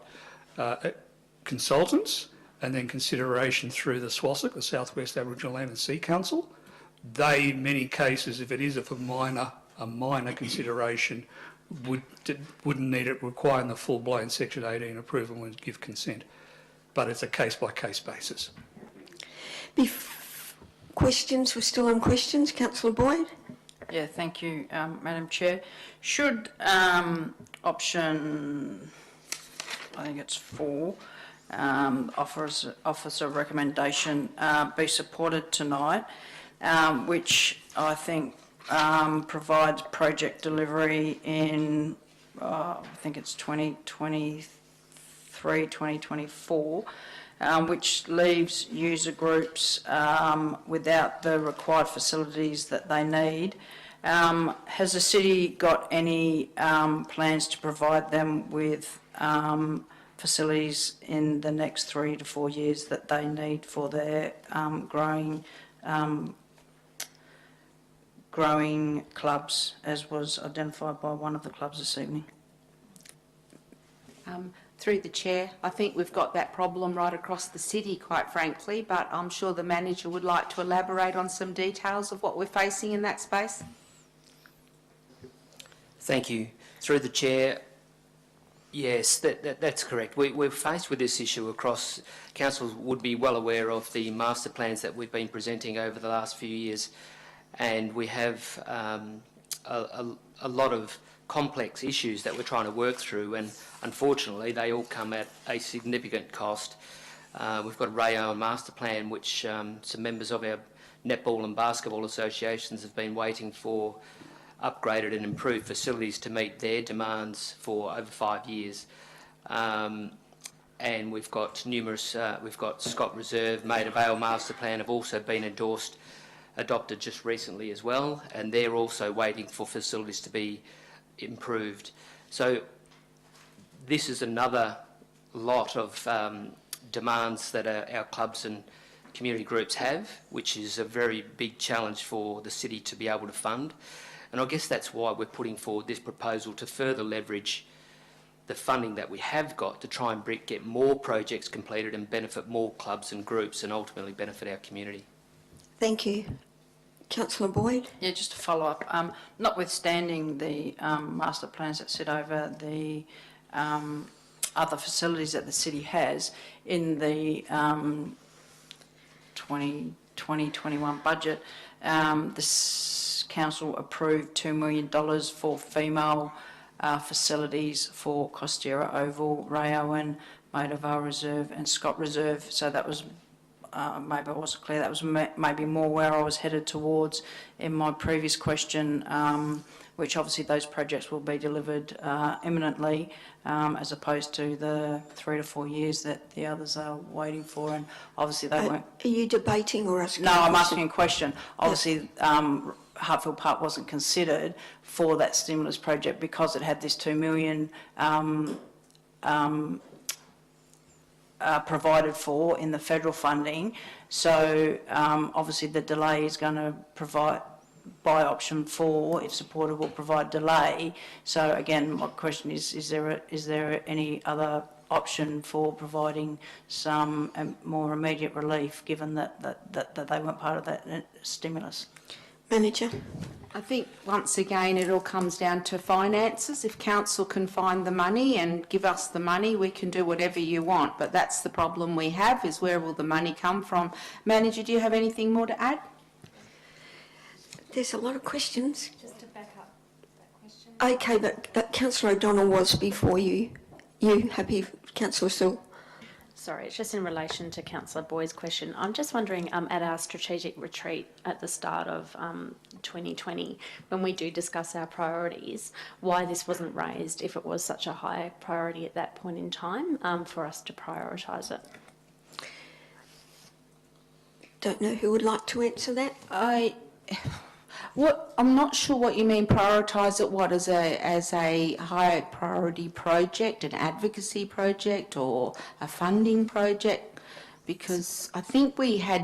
consultants, and then consideration through the SWASC, the South West Aboriginal Land and Sea Council. They, in many cases, if it is a minor consideration, wouldn't need it requiring the full-blown Section 18 approval and give consent. But it's a case-by-case basis. Questions? We're still on questions. Councillor Boyd? Yeah, thank you, Madam Chair. Should option, I think it's 4, officer recommendation be supported tonight, which I think provides project delivery in, I think it's 2023, 2024, which leaves user groups without the required facilities that they need. Has the city got any plans to provide them with facilities in the next 3 to 4 years that they need for their growing clubs, as was identified by one of the clubs this evening? Through the Chair, I think we've got that problem right across the city, quite frankly, but I'm sure the manager would like to elaborate on some details of what we're facing in that space. Thank you. Through the Chair, yes, that's correct. We're faced with this issue across. Council would be well aware of the master plans that we've been presenting over the last few years, and we have a lot of complex issues that we're trying to work through, and unfortunately they all come at a significant cost. We've got a Rayo master plan, which some members of our netball and basketball associations have been waiting for upgraded and improved facilities to meet their demands for over 5 years. And we've got numerous, we've got Scott Reserve, Maida Vale Master Plan have also been adopted just recently as well, and they're also waiting for facilities to be improved. So this is another lot of demands that our clubs and community groups have, which is a very big challenge for the city to be able to fund. And I guess that's why we're putting forward this proposal to further leverage the funding that we have got to try and get more projects completed and benefit more clubs and groups and ultimately benefit our community. Thank you. Councillor Boyd? Yeah, just to follow up, notwithstanding the master plans that sit over the other facilities that the city has, in the 2020-21 budget, this council approved $2 million for female facilities for Costera Oval, Rayowen, Maida Vale Reserve and Scott Reserve. So that was, maybe I wasn't clear, that was maybe more where I was headed towards in my previous question, which obviously those projects will be delivered imminently, as opposed to the 3 to 4 years that the others are waiting for, and obviously they won't. Are you debating or asking? No, I'm asking a question. Obviously, Hartfield Park wasn't considered for that stimulus project because it had this $2 million provided for in the federal funding. So obviously the delay is going to provide, by option 4, if supported, will provide delay. So again, my question is there any other option for providing some more immediate relief, given that they weren't part of that stimulus? Manager? I think once again it all comes down to finances. If council can find the money and give us the money, we can do whatever you want. But that's the problem we have, is where will the money come from? Manager, do you have anything more to add? There's a lot of questions. Just to back up that question. Okay, but Councillor O'Donnell was before you. You happy, Councillor Sewell? Sorry, it's just in relation to Councillor Boyd's question. I'm just wondering, at our strategic retreat at the start of 2020, when we do discuss our priorities, why this wasn't raised if it was such a high priority at that point in time for us to prioritise it. Don't know who would like to answer that. I'm not sure what you mean, prioritise it, what, as a high priority project, an advocacy project or a funding project? Because I think we were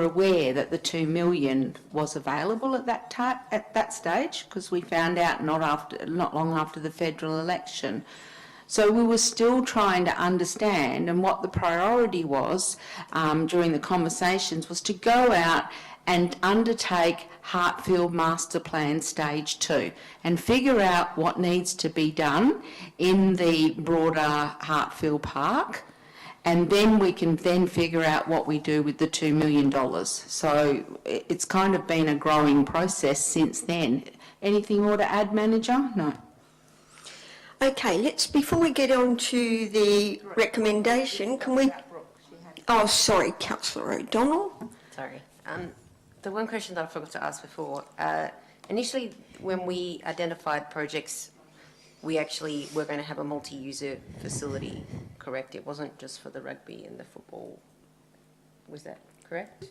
aware that the $2 million was available at that stage, because we found out not long after the federal election. So we were still trying to understand, and what the priority was during the conversations was to go out and undertake Hartfield Master Plan Stage 2 and figure out what needs to be done in the broader Hartfield Park, and then we can then figure out what we do with the $2 million. So it's kind of been a growing process since then. Anything more to add, Manager? No. Okay, before we get on to the recommendation, can we... Oh, sorry, Councillor O'Donnell. Sorry. The one question that I forgot to ask before, initially when we identified projects, we actually were going to have a multi-user facility, correct? It wasn't just for the rugby and the football. Was that correct?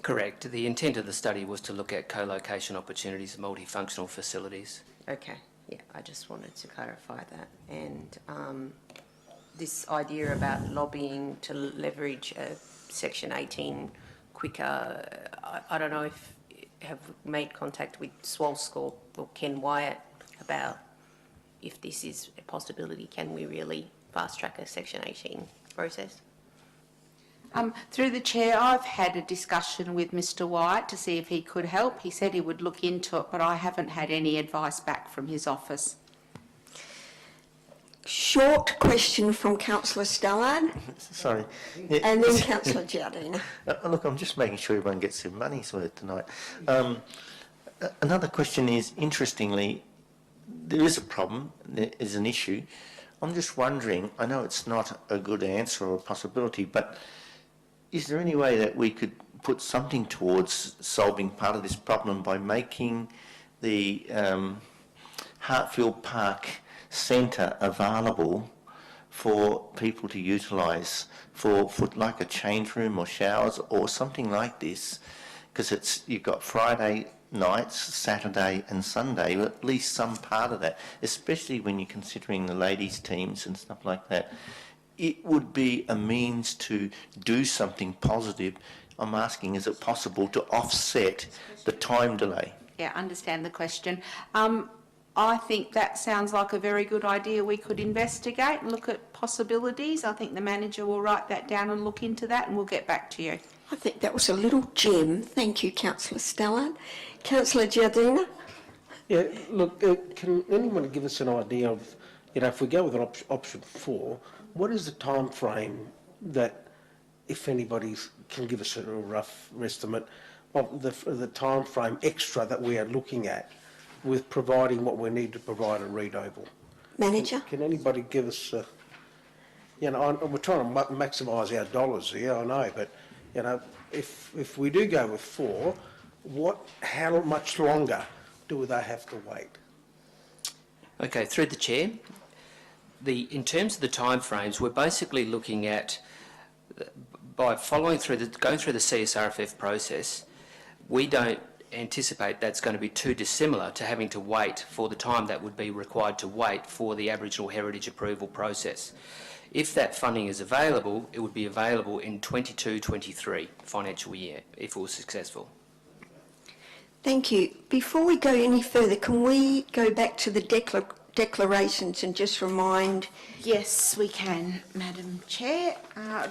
Correct. The intent of the study was to look at co-location opportunities and multifunctional facilities. Okay. Yeah, I just wanted to clarify that. And this idea about lobbying to leverage Section 18 quicker, I don't know if you have made contact with Swalscore or Ken Wyatt about if this is a possibility. Can we really fast track a Section 18 process? Through the chair, I've had a discussion with Mr. White to see if he could help. He said he would look into it, but I haven't had any advice back from his office. Short question from Councillor Stallard. Sorry. And then Councillor Giardina. Look, I'm just making sure everyone gets their money's worth tonight. Another question is, interestingly, there is a problem, there is an issue. I'm just wondering, I know it's not a good answer or a possibility, but is there any way that we could put something towards solving part of this problem by making the Hartfield Park Centre available for people to utilise for like a change room or showers or something like this? Because you've got Friday nights, Saturday and Sunday, at least some part of that, especially when you're considering the ladies' teams and stuff like that. It would be a means to do something positive. I'm asking, is it possible to offset the time delay? Yeah, I understand the question. I think that sounds like a very good idea. We could investigate and look at possibilities. I think the manager will write that down and look into that, and we'll get back to you. I think that was a little gem. Thank you, Councillor Stallard. Councillor Giardina? Yeah, look, can anyone give us an idea of, if we go with option 4, what is the time frame that, if anybody can give us a rough estimate of the time frame extra that we are looking at with providing what we need to provide at Reed Oval? Manager? Can anybody give us, we're trying to maximise our dollars here, I know, but, if we do go with 4, how much longer do they have to wait? Okay, through the chair. In terms of the timeframes, we're basically looking at, by going through the CSRFF process, we don't anticipate that's going to be too dissimilar to having to wait for the time that would be required to wait for the Aboriginal Heritage Approval process. If that funding is available, it would be available in 22-23 financial year if it was successful. Thank you. Before we go any further, can we go back to the declarations and just remind... Yes, we can, Madam Chair.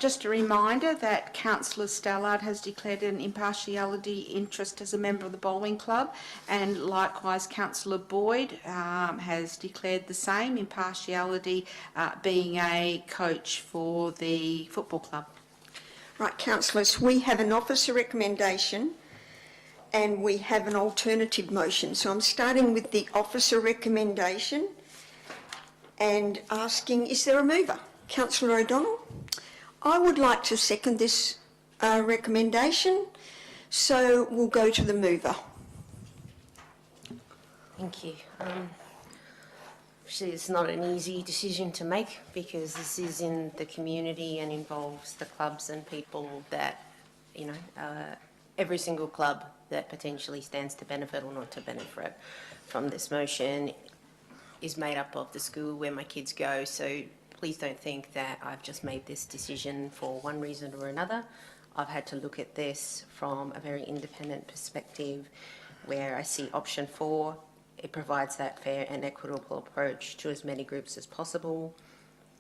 Just a reminder that Councillor Stallard has declared an impartiality interest as a member of the bowling club, and likewise Councillor Boyd has declared the same impartiality, being a coach for the football club. Right, councillors, we have an officer recommendation and we have an alternative motion. So I'm starting with the officer recommendation and asking, is there a mover? Councillor O'Donnell? I would like to second this recommendation, so we'll go to the mover. Thank you. Actually, it's not an easy decision to make because this is in the community and involves the clubs and people that, every single club that potentially stands to benefit or not to benefit from this motion is made up of the school where my kids go. So please don't think that I've just made this decision for one reason or another. I've had to look at this from a very independent perspective where I see option 4. It provides that fair and equitable approach to as many groups as possible.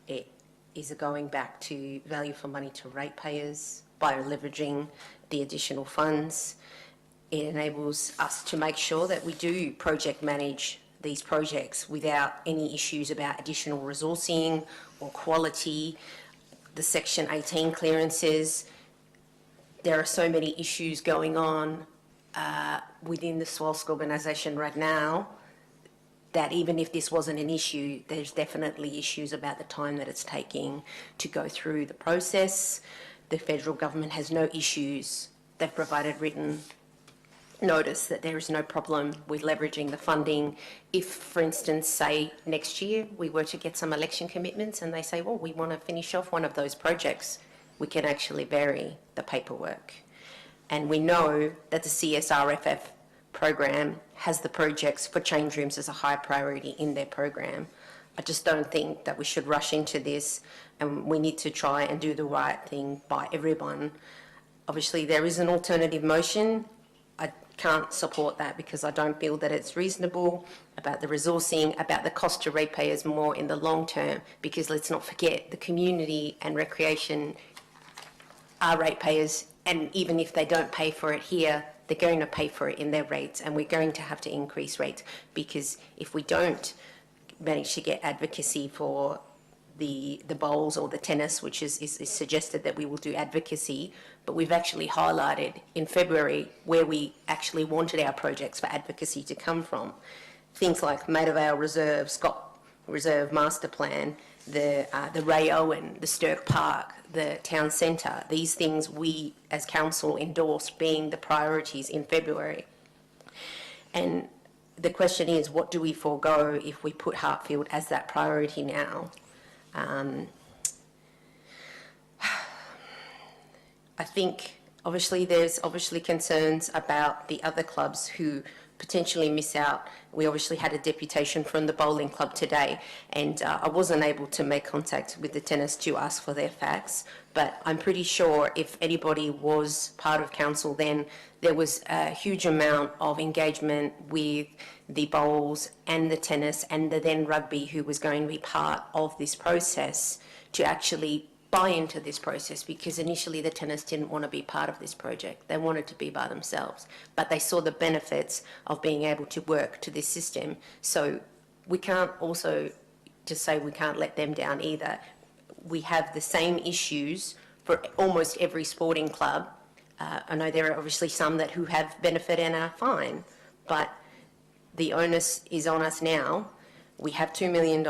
It is going back to value for money to ratepayers by leveraging the additional funds. It enables us to make sure that we do project manage these projects without any issues about additional resourcing or quality. The Section 18 clearances, there are so many issues going on within the SWALSC organisation right now that even if this wasn't an issue, there's definitely issues about the time that it's taking to go through the process. The federal government has no issues. They've provided written notice that there is no problem with leveraging the funding. If, for instance, say next year we were to get some election commitments and they say, well, we want to finish off one of those projects, we can actually vary the paperwork. And we know that the CSRFF program has the projects for change rooms as a high priority in their program. I just don't think that we should rush into this, and we need to try and do the right thing by everyone. Obviously, there is an alternative motion. I can't support that because I don't feel that it's reasonable about the resourcing, about the cost to ratepayers more in the long term, because let's not forget the community and recreation are ratepayers, and even if they don't pay for it here, they're going to pay for it in their rates, and we're going to have to increase rates, because if we don't manage to get advocacy for the bowls or the tennis, which is suggested that we will do advocacy, but we've actually highlighted in February where we actually wanted our projects for advocacy to come from. Things like Maida Vale Reserve, Scott Reserve Master Plan, the Ray Owen, the Stirk Park, the town centre. These things we as council endorsed being the priorities in February. And the question is, what do we forego if we put Hartfield as that priority now? I think obviously there's concerns about the other clubs who potentially miss out. We obviously had a deputation from the bowling club today, and I wasn't able to make contact with the tennis to ask for their facts, but I'm pretty sure if anybody was part of council then, there was a huge amount of engagement with the bowls and the tennis and the then rugby, who was going to be part of this process, to actually buy into this process, because initially the tennis didn't want to be part of this project. They wanted to be by themselves, but they saw the benefits of being able to work to this system. So we can't also just say we can't let them down either. We have the same issues for almost every sporting club. I know there are obviously some who have benefit and are fine, but the onus is on us now. We have $2 million.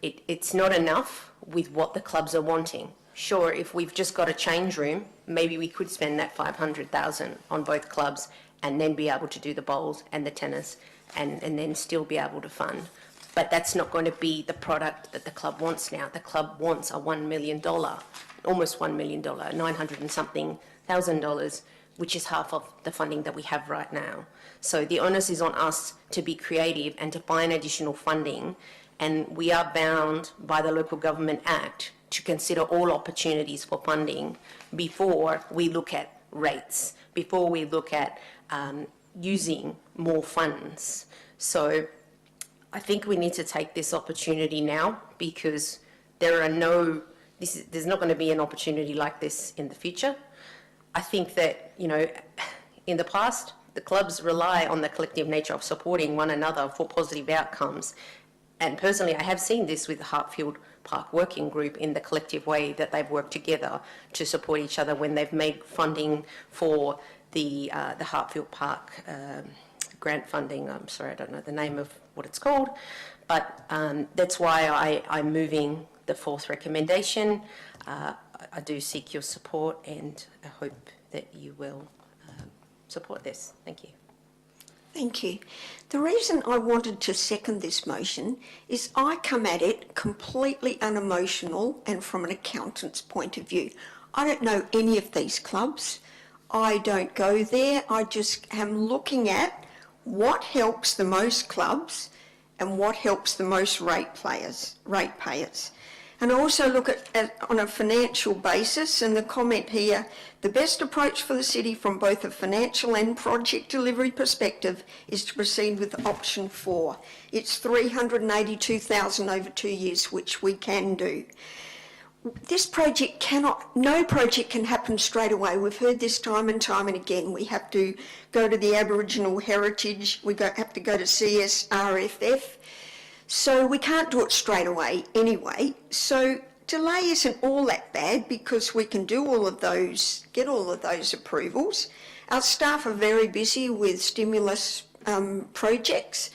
It's not enough with what the clubs are wanting. Sure, if we've just got a change room, maybe we could spend that $500,000 on both clubs and then be able to do the bowls and the tennis and then still be able to fund. But that's not going to be the product that the club wants now. The club wants a $1 million, almost $1 million, 900 and something $1,000, which is half of the funding that we have right now. So the onus is on us to be creative and to find additional funding. And we are bound by the Local Government Act to consider all opportunities for funding before we look at rates, before we look at using more funds. So I think we need to take this opportunity now, because there's not going to be an opportunity like this in the future. I think that, in the past, the clubs rely on the collective nature of supporting one another for positive outcomes. And personally, I have seen this with the Hartfield Park Working Group in the collective way that they've worked together to support each other when they've made funding for the Hartfield Park grant funding. I'm sorry, I don't know the name of what it's called, but that's why I'm moving the fourth recommendation. I do seek your support, and I hope that you will support this. Thank you. Thank you. The reason I wanted to second this motion is I come at it completely unemotional and from an accountant's point of view. I don't know any of these clubs. I don't go there. I just am looking at what helps the most clubs and what helps the most ratepayers. And I also look at on a financial basis, and the comment here, the best approach for the city from both a financial and project delivery perspective is to proceed with option 4. It's $382,000 over 2 years, which we can do. This project no project can happen straight away. We've heard this time and time and again. We have to go to the Aboriginal Heritage, have to go to CSRFF. So we can't do it straight away anyway. So delay isn't all that bad, because we can do all of those, get all of those approvals. Our staff are very busy with stimulus projects,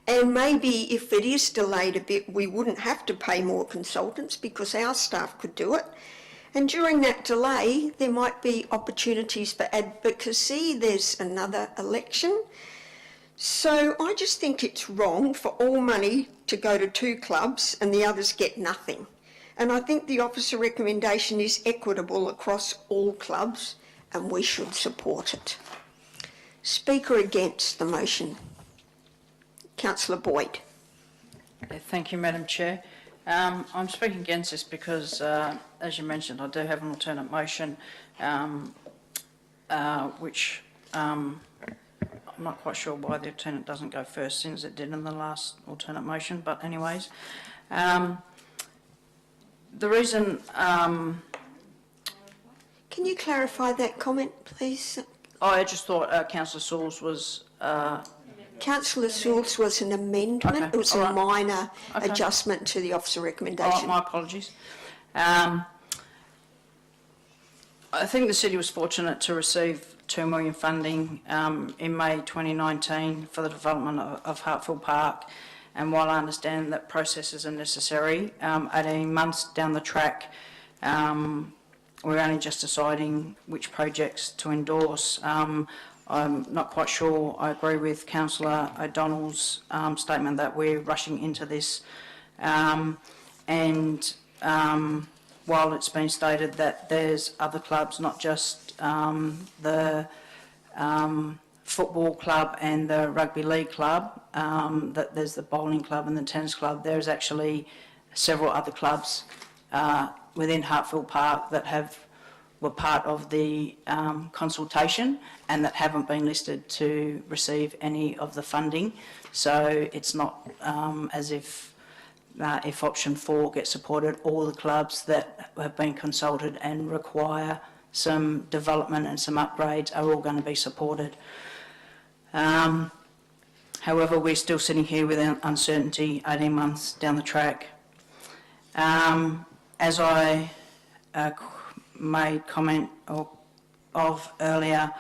and maybe if it is delayed a bit, we wouldn't have to pay more consultants because our staff could do it. And during that delay, there might be opportunities for advocacy. There's another election. So I just think it's wrong for all money to go to 2 clubs and the others get nothing. And I think the officer recommendation is equitable across all clubs, and we should support it. Speaker against the motion. Councillor Boyd. Thank you, Madam Chair. I'm speaking against this because, as you mentioned, I do have an alternate motion, which I'm not quite sure why the alternate doesn't go first, since it did in the last alternate motion, but anyways. The reason... Can you clarify that comment, please? I just thought Councillor Sauls was... Councillor Sauls was an amendment. Okay. It was a minor adjustment to the officer recommendation. My apologies. I think the city was fortunate to receive $2 million funding in May 2019 for the development of Hartfield Park. And while I understand that processes are necessary, 18 months down the track, we're only just deciding which projects to endorse. I'm not quite sure I agree with Councillor O'Donnell's statement that we're rushing into this. While it's been stated that there's other clubs, not just the football club and the rugby league club, that there's the bowling club and the tennis club, there's actually several other clubs within Hartfield Park that were part of the consultation and that haven't been listed to receive any of the funding. So it's not as if option 4 gets supported, all the clubs that have been consulted and require some development and some upgrades are all going to be supported. However, we're still sitting here with uncertainty 18 months down the track. As I made comment of earlier,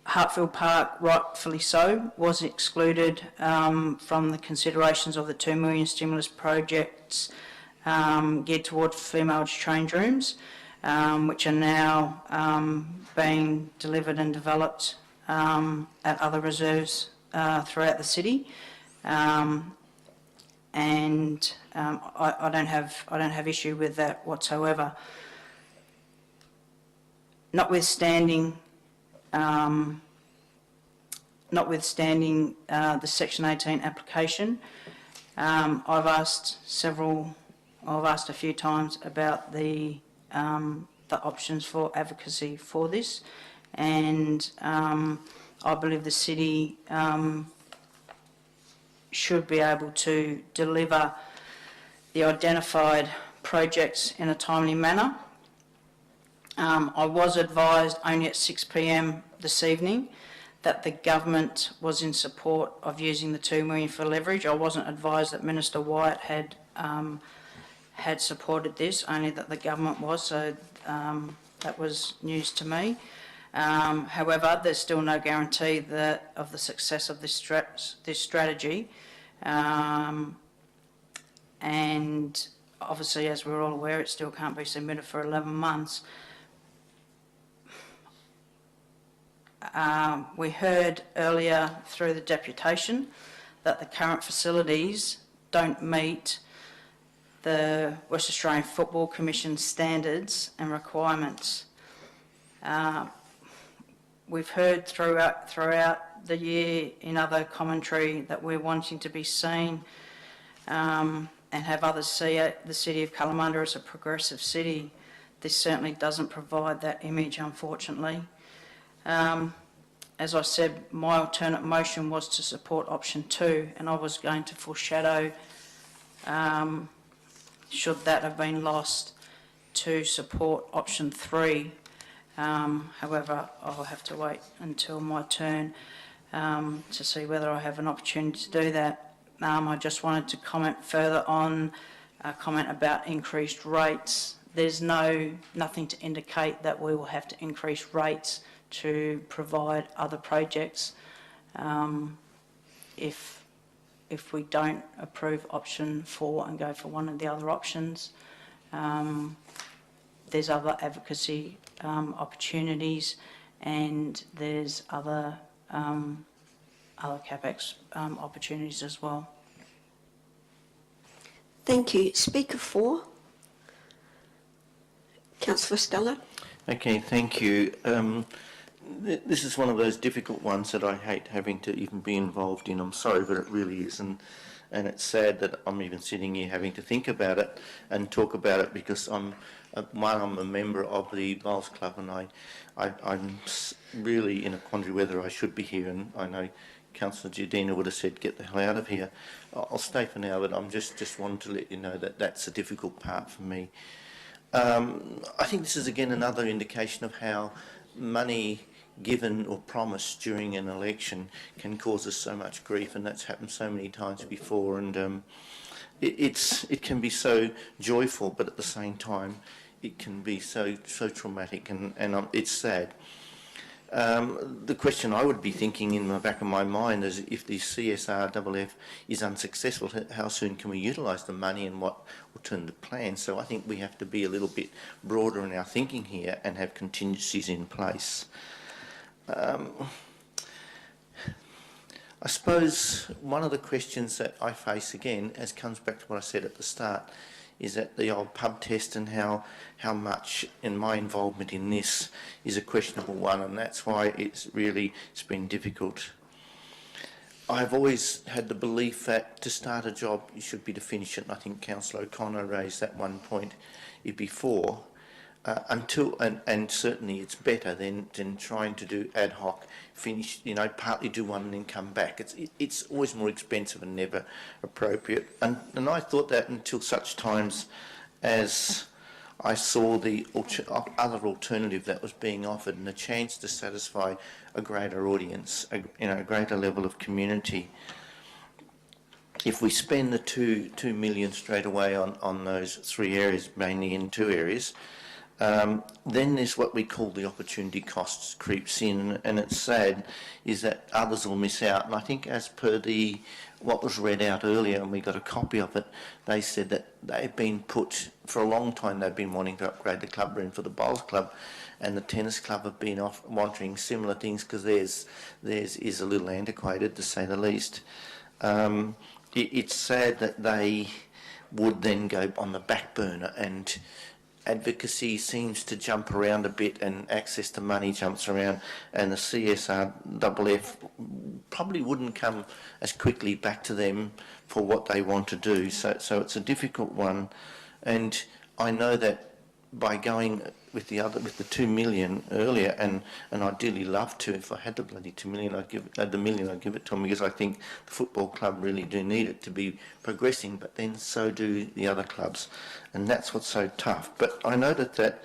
Hartfield Park, rightfully so, was excluded from the considerations of the $2 million stimulus projects geared toward female change rooms, which are now being delivered and developed at other reserves throughout the city. I don't have issue with that whatsoever. Notwithstanding the Section 18 application, I've asked a few times about the options for advocacy for this, and I believe the city should be able to deliver the identified projects in a timely manner. I was advised only at 6 p.m. this evening that the government was in support of using the $2 million for leverage. I wasn't advised that Minister Wyatt had supported this, only that the government was, so that was news to me. However, there's still no guarantee of the success of this strategy, and obviously, as we're all aware, it still can't be submitted for 11 months. We heard earlier through the deputation that the current facilities don't meet the West Australian Football Commission standards and requirements. We've heard throughout the year in other commentary that we're wanting to be seen and have others see the City of Kalamunda as a progressive city. This certainly doesn't provide that image, unfortunately. As I said, my alternate motion was to support option 2, and I was going to foreshadow, should that have been lost, to support option 3. However, I'll have to wait until my turn to see whether I have an opportunity to do that. I just wanted to comment further on a comment about increased rates. There's nothing to indicate that we will have to increase rates to provide other projects if we don't approve option 4 and go for one of the other options. There's other advocacy opportunities, and there's other CapEx opportunities as well. Thank you. Speaker 4. Councillor Stella. Okay, thank you. This is one of those difficult ones that I hate having to even be involved in. I'm sorry, but it really is. And it's sad that I'm even sitting here having to think about it and talk about it, because I'm a member of the Bowls Club, and I'm really in a quandary whether I should be here. And I know Councillor Giardina would have said, get the hell out of here. I'll stay for now, but I'm just wanting to let you know that that's a difficult part for me. I think this is again another indication of how money given or promised during an election can cause us so much grief, and that's happened so many times before. And it can be so joyful, but at the same time it can be so traumatic, and it's sad. The question I would be thinking in the back of my mind is if the CSRFF is unsuccessful, how soon can we utilise the money and what alternative plans? So I think we have to be a little bit broader in our thinking here and have contingencies in place. I suppose one of the questions that I face again, as comes back to what I said at the start, is that the old pub test and how much in my involvement in this is a questionable one, and that's why it's been difficult. I've always had the belief that to start a job you should be to finish it, and I think Councillor O'Connor raised that one point before. And certainly it's better than trying to do ad hoc, finish, partly do one and then come back. It's always more expensive and never appropriate. And I thought that until such times as I saw the other alternative that was being offered and a chance to satisfy a greater audience, a greater level of community. If we spend the $2 million straight away on those 3 areas, mainly in 2 areas, then there's what we call the opportunity costs creeps in, and it's sad is that others will miss out. And I think as per what was read out earlier, and we got a copy of it, they said that they've been put, for a long time they've been wanting to upgrade the club room for the bowls club, and the tennis club have been wanting similar things because theirs is a little antiquated, to say the least. It's sad that they would then go on the back burner, and advocacy seems to jump around a bit and access to money jumps around, and the CSRFF probably wouldn't come as quickly back to them for what they want to do. So it's a difficult one, and I know that by going with the 2 million earlier, and I'd dearly love to, if I had the bloody 2 million, I'd give it to them, because I think the football club really do need it to be progressing, but then so do the other clubs, and that's what's so tough. But I noted that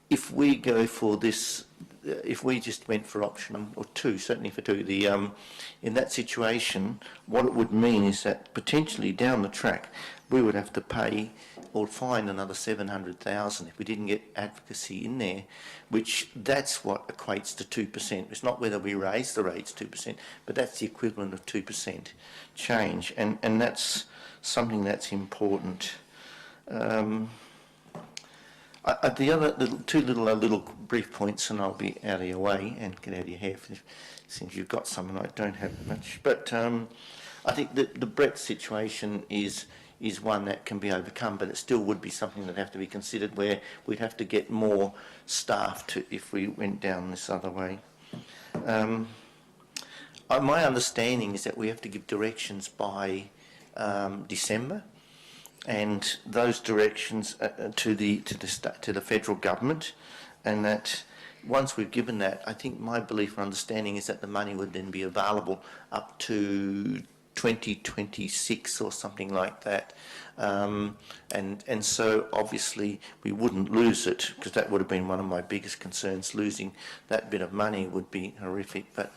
if we go for this, if we just went for option or 2, certainly for 2, in that situation, what it would mean is that potentially down the track we would have to pay or find another 700,000 if we didn't get advocacy in there, which that's what equates to 2%. It's not whether we raise the rates 2%, but that's the equivalent of 2% change, and that's something that's important. The other two little brief points, and I'll be out of your way and get out of your hair, since you've got some and I don't have much. But I think that the breadth situation is one that can be overcome, but it still would be something that have to be considered, where we'd have to get more staff to if we went down this other way. My understanding is that we have to give directions by December, and those directions to the federal government, and that once we've given that, I think my belief or understanding is that the money would then be available up to 2026 or something like that, and so obviously we wouldn't lose it, because that would have been one of my biggest concerns. Losing that bit of money would be horrific, but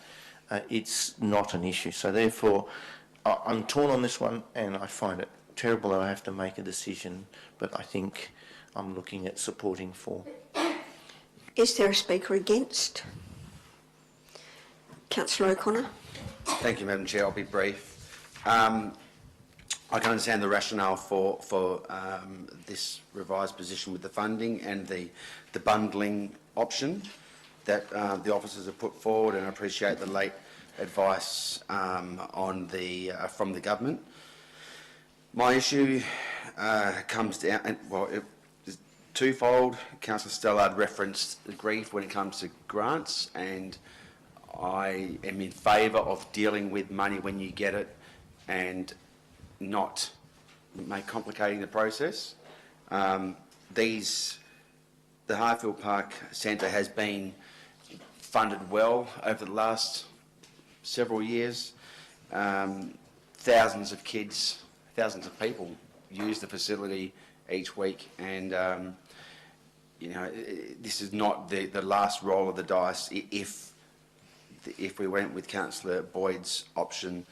it's not an issue. So therefore I'm torn on this one, and I find it terrible that I have to make a decision, but I think I'm looking at supporting 4. Is there a speaker against? Councillor O'Connor. Thank you, Madam Chair. I'll be brief. I can understand the rationale for this revised position with the funding and the bundling option that the officers have put forward, and I appreciate the late advice from the government. My issue comes down, it's twofold. Councillor Stellard referenced the grief when it comes to grants, and I am in favour of dealing with money when you get it and not complicating the process. The Hartfield Park Centre has been funded well over the last several years. Thousands of kids, thousands of people use the facility each week, and this is not the last roll of the dice. If we went with Councillor Boyd's option,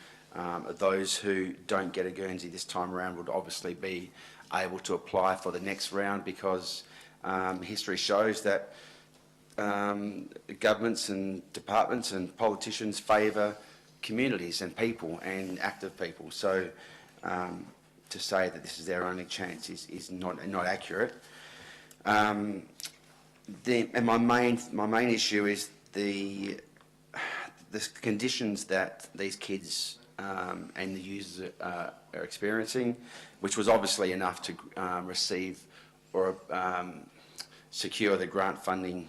those who don't get a Guernsey this time around would obviously be able to apply for the next round, because history shows that governments and departments and politicians favour communities and people and active people. So to say that this is their only chance is not accurate. And my main issue is the conditions that these kids and the users are experiencing, which was obviously enough to receive or secure the grant funding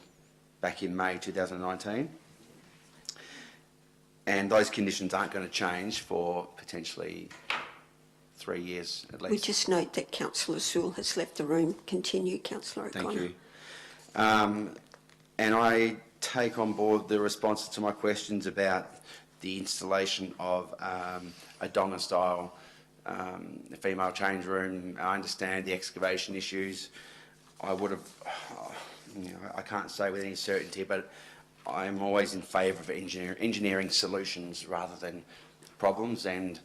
back in May 2019. And those conditions aren't going to change for potentially 3 years at least. We just note that Councillor Sewell has left the room. Continue, Councillor O'Connor. Thank you. And I take on board the responses to my questions about the installation of a Donga-style female change room. I understand the excavation issues. I would have, I can't say with any certainty, but I'm always in favour of engineering solutions rather than problems, and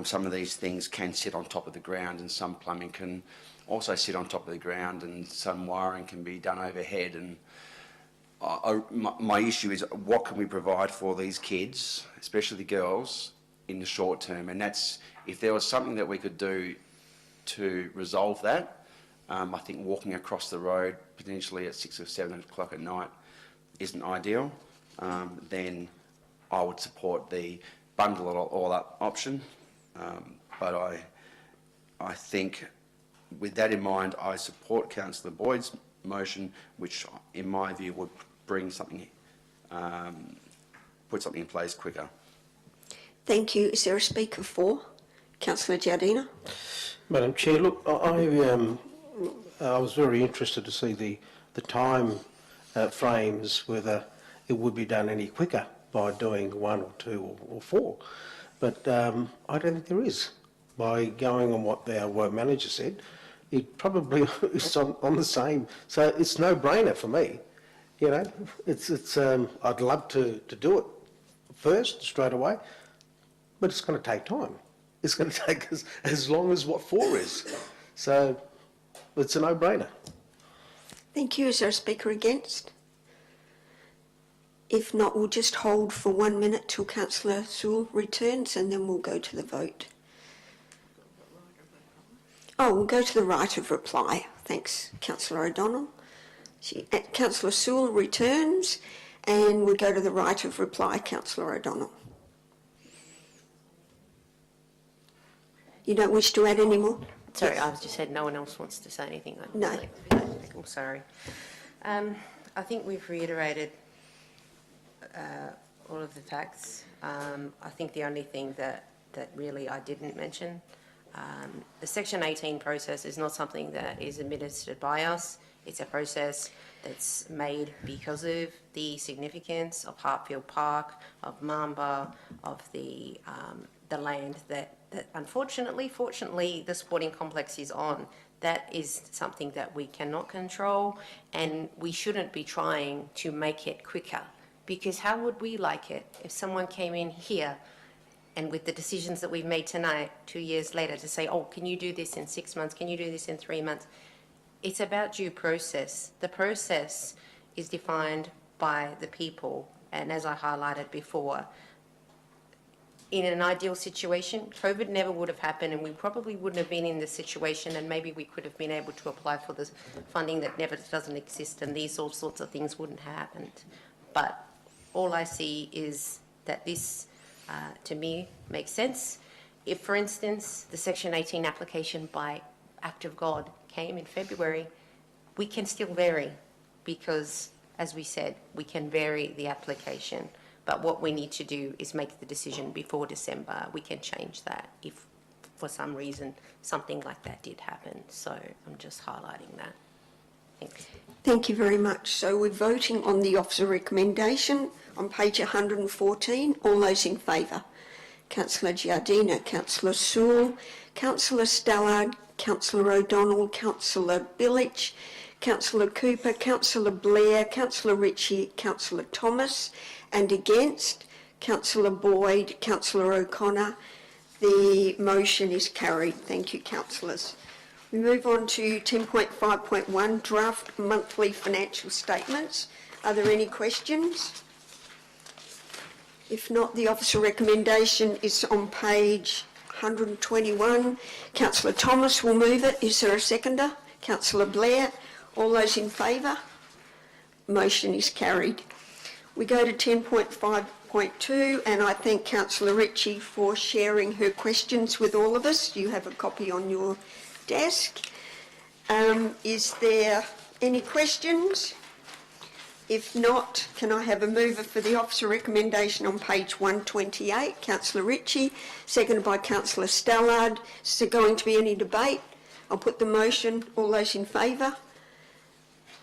some of these things can sit on top of the ground, and some plumbing can also sit on top of the ground, and some wiring can be done overhead. And my issue is, what can we provide for these kids, especially the girls, in the short term? And that's, if there was something that we could do to resolve that, I think walking across the road potentially at 6 or 7 o'clock at night isn't ideal. Then I would support the bundle it all up option. But I think, with that in mind, I support Councillor Boyd's motion, which in my view would bring something, put something in place quicker. Thank you. Is there a speaker for? Councillor Giardina. Madam Chair, look, I was very interested to see the time frames, whether it would be done any quicker by doing 1 or 2 or 4. But I don't think there is. By going on what our work manager said, it probably is on the same. So it's no-brainer for me. You know, I'd love to do it first, straight away, but it's going to take time. It's going to take as long as what 4 is. So it's a no-brainer. Thank you. Is there a speaker against? If not, we'll just hold for 1 minute till Councillor Sewell returns, and then we'll go to the vote. Oh, we'll go to the right of reply. Thanks, Councillor O'Donnell. Councillor Sewell returns, and we'll go to the right of reply, Councillor O'Donnell. You don't wish to add any more? Sorry, I was just said no one else wants to say anything. No. I'm sorry. I think we've reiterated all of the facts. I think the only thing that really I didn't mention, the Section 18 process is not something that is administered by us. It's a process that's made because of the significance of Hartfield Park, of Mamba, of the land that unfortunately, fortunately, the sporting complex is on. That is something that we cannot control, and we shouldn't be trying to make it quicker, because how would we like it if someone came in here and with the decisions that we've made tonight, 2 years later, to say, oh, can you do this in 6 months? Can you do this in 3 months? It's about due process. The process is defined by the people, and as I highlighted before, in an ideal situation, COVID never would have happened, and we probably wouldn't have been in this situation, and maybe we could have been able to apply for this funding that never doesn't exist, and these all sorts of things wouldn't have happened. But all I see is that this, to me, makes sense. If, for instance, the Section 18 application by act of God came in February, we can still vary, because, as we said, we can vary the application. But what we need to do is make the decision before December. We can change that if, for some reason, something like that did happen. So I'm just highlighting that. Thanks. Thank you very much. So we're voting on the officer recommendation on page 114. All those in favour? Councillor Giardina, Councillor Sewell, Councillor Stallard, Councillor O'Donnell, Councillor Billich, Councillor Cooper, Councillor Blair, Councillor Ritchie, Councillor Thomas, and against Councillor Boyd, Councillor O'Connor. The motion is carried. Thank you, councillors. We move on to 10.5.1, draft monthly financial statements Are there any questions? If not, the officer recommendation is on page 121. Councillor Thomas will move it. Is there a seconder? Councillor Blair. All those in favour? Motion is carried. We go to 10.5.2, and I thank Councillor Ritchie for sharing her questions with all of us. You have a copy on your desk. Is there any questions? If not, can I have a mover for the officer recommendation on page 128? Councillor Ritchie, seconded by Councillor Stallard. Is there going to be any debate? I'll put the motion. All those in favour?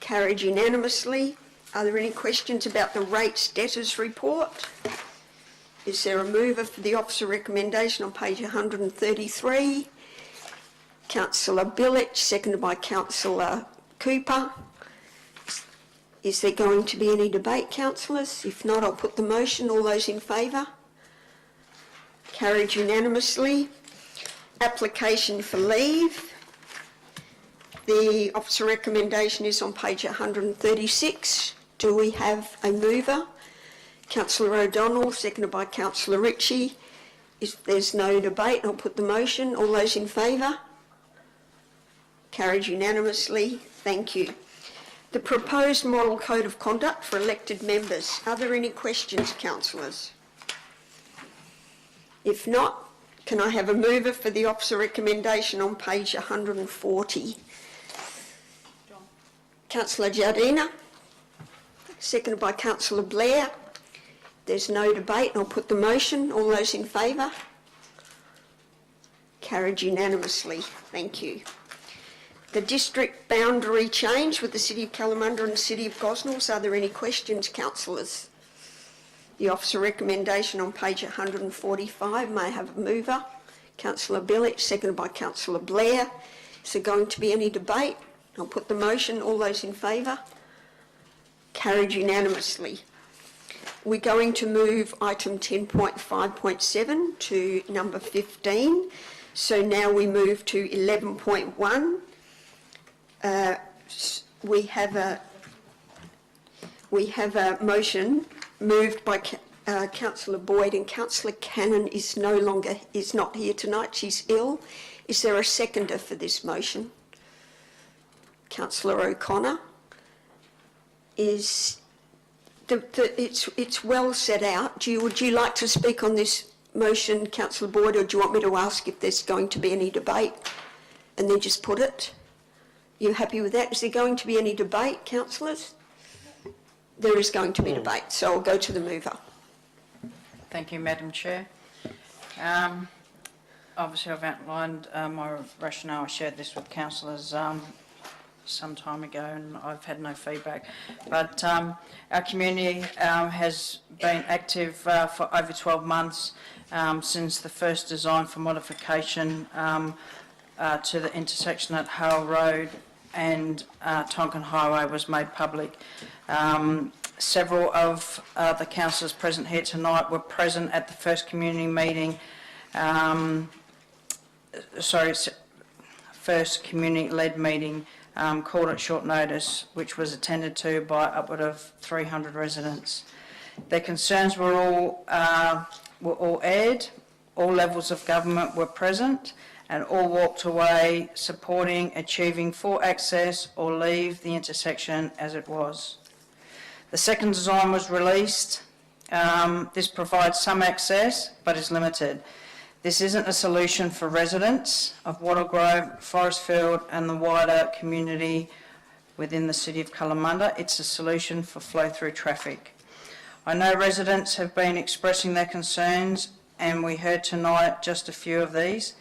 Carried unanimously. Are there any questions about the rates debtors report? Is there a mover for the officer recommendation on page 133? Councillor Billich, seconded by Councillor Cooper. Is there going to be any debate, councillors? If not, I'll put the motion. All those in favour? Carried unanimously. Application for leave. The officer recommendation is on page 136. Do we have a mover? Councillor O'Donnell, seconded by Councillor Ritchie. If there's no debate, I'll put the motion. All those in favour? Carried unanimously. Thank you. The proposed model code of conduct for elected members. Are there any questions, councillors? If not, can I have a mover for the officer recommendation on page 140? Councillor Giardina, seconded by Councillor Blair. There's no debate, I'll put the motion. All those in favour? Carried unanimously. Thank you. The district boundary change with the City of Kalamunda and the City of Gosnells. Are there any questions, councillors? The officer recommendation on page 145. May I have a mover? Councillor Billich, seconded by Councillor Blair. Is there going to be any debate? I'll put the motion. All those in favour? Carried unanimously. We're going to move item 10.5.7 to number 15. So now we move to 11.1. We have a motion moved by Councillor Boyd, and Councillor Cannon is not here tonight. She's ill. Is there a seconder for this motion? Councillor O'Connor. It's well set out. Would you like to speak on this motion, Councillor Boyd, or do you want me to ask if there's going to be any debate and then just put it? You happy with that? Is there going to be any debate, councillors? There is going to be debate, so I'll go to the mover. Thank you, Madam Chair. Obviously, I've outlined my rationale. I shared this with councillors some time ago, and I've had no feedback. But our community has been active for over 12 months since the first design for modification to the intersection at Hale Road and Tonkin Highway was made public. Several of the councillors present here tonight were present at the first community meeting, first community-led meeting called at short notice, which was attended to by upward of 300 residents. Their concerns were all aired, all levels of government were present, and all walked away supporting achieving full access or leave the intersection as it was. The second design was released. This provides some access, but is limited. This isn't a solution for residents of Wattle Grove, Forrestfield and the wider community within the City of Kalamunda. It's a solution for flow-through traffic. I know residents have been expressing their concerns, and we heard tonight just a few of these.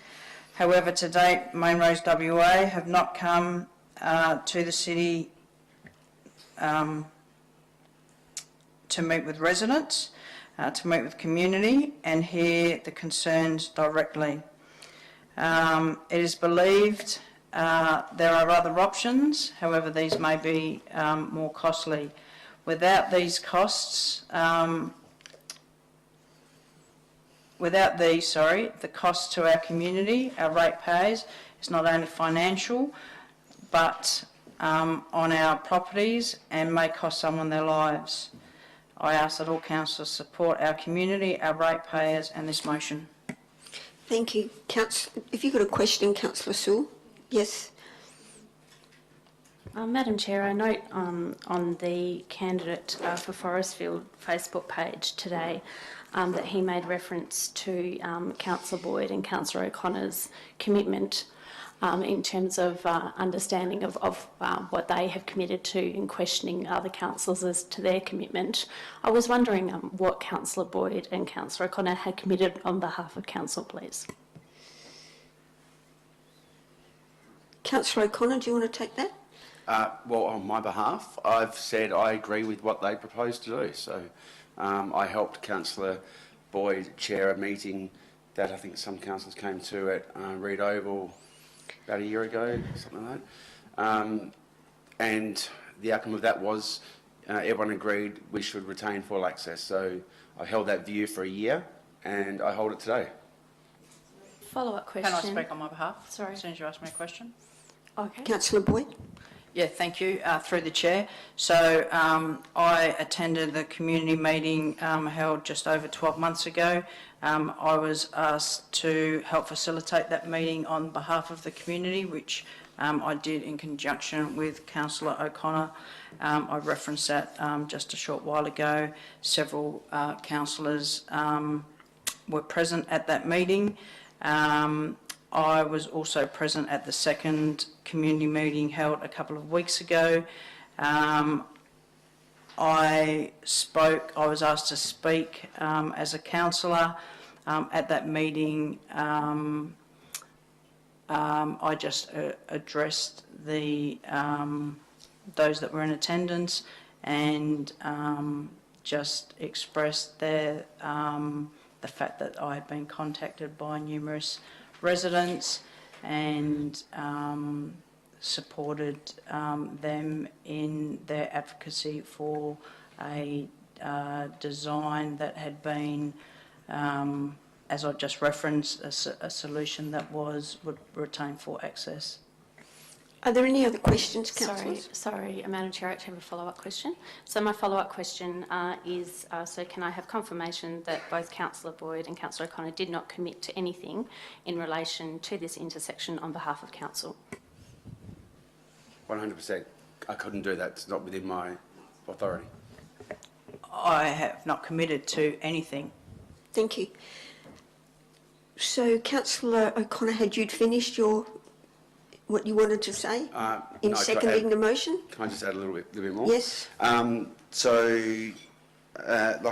However, to date, Main Roads WA have not come to the City to meet with residents, to meet with community and hear the concerns directly. It is believed there are other options, however these may be more costly. Without these costs, the cost to our community, our ratepayers, is not only financial, but on our properties and may cost someone their lives. I ask that all councillors support our community, our ratepayers and this motion. Thank you. If you've got a question, Councillor Sewell. Yes. Madam Chair, I note on the candidate for Forestfield Facebook page today that he made reference to Councillor Boyd and Councillor O'Connor's commitment in terms of understanding of what they have committed to in questioning other councillors as to their commitment. I was wondering what Councillor Boyd and Councillor O'Connor had committed on behalf of council, please. Councillor O'Connor, do you want to take that? Well, on my behalf, I've said I agree with what they proposed to do. So I helped Councillor Boyd chair a meeting that I think some councillors came to at Reed Oval about a year ago, something like that. And the outcome of that was everyone agreed we should retain full access. So I held that view for a year and I hold it today. Follow-up question. Can I speak on my behalf? Sorry. As soon as you ask me a question. Okay. Councillor Boyd. Yeah, thank you. Through the chair. So I attended the community meeting held just over 12 months ago. I was asked to help facilitate that meeting on behalf of the community, which I did in conjunction with Councillor O'Connor. I referenced that just a short while ago. Several councillors were present at that meeting. I was also present at the second community meeting held a couple of weeks ago. I was asked to speak as a councillor at that meeting. I just addressed those that were in attendance and just expressed the fact that I had been contacted by numerous residents and supported them in their advocacy for a design that had been, as I just referenced, a solution that would retain full access. Are there any other questions, councillors? Sorry, Madam Chair, I actually have a follow-up question. So my follow-up question is, so can I have confirmation that both Councillor Boyd and Councillor O'Connor did not commit to anything in relation to this intersection on behalf of council? 100%. I couldn't do that. It's not within my authority. I have not committed to anything. Thank you. So, Councillor O'Connor, had you finished what you wanted to say in seconding the motion? Can I just add a little bit more? Yes. Like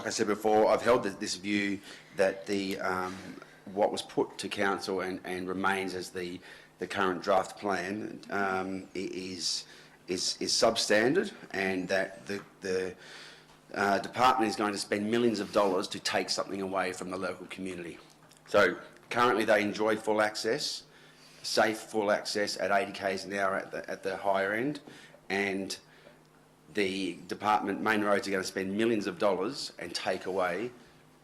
I said before, I've held this view that what was put to council and remains as the current draft plan is substandard, and that the department is going to spend millions of dollars to take something away from the local community. So currently they enjoy full access, safe full access at 80 k's an hour at the higher end, and the department main roads are going to spend millions of dollars and take away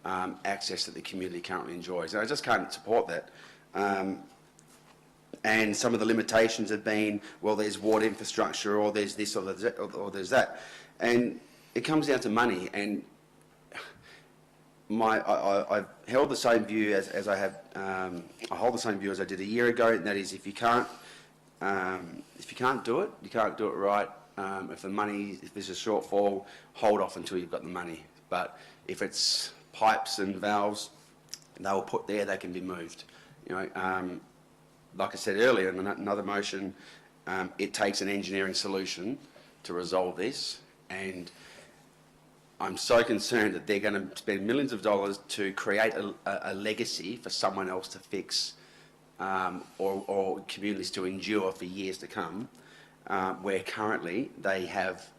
access that the community currently enjoys. And I just can't support that. And some of the limitations have been, well, there's water infrastructure, or there's this, or there's that, and it comes down to money. And I've held the same view as I have. I hold the same view as I did a year ago, and that is, if you can't do it, you can't do it right. If there's a shortfall, hold off until you've got the money. But if it's pipes and valves, they were put there, they can be moved. Like I said earlier in another motion, it takes an engineering solution to resolve this, and I'm so concerned that they're going to spend millions of dollars to create a legacy for someone else to fix, or communities to endure for years to come, where currently they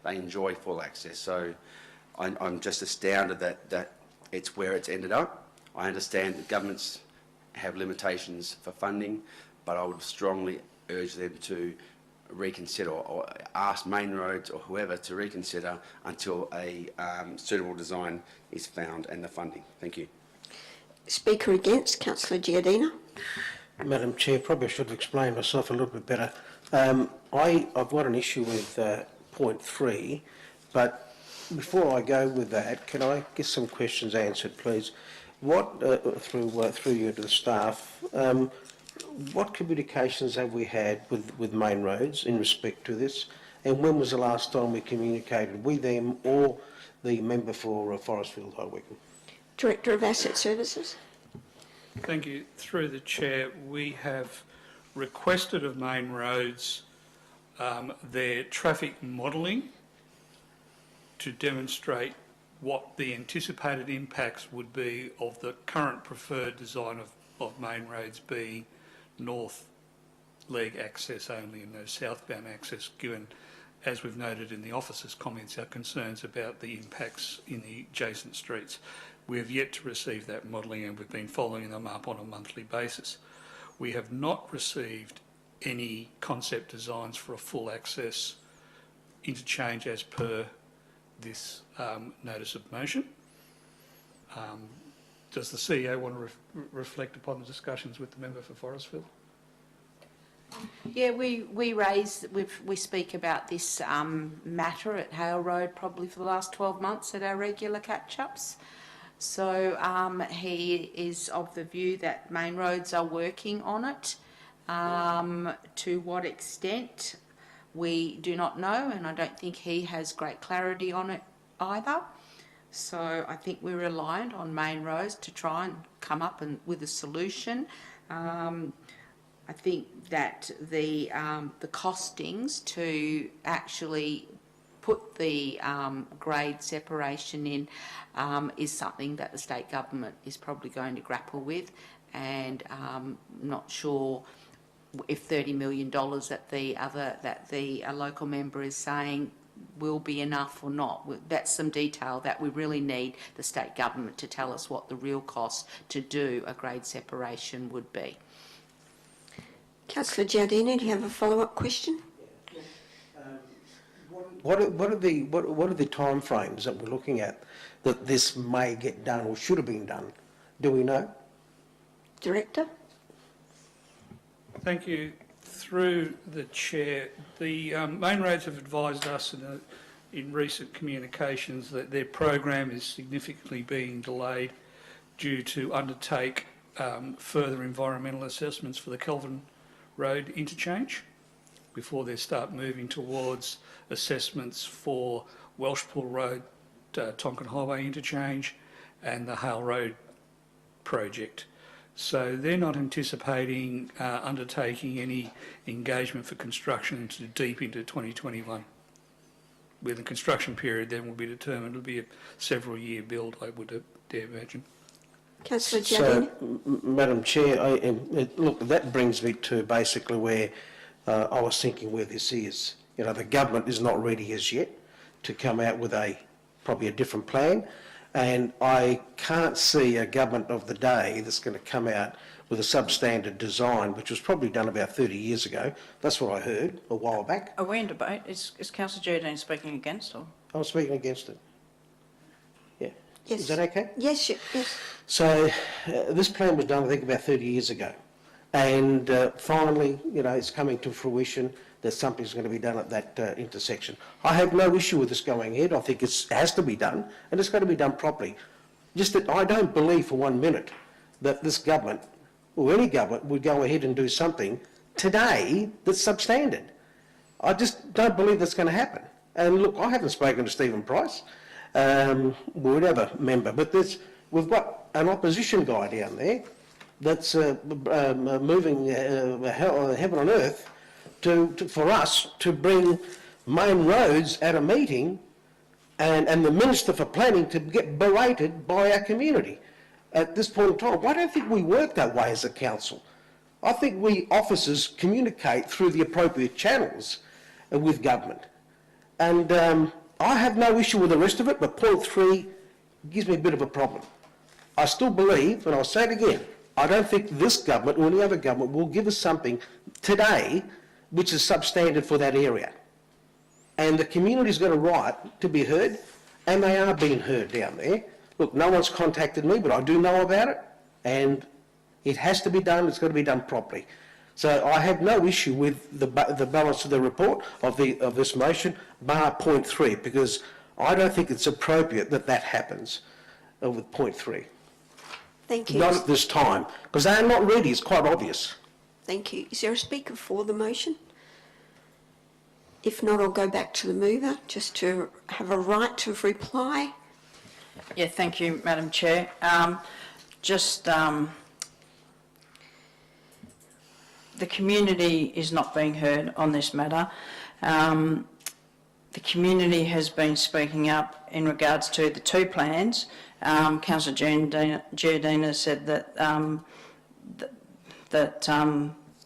enjoy full access. So I'm just astounded that it's where it's ended up. I understand that governments have limitations for funding, but I would strongly urge them to reconsider, or ask Main Roads or whoever to reconsider until a suitable design is found and the funding. Thank you. Speaker against, Councillor Giardina. Madam Chair, probably I should have explained myself a little bit better. I've got an issue with point 3, but before I go with that, can I get some questions answered, please? What, through you to the staff, what communications have we had with Main Roads in respect to this? And when was the last time we communicated with them or the member for Forestfield Highway? Director of Asset Services. Thank you. Through the Chair, we have requested of Main Roads their traffic modelling to demonstrate what the anticipated impacts would be of the current preferred design of Main Roads being north leg access only and no southbound access, given, as we've noted in the officer's comments, our concerns about the impacts in the adjacent streets. We have yet to receive that modelling and we've been following them up on a monthly basis. We have not received any concept designs for a full access interchange as per this notice of motion. Does the CEO want to reflect upon the discussions with the member for Forestfield? Yeah, we speak about this matter at Hale Road probably for the last 12 months at our regular catch-ups. So he is of the view that Main Roads are working on it. To what extent, we do not know, and I don't think he has great clarity on it either. So I think we're reliant on Main Roads to try and come up with a solution. I think that the costings to actually put the grade separation in is something that the state government is probably going to grapple with, and not sure if $30 million that the local member is saying will be enough or not. That's some detail that we really need the state government to tell us what the real cost to do a grade separation would be. Councillor Giardina, do you have a follow-up question? What are the time frames that we're looking at that this may get done or should have been done? Do we know? Director? Thank you. Through the Chair, the Main Roads have advised us in recent communications that their program is significantly being delayed due to undertake further environmental assessments for the Kelvin Road interchange before they start moving towards assessments for Welshpool Road, Tonkin Highway interchange and the Hale Road project. So they're not anticipating undertaking any engagement for construction into deep into 2021. Where the construction period then will be determined. It'll be a several-year build, I would dare imagine. Councillor Giardina? So, Madam Chair, look, that brings me to basically where I was thinking where this is. You know, the government is not ready as yet to come out with probably a different plan. And I can't see a government of the day that's going to come out with a substandard design, which was probably done about 30 years ago. That's what I heard a while back. Are we in debate? Is Councillor Giardina speaking against or? I was speaking against it. Yeah. Yes. Is that okay? Yes, yes. So this plan was done, I think, about 30 years ago. And finally, you know, it's coming to fruition that something's going to be done at that intersection. I have no issue with this going ahead. I think it has to be done, and it's got to be done properly. Just that I don't believe for 1 minute that this government, or any government, would go ahead and do something today that's substandard. I just don't believe that's going to happen. And look, I haven't spoken to Stephen Price, whatever member, but we've got an opposition guy down there that's moving heaven and earth for us to bring Main Roads at a meeting and the Minister for Planning to get berated by our community at this point in time. I don't think we work that way as a council. I think we officers communicate through the appropriate channels with government. And I have no issue with the rest of it, but point 3 gives me a bit of a problem. I still believe, and I'll say it again, I don't think this government or any other government will give us something today which is substandard for that area. And the community's got a right to be heard, and they are being heard down there. Look, no one's contacted me, but I do know about it, and it has to be done. It's got to be done properly. So I have no issue with the balance of the report of this motion, bar point 3, because I don't think it's appropriate that happens with point 3. Thank you. Not at this time, because they are not ready. It's quite obvious. Thank you. Is there a speaker for the motion? If not, I'll go back to the mover just to have a right to reply. Yeah, thank you, Madam Chair. The community is not being heard on this matter. The community has been speaking up in regards to the two plans. Councillor Giardina said that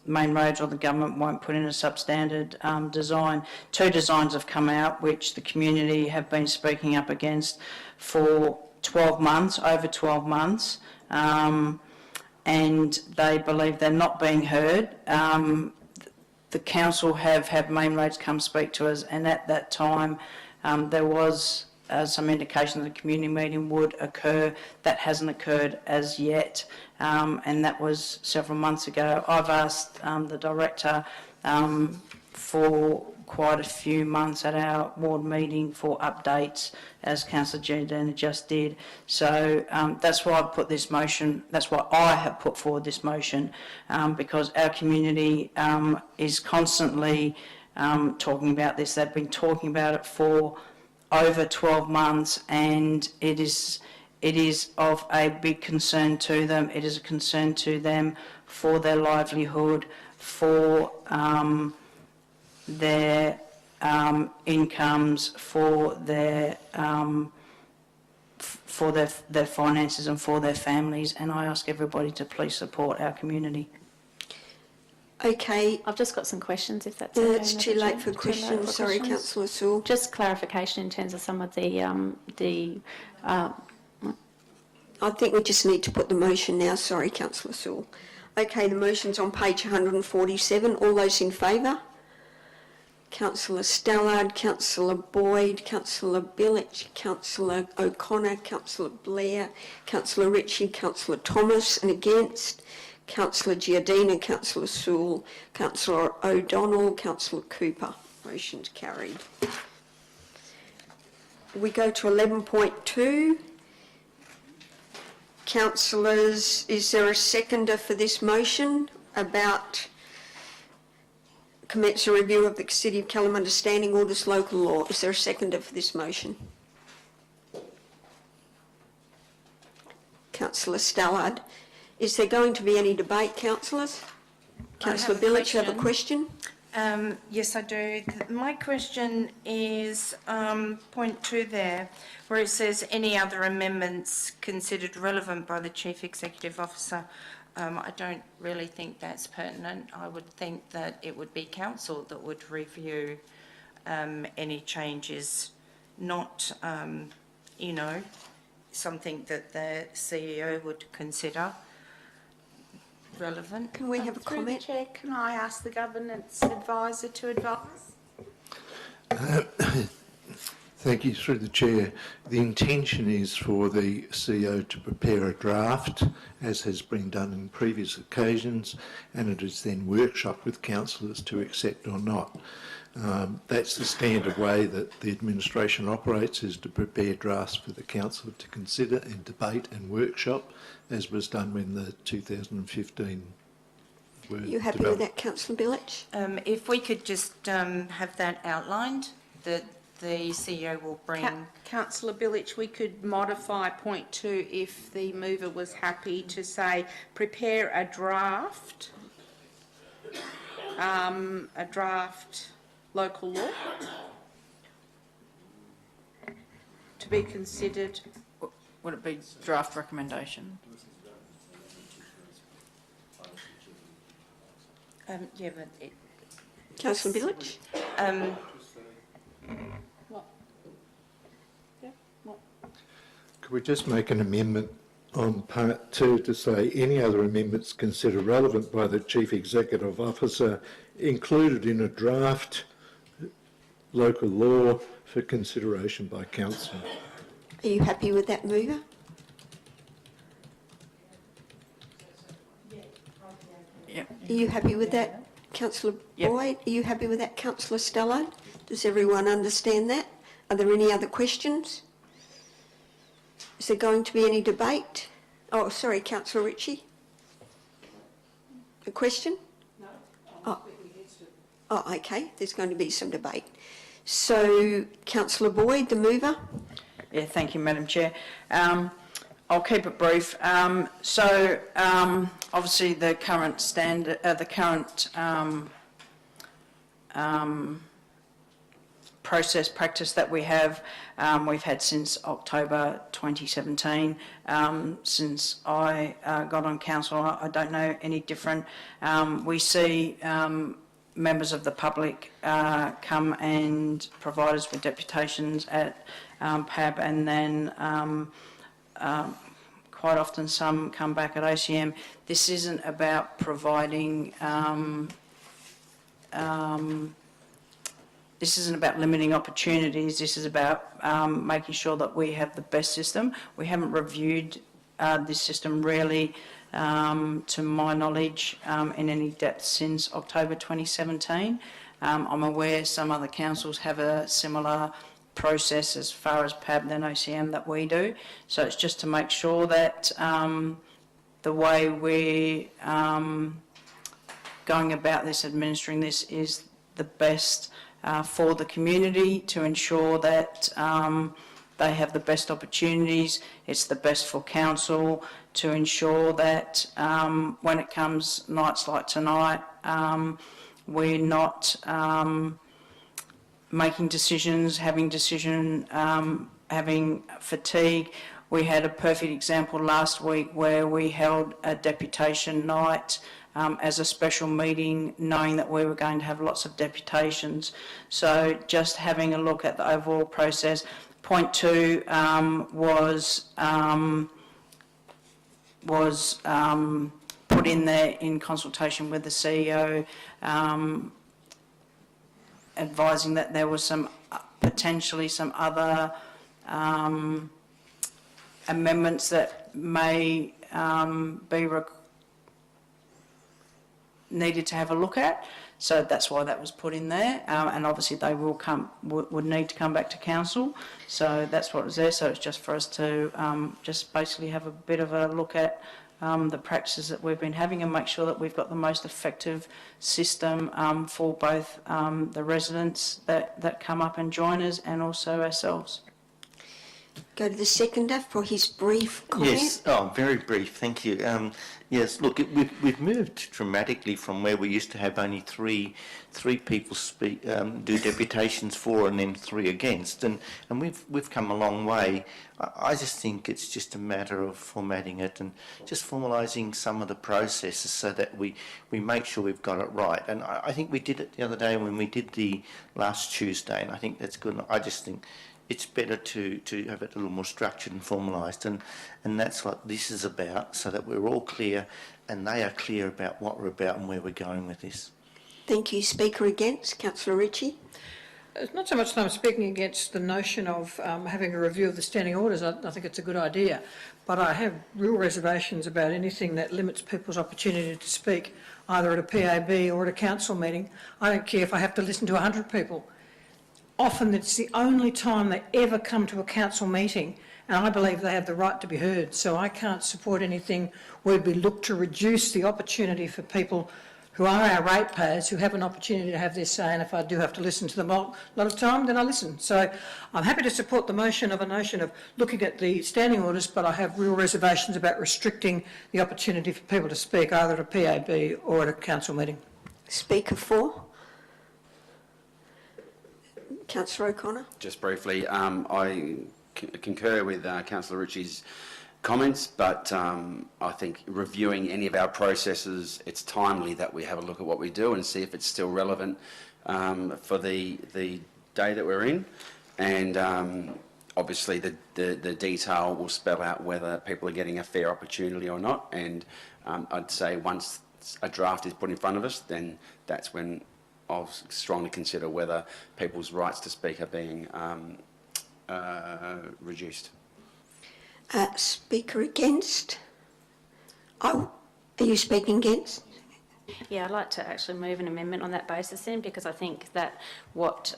Main Roads or the government won't put in a substandard design. Two designs have come out which the community have been speaking up against for 12 months, over 12 months, and they believe they're not being heard. The council have had Main Roads come speak to us, and at that time there was some indication that a community meeting would occur. That hasn't occurred as yet, and that was several months ago. I've asked the director for quite a few months at our ward meeting for updates, as Councillor Giardina just did. So that's why I've put this motion, that's why I have put forward this motion, because our community is constantly talking about this. They've been talking about it for over 12 months, and it is of a big concern to them. It is a concern to them for their livelihood, for their incomes, for their finances and for their families, and I ask everybody to please support our community. Okay. I've just got some questions, if that's okay. It's too late for questions. Sorry, Councillor Sewell. Just clarification in terms of some of the I think we just need to put the motion now. Sorry, Councillor Sewell. Okay, the motion's on page 147. All those in favour? Councillor Stallard, Councillor Boyd, Councillor Billich, Councillor O'Connor, Councillor Blair, Councillor Ritchie, Councillor Thomas, and against Councillor Giardina, Councillor Sewell, Councillor O'Donnell, Councillor Cooper. Motion's carried. We go to 11.2. Councillors, is there a seconder for this motion about commence a review of the City of Kalamunda Standing Orders Local Law? Is there a seconder for this motion? Councillor Stallard. Is there going to be any debate, councillors? Councillor Billich, you have a question? Yes, I do. My question is point 2 there, where it says any other amendments considered relevant by the Chief Executive Officer. I don't really think that's pertinent. I would think that it would be council that would review any changes, not, something that the CEO would consider relevant. Can we have a comment? Chair, can I ask the Governance Advisor to advise? Thank you, through the Chair. The intention is for the CEO to prepare a draft, as has been done in previous occasions, and it is then workshopped with councillors to accept or not. That's the standard way that the administration operates, is to prepare drafts for the council to consider and debate and workshop, as was done when the 2015 were Are you happy developed. with that, Councillor Billich? If we could just have that outlined, that the CEO will bring... Councillor Billich, we could modify point 2 if the mover was happy to say prepare a draft local law to be considered. Would it be draft recommendation? Yeah, but it... Councillor Billich? What? Yeah, what? Could we just make an amendment on part 2 to say any other amendments considered relevant by the Chief Executive Officer included in a draft local law for consideration by council? Are you happy with that, mover? Yep. Are you happy with that, Councillor Boyd? Are you happy with that, Councillor Stello? Does everyone understand that? Are there any other questions? Is there going to be any debate? Oh, sorry, Councillor Ritchie. A question? No. Oh, okay. There's going to be some debate. So, Councillor Boyd, the mover. Yeah, thank you, Madam Chair. I'll keep it brief. Obviously, the current practice that we have, we've had since October 2017. Since I got on council, I don't know any different. We see members of the public come and provide us with deputations at PAB, and then quite often some come back at OCM. This isn't about providing, this isn't about limiting opportunities. This is about making sure that we have the best system. We haven't reviewed this system really, to my knowledge, in any depth since October 2017. I'm aware some other councils have a similar process as far as PAB and OCM that we do. So it's just to make sure that the way we're going about this, administering this, is the best for the community, to ensure that they have the best opportunities. It's the best for council, to ensure that when it comes nights like tonight, we're not making decisions, having fatigue. We had a perfect example last week where we held a deputation night as a special meeting, knowing that we were going to have lots of deputations. So just having a look at the overall process. Point 2 was put in there in consultation with the CEO, advising that there was potentially some other amendments that may be needed to have a look at. So that's why that was put in there, and obviously they would need to come back to council. So that's what was there. So it's just for us to just basically have a bit of a look at the practices that we've been having, and make sure that we've got the most effective system for both the residents that come up and join us, and also ourselves. Go to the seconder for his brief comment. Yes, very brief, thank you. Yes, look, we've moved dramatically from where we used to have only three people do deputations for, and then 3 against, and we've come a long way. I just think it's just a matter of formatting it and just formalising some of the processes so that we make sure we've got it right. And I think we did it the other day when we did the last Tuesday, and I think that's good. I just think it's better to have it a little more structured and formalised, and that's what this is about, so that we're all clear and they are clear about what we're about and where we're going with this. Thank you. Speaker against, Councillor Ritchie. It's not so much that I'm speaking against the notion of having a review of the standing orders. I think it's a good idea, but I have real reservations about anything that limits people's opportunity to speak, either at a PAB or at a council meeting. I don't care if I have to listen to 100 people. Often it's the only time they ever come to a council meeting, and I believe they have the right to be heard. So I can't support anything where we look to reduce the opportunity for people who are our ratepayers, who have an opportunity to have their say, and if I do have to listen to them a lot of time, then I listen. So I'm happy to support the motion of looking at the standing orders, but I have real reservations about restricting the opportunity for people to speak, either at a PAB or at a council meeting. Speaker 4. Councillor O'Connor. Just briefly, I concur with Councillor Ritchie's comments, but I think reviewing any of our processes, it's timely that we have a look at what we do and see if it's still relevant for the day that we're in. And obviously the detail will spell out whether people are getting a fair opportunity or not. And I'd say once a draft is put in front of us, then that's when I'll strongly consider whether people's rights to speak are being reduced. Speaker against. Oh, are you speaking against? Yeah, I'd like to actually move an amendment on that basis then, because I think that what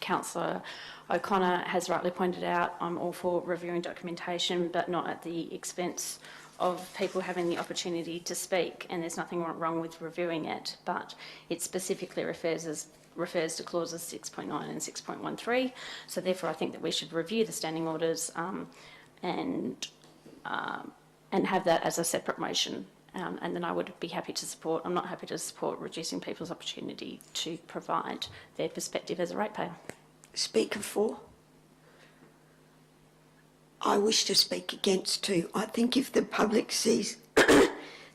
Councillor O'Connor has rightly pointed out, I'm all for reviewing documentation, but not at the expense of people having the opportunity to speak, and there's nothing wrong with reviewing it, but it specifically refers to clauses 6.9 and 6.13, so therefore I think that we should review the standing orders and have that as a separate motion. And then I would be happy to support, I'm not happy to support reducing people's opportunity to provide their perspective as a ratepayer. Speaker 4. I wish to speak against too. I think if the public sees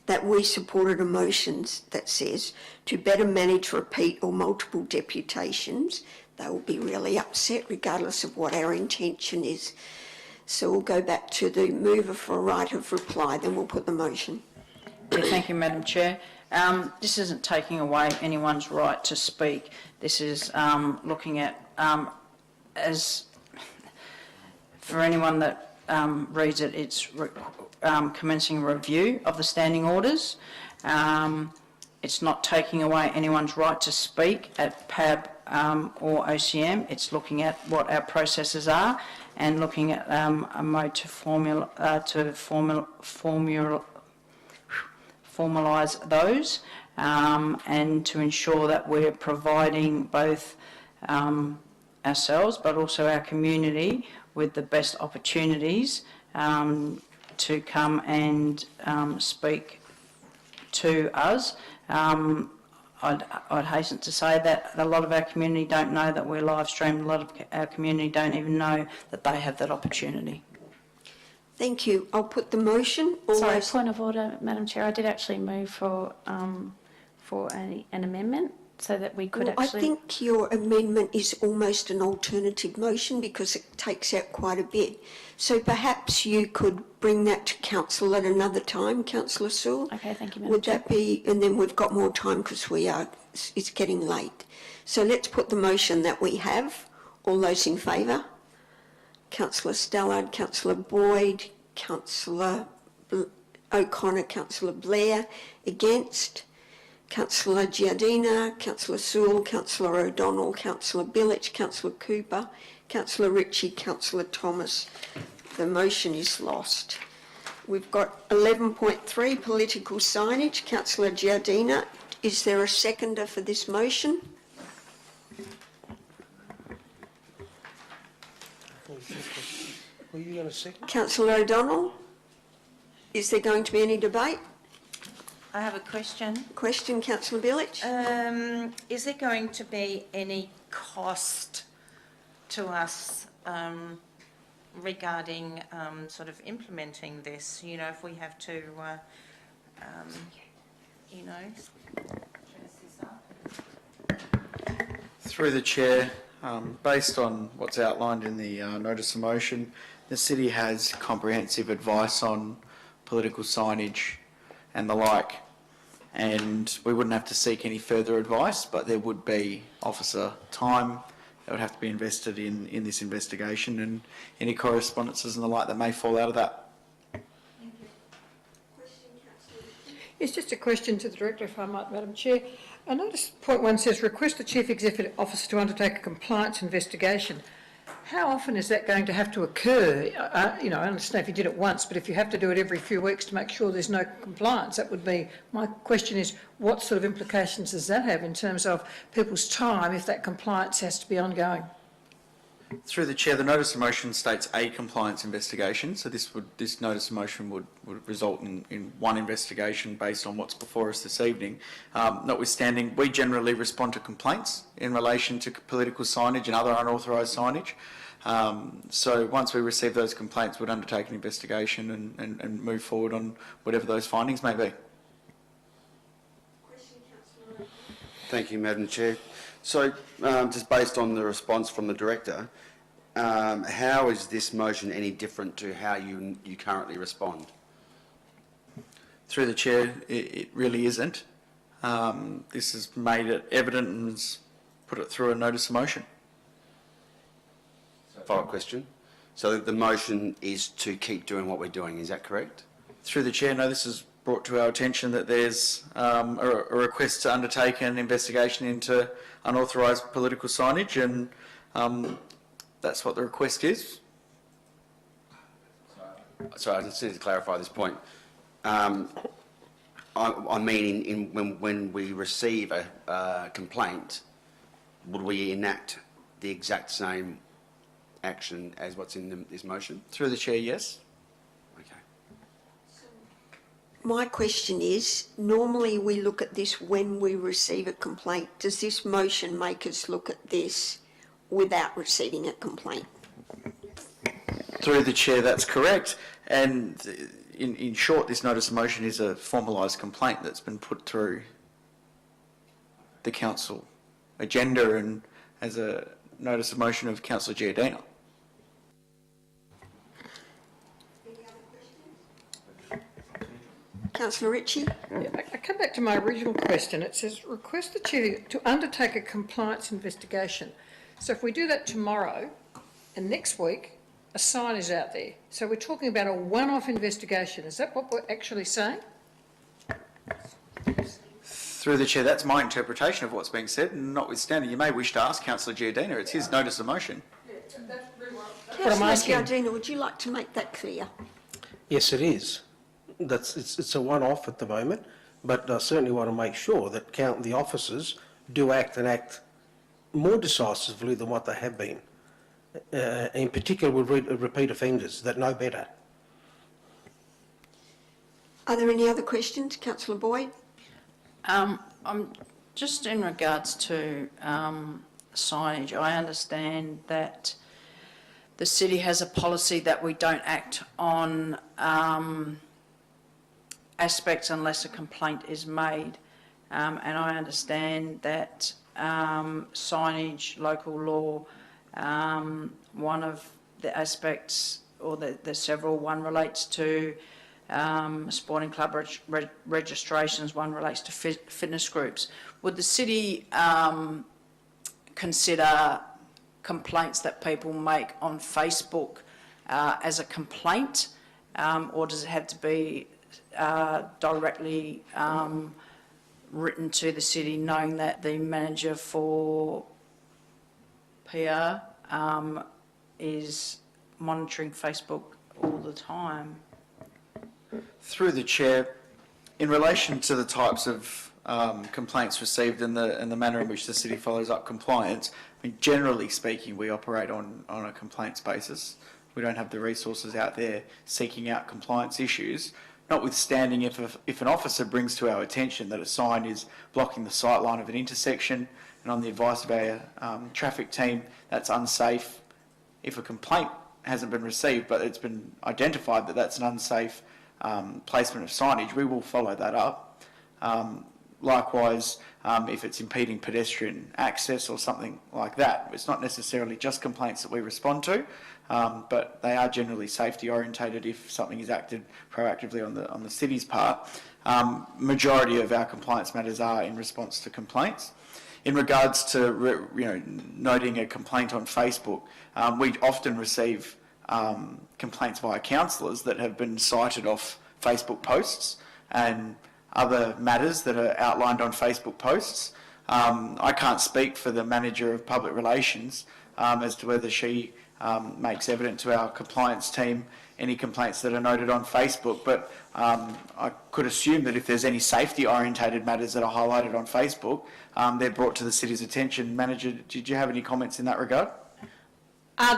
that we supported a motion that says to better manage repeat or multiple deputations, they will be really upset regardless of what our intention is. So we'll go back to the mover for a right of reply, then we'll put the motion. Yeah, thank you, Madam Chair. This isn't taking away anyone's right to speak. This is looking at, as for anyone that reads it, it's commencing a review of the standing orders. It's not taking away anyone's right to speak at PAB or OCM. It's looking at what our processes are and looking at a mode to formalise those and to ensure that we're providing both ourselves but also our community with the best opportunities to come and speak to us. I'd hasten to say that a lot of our community don't know that we're live streamed. A lot of our community don't even know that they have that opportunity. Thank you. I'll put the motion. Sorry, point of order, Madam Chair. I did actually move for an amendment so that we could actually... I think your amendment is almost an alternative motion because it takes out quite a bit. So perhaps you could bring that to council at another time, Councillor Sewell. Okay, thank you, Madam Would Chair. that be... And then we've got more time because it's getting late. So let's put the motion that we have. All those in favour? Councillor Stallard, Councillor Boyd, Councillor O'Connor, Councillor Blair. Against? Councillor Giardina, Councillor Sewell, Councillor O'Donnell, Councillor Billich, Councillor Cooper, Councillor Ritchie, Councillor Thomas. The motion is lost. We've got 11.3, political signage. Councillor Giardina, is there a seconder for this motion? Were you going to second? Councillor O'Donnell, is there going to be any debate? I have a question. Question, Councillor Billich. Is there going to be any cost to us regarding sort of implementing this? You know, if we have to, you know, Through the chair, based on what's outlined in the notice of motion, the city has comprehensive advice on political signage and the like, and we wouldn't have to seek any further advice, but there would be officer time that would have to be invested in this investigation and any correspondences and the like that may fall out of that. It's just a question to the Director, if I might, Madam Chair. I notice point 1 says, request the Chief Executive Officer to undertake a compliance investigation. How often is that going to have to occur? You know, I understand if you did it once, but if you have to do it every few weeks to make sure there's no compliance, that would be, my question is, what sort of implications does that have in terms of people's time if that compliance has to be ongoing? Through the chair, the notice of motion states a compliance investigation, so this notice of motion would result in one investigation based on what's before us this evening. Notwithstanding, we generally respond to complaints in relation to political signage and other unauthorised signage. So once we receive those complaints, we'd undertake an investigation and move forward on whatever those findings may be. Thank you, Madam Chair. So, just based on the response from the Director, how is this motion any different to how you currently respond? Through the chair, it really isn't. This has made it evident and has put it through a notice of motion. Follow-up question. So the motion is to keep doing what we're doing, is that correct? Through the chair, no, this is brought to our attention that there's a request to undertake an investigation into unauthorised political signage, and that's what the request is. Sorry, I just need to clarify this point. I mean, when we receive a complaint, would we enact the exact same action as what's in this motion? Through the chair, yes. Okay. My question is, normally we look at this when we receive a complaint. Does this motion make us look at this without receiving a complaint? Through the chair, that's correct. And in short, this notice of motion is a formalised complaint that's been put through the council agenda and as a notice of motion of Councillor Giordano. Councillor Ritchie? Yeah, I come back to my original question. It says, request the chair to undertake a compliance investigation. So if we do that tomorrow and next week, a sign is out there. So we're talking about a one-off investigation. Is that what we're actually saying? Through the chair, that's my interpretation of what's being said, and notwithstanding, you may wish to ask Councillor Giordano. It's his notice of motion. Councillor Giordano, would you like to make that clear? Yes, it is. It's a one-off at the moment, but I certainly want to make sure that the officers do act more decisively than what they have been. In particular with repeat offenders that know better. Are there any other questions? Councillor Boyd? I'm just in regards to signage. I understand that the city has a policy that we don't act on aspects unless a complaint is made, and I understand that signage, local law, one of the aspects, or there's several, one relates to sporting club registrations, one relates to fitness groups. Would the city consider complaints that people make on Facebook as a complaint, or does it have to be directly written to the city, knowing that the manager for PR is monitoring Facebook all the time? Through the chair, in relation to the types of complaints received and the manner in which the city follows up compliance, I mean, generally speaking, we operate on a complaints basis. We don't have the resources out there seeking out compliance issues. Notwithstanding, if an officer brings to our attention that a sign is blocking the sight line of an intersection, and on the advice of our traffic team, that's unsafe. If a complaint hasn't been received, but it's been identified that that's an unsafe placement of signage, we will follow that up. Likewise, if it's impeding pedestrian access or something like that, it's not necessarily just complaints that we respond to, but they are generally safety orientated if something is acted proactively on the city's part. Majority of our compliance matters are in response to complaints. In regards to noting a complaint on Facebook, we often receive complaints via councillors that have been cited off Facebook posts and other matters that are outlined on Facebook posts. I can't speak for the manager of public relations as to whether she makes evident to our compliance team any complaints that are noted on Facebook, but I could assume that if there's any safety orientated matters that are highlighted on Facebook, they're brought to the city's attention. Manager, did you have any comments in that regard?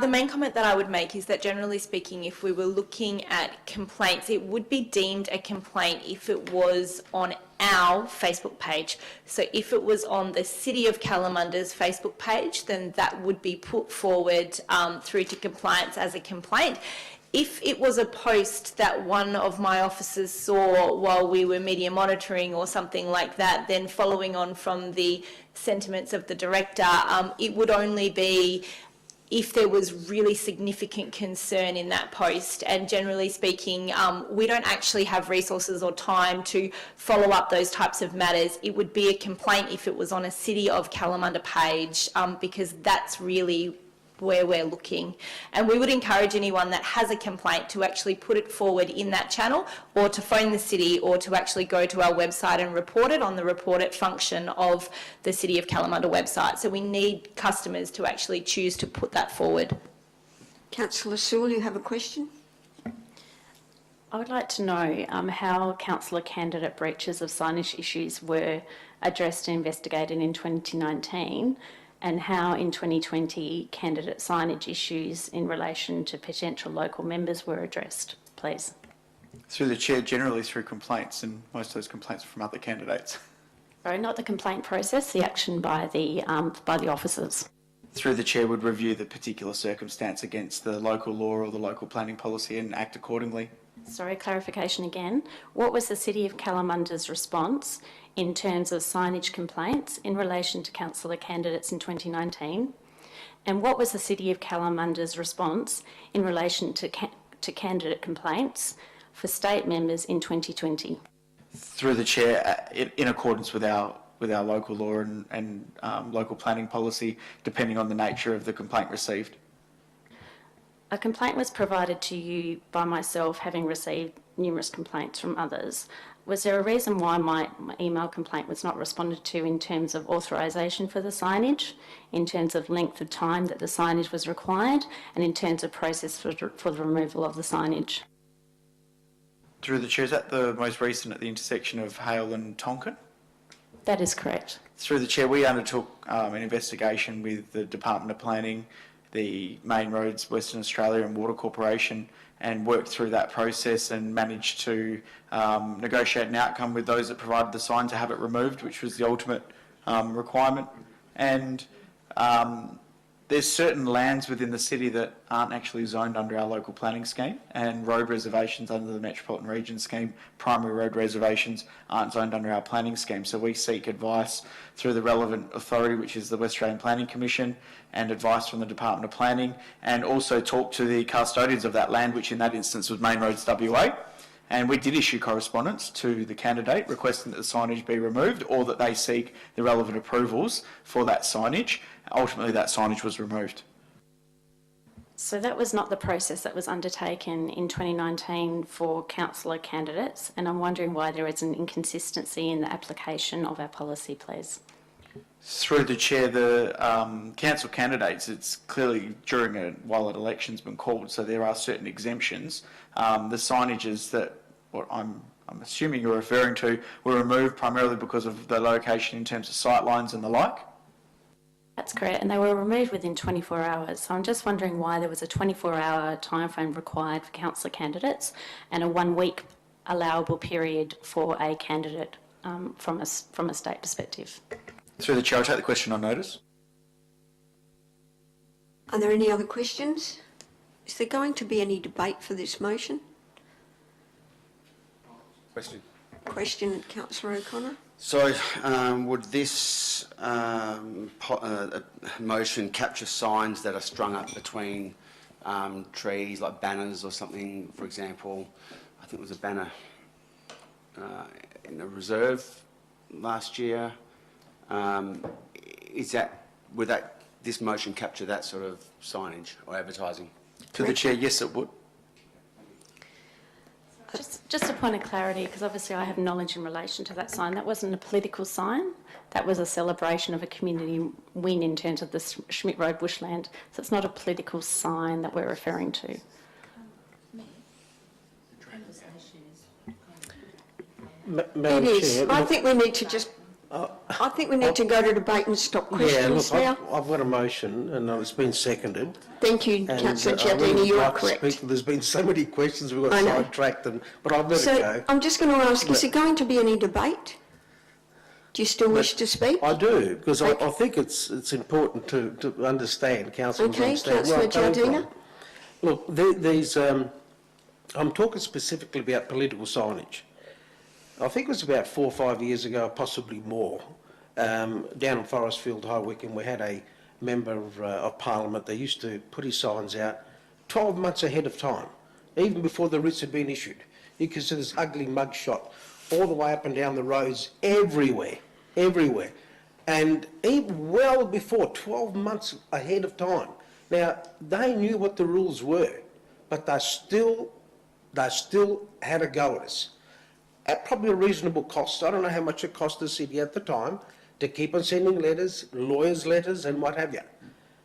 The main comment that I would make is that generally speaking, if we were looking at complaints, it would be deemed a complaint if it was on our Facebook page. So if it was on the City of Kalamunda's Facebook page, then that would be put forward through to compliance as a complaint. If it was a post that one of my officers saw while we were media monitoring or something like that, then following on from the sentiments of the director, it would only be if there was really significant concern in that post. And generally speaking, we don't actually have resources or time to follow up those types of matters. It would be a complaint if it was on a City of Kalamunda page, because that's really where we're looking. And we would encourage anyone that has a complaint to actually put it forward in that channel, or to phone the city, or to actually go to our website and report it on the report it function of the City of Kalamunda website. So we need customers to actually choose to put that forward. Councillor Sewell, you have a question? I would like to know how councillor candidate breaches of signage issues were addressed and investigated in 2019, and how in 2020 candidate signage issues in relation to potential local members were addressed, please. Through the chair, generally through complaints, and most of those complaints are from other candidates. Sorry, not the complaint process, the action by the officers. Through the chair, would review the particular circumstance against the local law or the local planning policy and act accordingly. Sorry, clarification again. What was the City of Kalamunda's response in terms of signage complaints in relation to councillor candidates in 2019? And what was the City of Kalamunda's response in relation to candidate complaints for state members in 2020? Through the chair, in accordance with our local law and local planning policy, depending on the nature of the complaint received. A complaint was provided to you by myself, having received numerous complaints from others. Was there a reason why my email complaint was not responded to in terms of authorisation for the signage, in terms of length of time that the signage was required, and in terms of process for the removal of the signage? Through the chair, is that the most recent at the intersection of Hale and Tonkin? That is correct. Through the chair, we undertook an investigation with the Department of Planning, the Main Roads Western Australia and Water Corporation, and worked through that process and managed to negotiate an outcome with those that provided the sign to have it removed, which was the ultimate requirement. And there's certain lands within the city that aren't actually zoned under our local planning scheme, and road reservations under the Metropolitan Region scheme, primary road reservations, aren't zoned under our planning scheme. So we seek advice through the relevant authority, which is the West Australian Planning Commission, and advice from the Department of Planning, and also talk to the custodians of that land, which in that instance was Main Roads WA. And we did issue correspondence to the candidate requesting that the signage be removed, or that they seek the relevant approvals for that signage. Ultimately, that signage was removed. So that was not the process that was undertaken in 2019 for councillor candidates, and I'm wondering why there is an inconsistency in the application of our policy, please. Through the chair, the council candidates, it's clearly while an election's been called, so there are certain exemptions. The signages that what I'm assuming you're referring to were removed primarily because of the location in terms of sight lines and the like. That's correct, and they were removed within 24 hours. So I'm just wondering why there was a 24-hour timeframe required for councillor candidates and a 1-week allowable period for a candidate from a state perspective. Through the chair, I'll take the question on notice. Are there any other questions? Is there going to be any debate for this motion? Question, Councillor O'Connor. So, would this motion capture signs that are strung up between trees, like banners or something? For example, I think it was a banner in a reserve last year. Would this motion capture that sort of signage or advertising? To the chair, yes, it would. Just a point of clarity, because obviously I have knowledge in relation to that sign. That wasn't a political sign. That was a celebration of a community win in terms of the Schmidt Road bushland. So it's not a political sign that we're referring to. Madam It is. Chair, I think we need to just... I think we need to go to debate and stop questions now. I've got a motion and it's been seconded. Thank you, And, Councillor I really Giardini, would you are like to correct. speak. There's been so many questions, we've got I know. sidetracked, but I've let So it go. I'm just going to ask, is there going to be any debate? Do you still wish to speak? I do, because Okay. I think it's important to understand, councillors Okay, understand where I'm Councillor coming Giardina. from. Look, these, I'm talking specifically about political signage. I think it was about 4 or 5 years ago, possibly more, down in Forrest High Wycombe, we had a member of Parliament. They used to put his signs out 12 months ahead of time, even before the writs had been issued. You can see this ugly mugshot all the way up and down the roads, everywhere. And even well before, 12 months ahead of time, Now, they knew what the rules were, but they still had a go at us. At probably a reasonable cost. I don't know how much it cost the city at the time to keep on sending letters, lawyers' letters and what have you.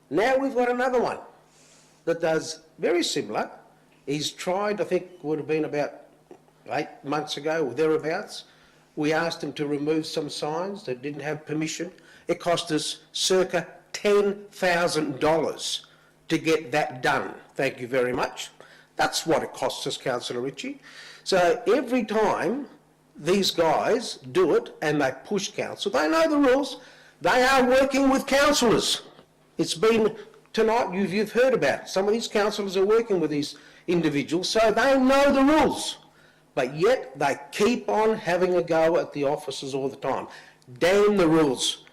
Now we've got another one that does very similar. He's tried, I think would have been about 8 months ago or thereabouts. We asked him to remove some signs that didn't have permission. It cost us circa $10,000 to get that done. Thank you very much. That's what it costs us, Councillor Ritchie. So every time these guys do it and they push council, they know the rules. They are working with councillors. It's been tonight, you've heard about it. Some of these councillors are working with these individuals, so they know the rules. But yet they keep on having a go at the officers all the time. Damn the rules.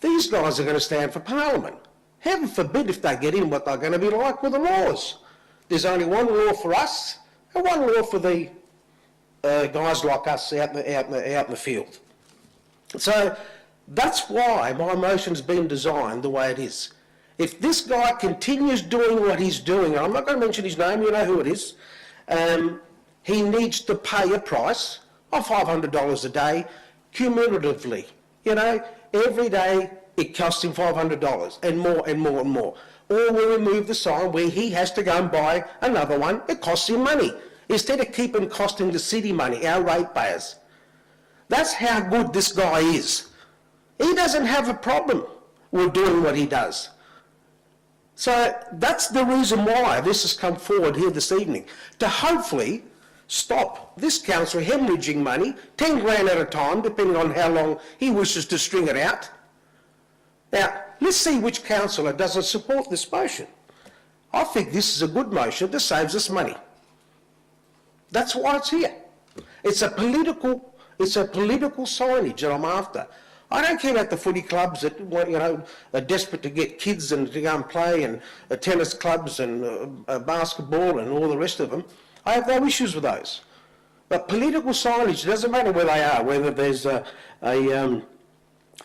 These guys are going to stand for Parliament. Heaven forbid if they get in what they're going to be like with the laws. There's only one law for us and one law for the guys like us out in the field. So that's why my motion's been designed the way it is. If this guy continues doing what he's doing, and I'm not going to mention his name, you know who it is, he needs to pay a price of $500 a day cumulatively. You know, every day it costs him $500 and more and more and more. Or we remove the sign where he has to go and buy another one, it costs him money. Instead of keeping costing the city money, our ratepayers. That's how good this guy is. He doesn't have a problem with doing what he does. So that's the reason why this has come forward here this evening, to hopefully stop this council hemorrhaging money, 10 grand at a time, depending on how long he wishes to string it out. Now, let's see which councillor doesn't support this motion. I think this is a good motion that saves us money. That's why it's here. It's a political signage that I'm after. I don't care about the footy clubs that are desperate to get kids and to go and play, and tennis clubs and basketball and all the rest of them. I have no issues with those. But political signage, doesn't matter where they are, whether there's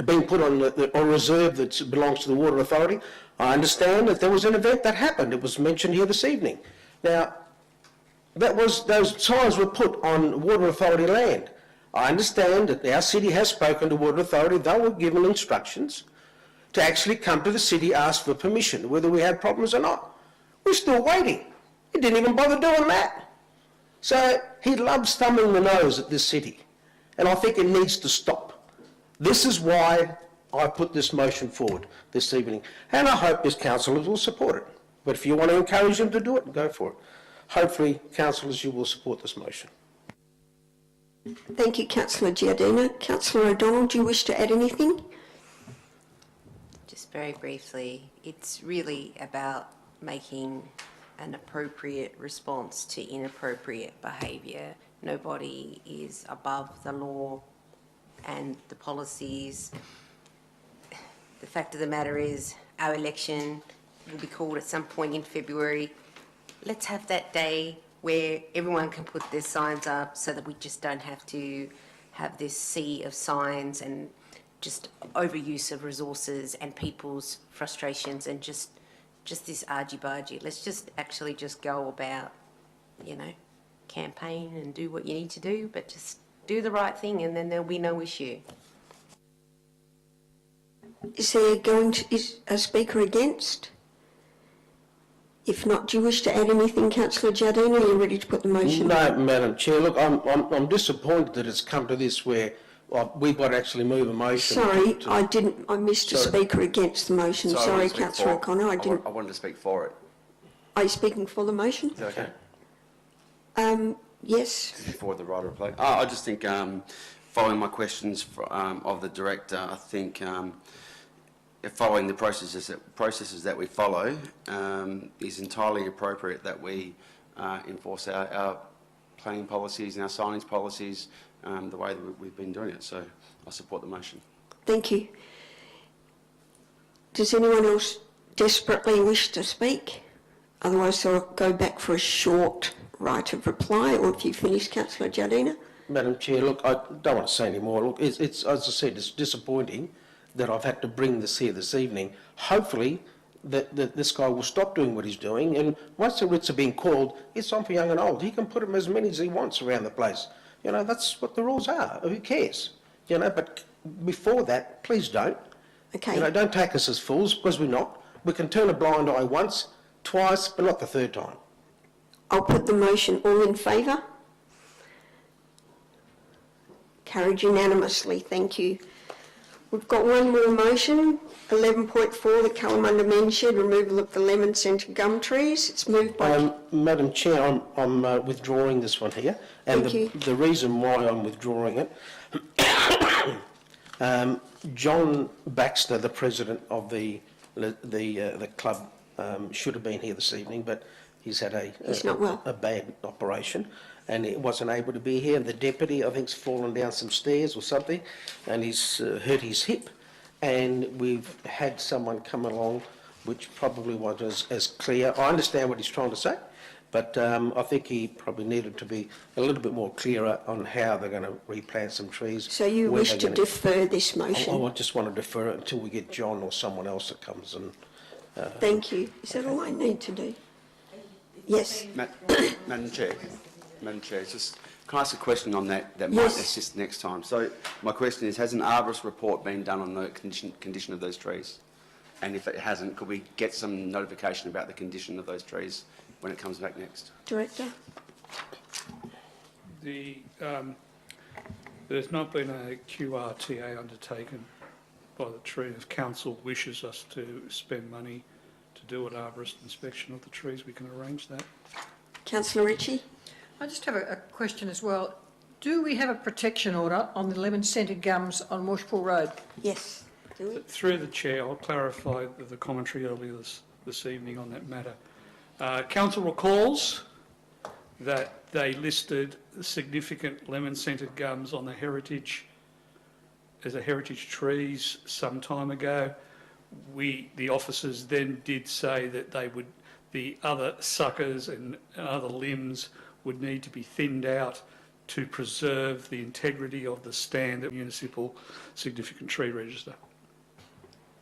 being put on a reserve that belongs to the Water Authority. I understand that there was an event that happened. It was mentioned here this evening. Now, those signs were put on Water Authority land. I understand that our city has spoken to Water Authority. They were given instructions to actually come to the city, ask for permission, whether we had problems or not. We're still waiting. He didn't even bother doing that. So he loves thumbing the nose at this city, and I think it needs to stop. This is why I put this motion forward this evening, and I hope his councillors will support it. But if you want to encourage them to do it, go for it. Hopefully, councillors, you will support this motion. Thank you, Councillor Giardina. Councillor O'Donnell, do you wish to add anything? Just very briefly, it's really about making an appropriate response to inappropriate behaviour. Nobody is above the law and the policies. The fact of the matter is, our election will be called at some point in February. Let's have that day where everyone can put their signs up so that we just don't have to have this sea of signs and just overuse of resources and people's frustrations and just this argy-bargy. Let's just actually just go about, campaign and do what you need to do, but just do the right thing and then there'll be no issue. Is there is a speaker against? If not, do you wish to add anything, Councillor Giardina? Are you ready to put the motion? No, Madam Chair. Look, I'm disappointed that it's come to this where we've got to actually move a motion. Sorry, I missed a speaker against the motion. Sorry, Councillor O'Connor, I wanted to speak for it. Are you speaking for the motion? Is that okay? Yes. Before the right of reply. I just think, following my questions of the Director, I think following the processes that we follow is entirely appropriate that we enforce our planning policies and our signage policies the way that we've been doing it. So I support the motion. Thank you. Does anyone else desperately wish to speak? Otherwise, I'll go back for a short right of reply, or if you finish, Councillor Giardina. Madam Chair, look, I don't want to say any more. Look, it's as I said, it's disappointing that I've had to bring this here this evening. Hopefully, that this guy will stop doing what he's doing, and once the writs are being called, it's on for young and old. He can put them as many as he wants around the place. You know, that's what the rules are. Who cares? You know, but before that, please don't. Okay. You know, don't take us as fools, because we're not. We can turn a blind eye once, twice, but not the third time. I'll put the motion. All in favour? Carried unanimously, thank you. We've got one more motion, 11.4, the Kalamunda Men Shed, removal of the lemon-scented gum trees. It's moved by... Madam Chair, I'm withdrawing this one here. And Thank you. The reason why I'm withdrawing it, John Baxter, the president of the club, should have been here this evening, but he's had He's not well. a bad operation, and he wasn't able to be here. The deputy, I think, has fallen down some stairs or something, and he's hurt his hip. And we've had someone come along which probably wasn't as clear. I understand what he's trying to say, but I think he probably needed to be a little bit more clearer on how they're going to replant some trees. So you where wish they're to gonna- defer this motion? I just want to defer it until we get John or someone else that comes and... Thank you. Is that all I need to do? Yes. Madam Chair, just can I ask a question on that might Yes. assist next time? So my question is, has an arborist report been done on the condition of those trees? And if it hasn't, could we get some notification about the condition of those trees when it comes back next? Director? There's not been a QRTA undertaken by the tree. If council wishes us to spend money to do an arborist inspection of the trees, we can arrange that. Councillor Ritchie? I just have a question as well. Do we have a protection order on the lemon-scented gums on Washpool Road? Yes. Do we? Through the chair, I'll clarify the commentary earlier this evening on that matter. Council recalls that they listed significant lemon-scented gums on the heritage trees some time ago. The officers then did say that the other suckers and other limbs would need to be thinned out to preserve the integrity of the standard municipal significant tree register.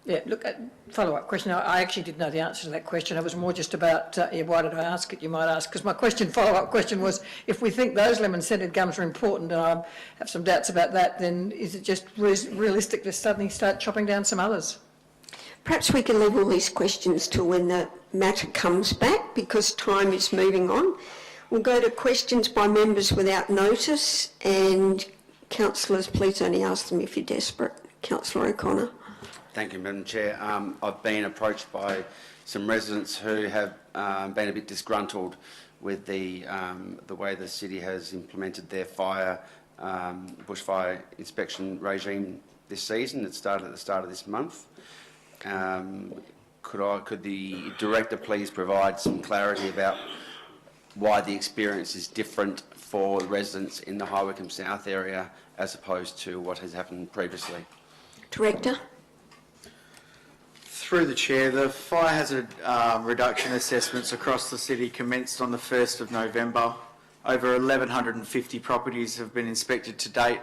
Yeah, look, follow-up question. I actually didn't know the answer to that question. It was more just about, why did I ask it, you might ask, because my follow-up question was, if we think those lemon-scented gums are important, and I have some doubts about that, then is it just realistic to suddenly start chopping down some others? Perhaps we can leave all these questions till when the matter comes back, because time is moving on. We'll go to questions by members without notice, and councillors, please only ask them if you're desperate. Councillor O'Connor. Thank you, Madam Chair. I've been approached by some residents who have been a bit disgruntled with the way the city has implemented their bushfire inspection regime this season. It started at the start of this month. Could the director please provide some clarity about why the experience is different for residents in the High Wycombe South area as opposed to what has happened previously? Director. Through the chair, the fire hazard reduction assessments across the city commenced on the 1st of November. Over 1,150 properties have been inspected to date.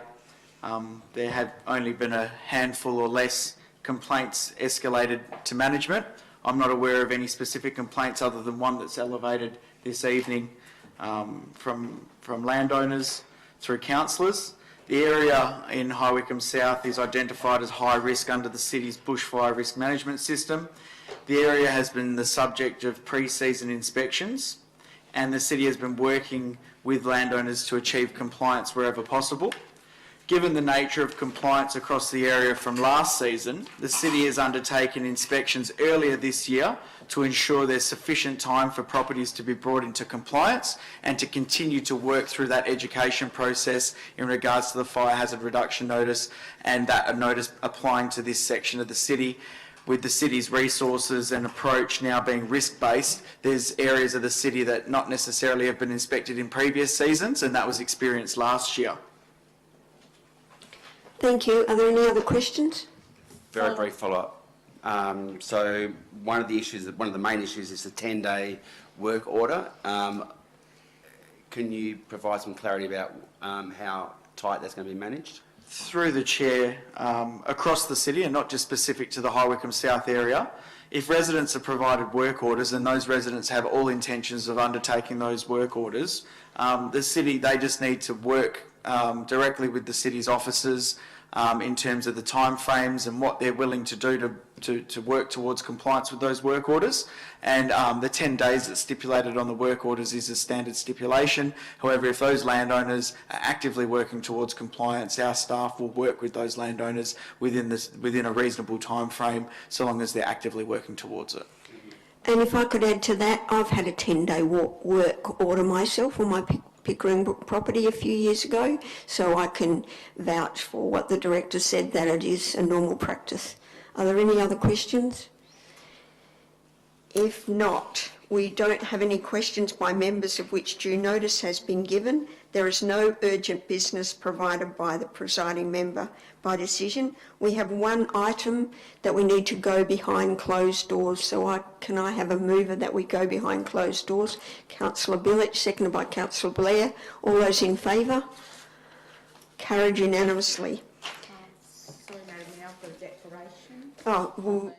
There had only been a handful or less complaints escalated to management. I'm not aware of any specific complaints other than one that's elevated this evening from landowners through councillors. The area in High Wycombe South is identified as high risk under the city's bushfire risk management system. The area has been the subject of pre-season inspections, and the city has been working with landowners to achieve compliance wherever possible. Given the nature of compliance across the area from last season, the city has undertaken inspections earlier this year to ensure there's sufficient time for properties to be brought into compliance and to continue to work through that education process in regards to the fire hazard reduction notice and that notice applying to this section of the city. With the city's resources and approach now being risk-based, there's areas of the city that not necessarily have been inspected in previous seasons, and that was experienced last year. Thank you. Are there any other questions? Very brief follow-up. So one of the main issues is the 10-day work order. Can you provide some clarity about how tight that's going to be managed? Through the chair, across the city, and not just specific to the High Wycombe South area, if residents are provided work orders and those residents have all intentions of undertaking those work orders, the city, they just need to work directly with the city's officers in terms of the timeframes and what they're willing to do to work towards compliance with those work orders. And the 10 days that's stipulated on the work orders is a standard stipulation. However, if those landowners are actively working towards compliance, our staff will work with those landowners within a reasonable timeframe, so long as they're actively working towards it. And if I could add to that, I've had a 10-day work order myself on my Pickering property a few years ago, so I can vouch for what the director said, that it is a normal practice. Are there any other questions? If not, we don't have any questions by members of which due notice has been given. There is no urgent business provided by the presiding member by decision. We have one item that we need to go behind closed doors, so can I have a mover that we go behind closed doors? Councillor Billich, seconded by Councillor Blair. All those in favour? Carried unanimously. Sorry, Madam Mayor, for the declaration. Oh, well,